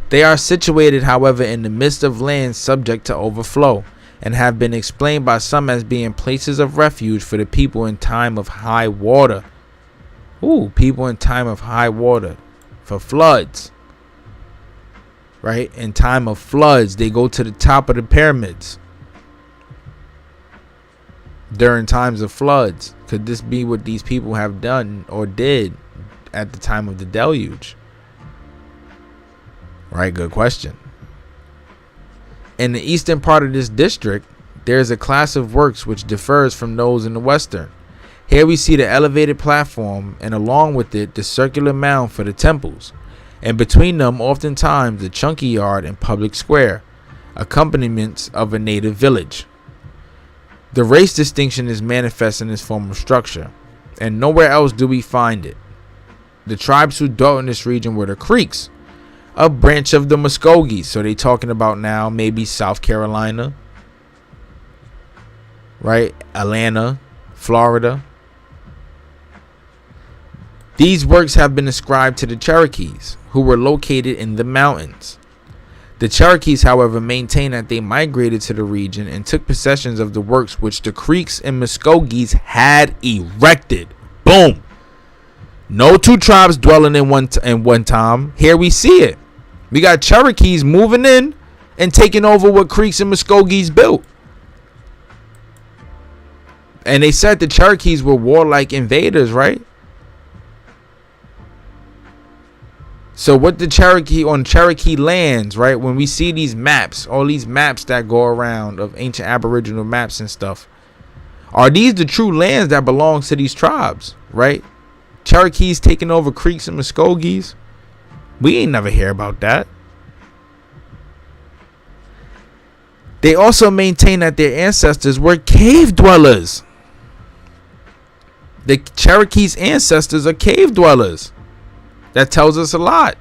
They are situated, however, in the midst of lands subject to overflow, and have been explained by some as being places of refuge for the people in time of high water. Ooh, people in time of high water. For floods. Right? In time of floods, they go to the top of the pyramids. During times of floods. Could this be what these people have done or did at the time of the deluge? Right, good question. In the eastern part of this district, there is a class of works which differs from those in the western. Here we see the elevated platform, and along with it, the circular mound for the temples, and between them, oftentimes, the chunky yard and public square, accompaniments of a native village. The race distinction is manifest in this form of structure, and nowhere else do we find it. The tribes who dwelt in this region were the Creeks, a branch of the Muskogees. So they talking about now maybe South Carolina, right? Atlanta, Florida. These works have been ascribed to the Cherokees, who were located in the mountains. The Cherokees, however, maintain that they migrated to the region and took possession of the works which the Creeks and Muskogees had erected. Boom. No two tribes dwelling in one time. Here we see it. We got Cherokees moving in and taking over what Creeks and Muskogees built. And they said the Cherokees were warlike invaders, right? So what the Cherokee on Cherokee lands, right? When we see these maps, all these maps that go around of ancient Aboriginal maps and stuff, are these the true lands that belongs to these tribes, right? Cherokees taking over Creeks and Muskogees. We ain't never hear about that. They also maintain that their ancestors were cave dwellers. The Cherokees' ancestors are cave dwellers. That tells us a lot.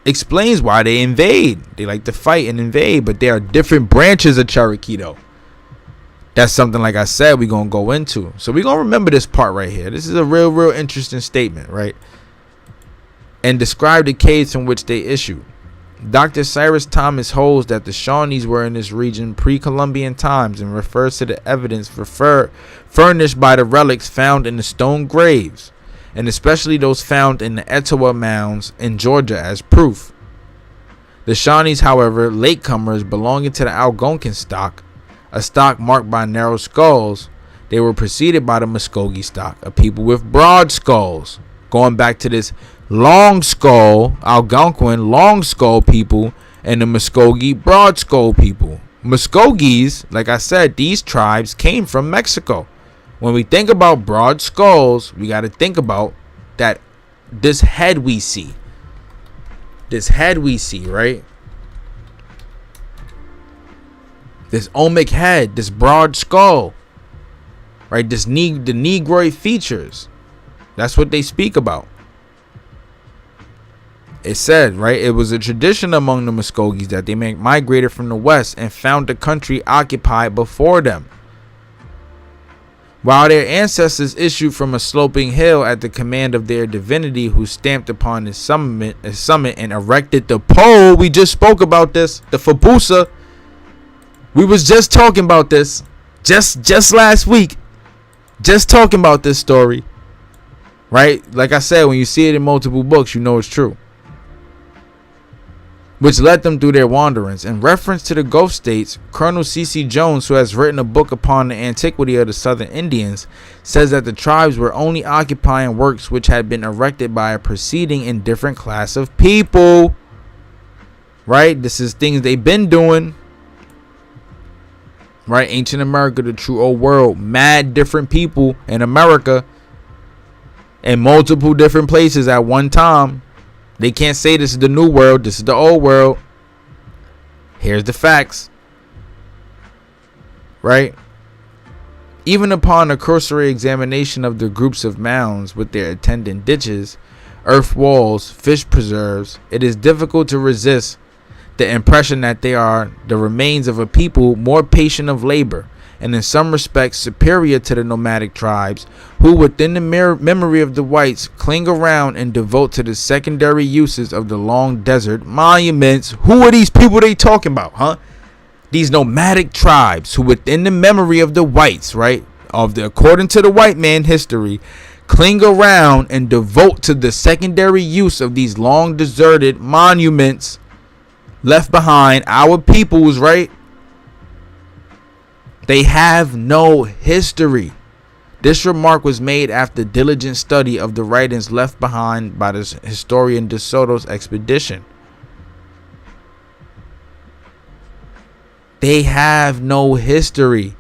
Explains why they invade. They like to fight and invade, but there are different branches of Cherokee though. That's something, like I said, we're going to go into. So we're going to remember this part right here. This is a real interesting statement, right? And describe the caves from which they issued. Dr. Cyrus Thomas holds that the Shawnees were in this region pre-Columbian times and refers to the evidence furnished by the relics found in the stone graves, and especially those found in the Etowah mounds in Georgia as proof. The Shawnees, however, latecomers belonging to the Algonquin stock, a stock marked by narrow skulls, they were preceded by the Muskogee stock, a people with broad skulls. Going back to this long skull, Algonquin long skull people, and the Muskogee broad skull people. Muskogees, like I said, these tribes came from Mexico. When we think about broad skulls, we got to think about that this head we see. This head we see, right? This omic head, this broad skull, right? The Negroid features. That's what they speak about. It said, right, it was a tradition among the Muskogees that they migrated from the west and found the country occupied before them. While their ancestors issued from a sloping hill at the command of their divinity, who stamped upon his summit and erected the pole. We just spoke about this, the Fabusa. We was just talking about this just last week. Just talking about this story. Right? Like I said, when you see it in multiple books, you know it's true. Which led them through their wanderings. In reference to the Gulf states, Colonel C.C. Jones, who has written a book upon the antiquity of the Southern Indians, says that the tribes were only occupying works which had been erected by a preceding and different class of people. Right? This is things they've been doing. Right? Ancient America, the true old world. Mad different people in America. In multiple different places at one time. They can't say this is the new world. This is the old world. Here's the facts. Right? Even upon a cursory examination of the groups of mounds with their attendant ditches, earth walls, fish preserves, it is difficult to resist the impression that they are the remains of a people more patient of labor, and in some respects superior to the nomadic tribes, who within the memory of the whites cling around and devote to the secondary uses of the long desert monuments. Who are these people they talking about, huh? These nomadic tribes who within the memory of the whites, right, according to the white man history, cling around and devote to the secondary use of these long deserted monuments left behind, our peoples, right? They have no history. This remark was made after diligent study of the writings left behind by the historian De Soto's expedition. They have no history.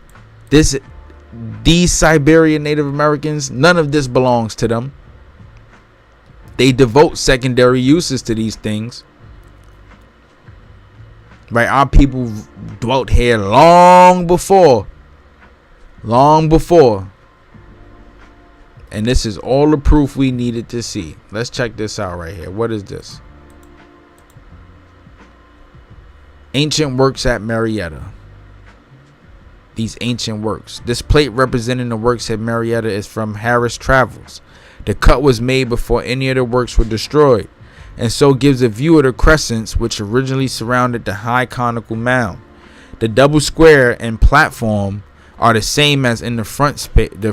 These Siberian Native Americans, none of this belongs to them. They devote secondary uses to these things. Right? Our people dwelt here long before. And this is all the proof we needed to see. Let's check this out right here. What is this? Ancient works at Marietta. These ancient works. This plate representing the works at Marietta is from Harris Travels. The cut was made before any of the works were destroyed, and so gives a view of the crescents which originally surrounded the high conical mound. The double square and platform are the same as in the front piece,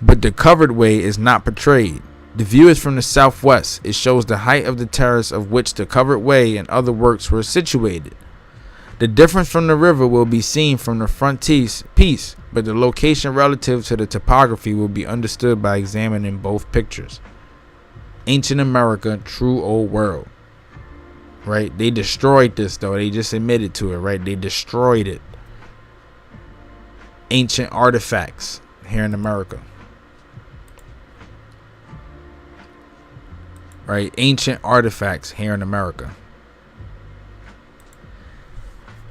but the covered way is not portrayed. The view is from the southwest. It shows the height of the terrace of which the covered way and other works were situated. The difference from the river will be seen from the front piece, but the location relative to the topography will be understood by examining both pictures. Ancient America, true old world. Right? They destroyed this though. They just admitted to it, right? They destroyed it. Ancient artifacts here in America. Right? Ancient artifacts here in America.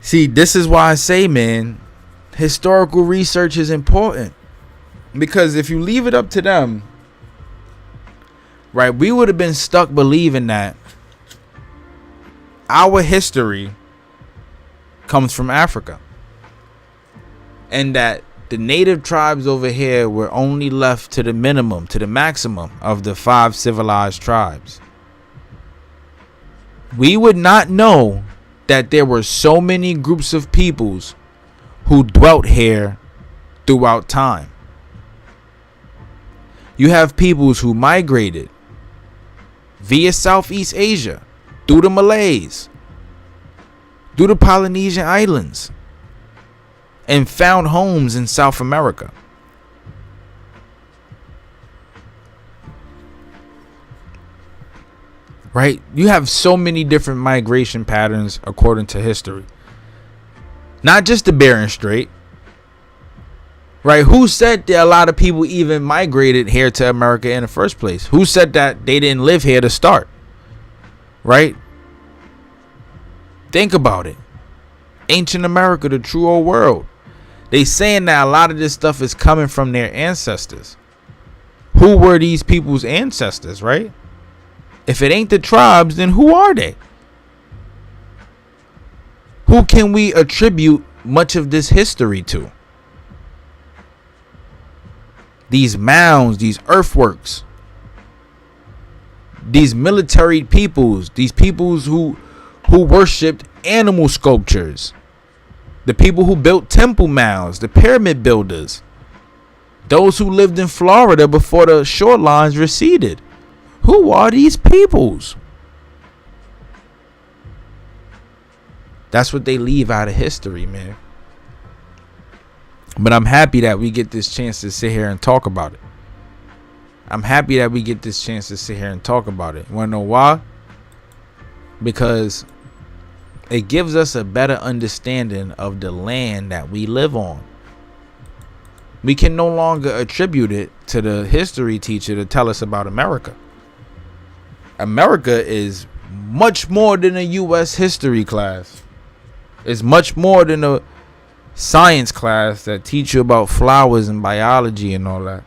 See, this is why I say, man, historical research is important. Because if you leave it up to them, right, we would have been stuck believing that our history comes from Africa. And that the native tribes over here were only left to the minimum, to the maximum of the 5 civilized tribes. We would not know that there were so many groups of peoples who dwelt here throughout time. You have peoples who migrated via Southeast Asia, through the Malays, through the Polynesian islands, and found homes in South America. Right? You have so many different migration patterns according to history. Not just the Bering Strait. Right? Who said that a lot of people even migrated here to America in the first place? Who said that they didn't live here to start? Right? Think about it. Ancient America, the true old world. They saying that a lot of this stuff is coming from their ancestors. Who were these people's ancestors, right? If it ain't the tribes, then who are they? Who can we attribute much of this history to? These mounds, these earthworks, these military peoples, these peoples who worshipped animal sculptures, the people who built temple mounds, the pyramid builders, those who lived in Florida before the shorelines receded. Who are these peoples? That's what they leave out of history, man. But I'm happy that we get this chance to sit here and talk about it. I'm happy that we get this chance to sit here and talk about it. You want to know why? Because it gives us a better understanding of the land that we live on. We can no longer attribute it to the history teacher to tell us about America. America is much more than a U.S. history class. It's much more than science class that teach you about flowers and biology and all that.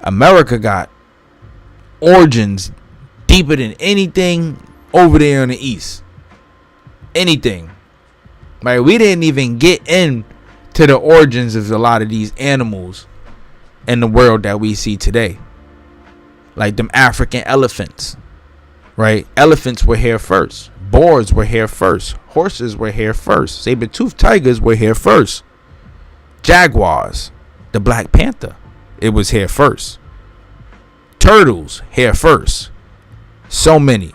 America got origins deeper than anything over there in the East. Anything. Like, we didn't even get into the origins of a lot of these animals in the world that we see today. Like them African elephants, right? Elephants were here first. Boars were here first. Horses were here first. Saber-toothed tigers were here first. Jaguars, the Black Panther, it was here first. Turtles, here first. So many.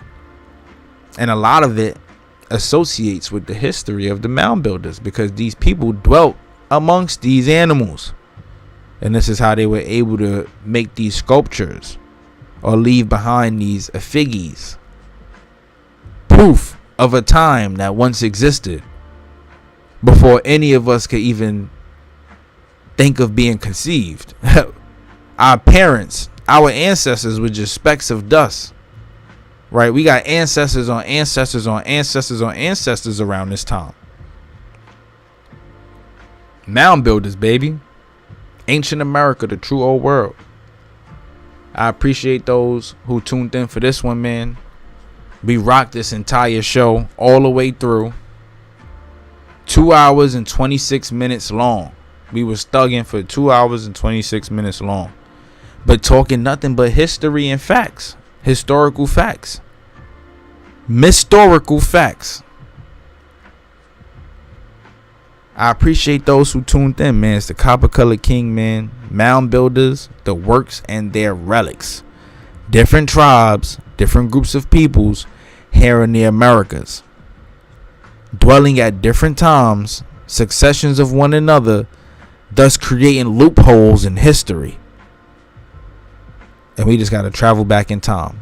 And a lot of it associates with the history of the mound builders, because these people dwelt amongst these animals. And this is how they were able to make these sculptures or leave behind these effigies. Proof of a time that once existed before any of us could even think of being conceived. Our parents, our ancestors were just specks of dust. Right? We got ancestors on ancestors on ancestors on ancestors around this time. Mound builders, baby. Ancient America, the true old world. I appreciate those who tuned in for this one, man. We rocked this entire show all the way through. 2 hours and 26 minutes long. We was thugging for 2 hours and 26 minutes long. But talking nothing but history and facts. Historical facts. Mistorical facts. I appreciate those who tuned in, man. It's the Copper Color King, man. Mound builders, the works and their relics. Different tribes, different groups of peoples here in the Americas. Dwelling at different times, successions of one another, thus creating loopholes in history. And we just got to travel back in time.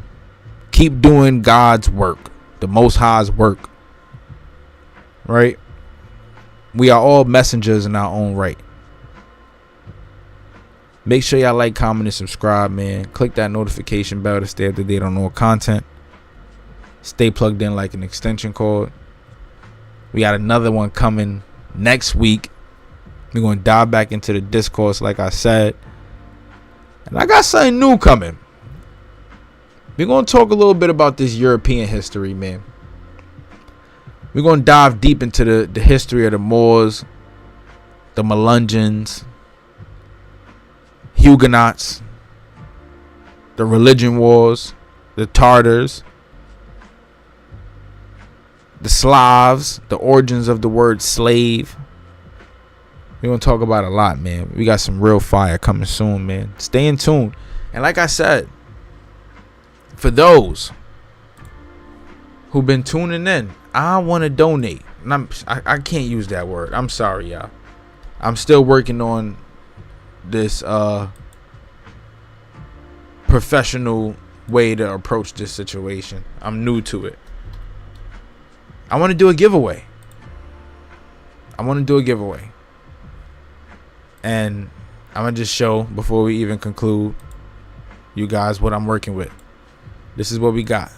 Keep doing God's work, the Most High's work. Right? We are all messengers in our own right. Make sure y'all like, comment, and subscribe, man. Click that notification bell to stay up to date on all content. Stay plugged in like an extension cord. We got another one coming next week. We're going to dive back into the discourse, like I said. And I got something new coming. We're going to talk a little bit about this European history, man. We're going to dive deep into the history of the Moors, the Melungeons, Huguenots, the religion wars, the Tartars, the Slavs, the origins of the word slave. We're going to talk about a lot, man. We got some real fire coming soon, man. Stay in tune. And like I said, for those who've been tuning in, I want to donate. And I can't use that word. I'm sorry, y'all. I'm still working on this professional way to approach this situation. I'm new to it. I want to do a giveaway. And I'm going to just show, before we even conclude, you guys what I'm working with. This is what we got.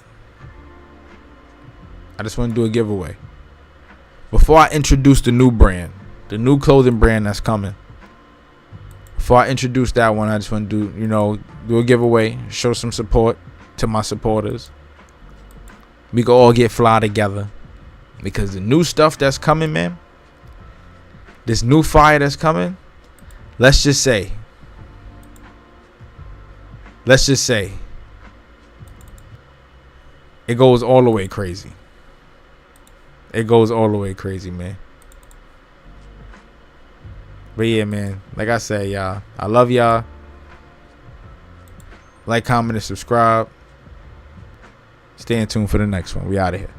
I just want to do a giveaway. Before I introduce the new brand, the new clothing brand that's coming. Before I introduce that one, I just want to do a giveaway. Show some support to my supporters. We can all get fly together. Because the new stuff that's coming, man. This new fire that's coming. Let's just say. It goes all the way crazy. Man. But yeah, man. Like I said, y'all. I love y'all. Like, comment, and subscribe. Stay in tune for the next one. We out of here.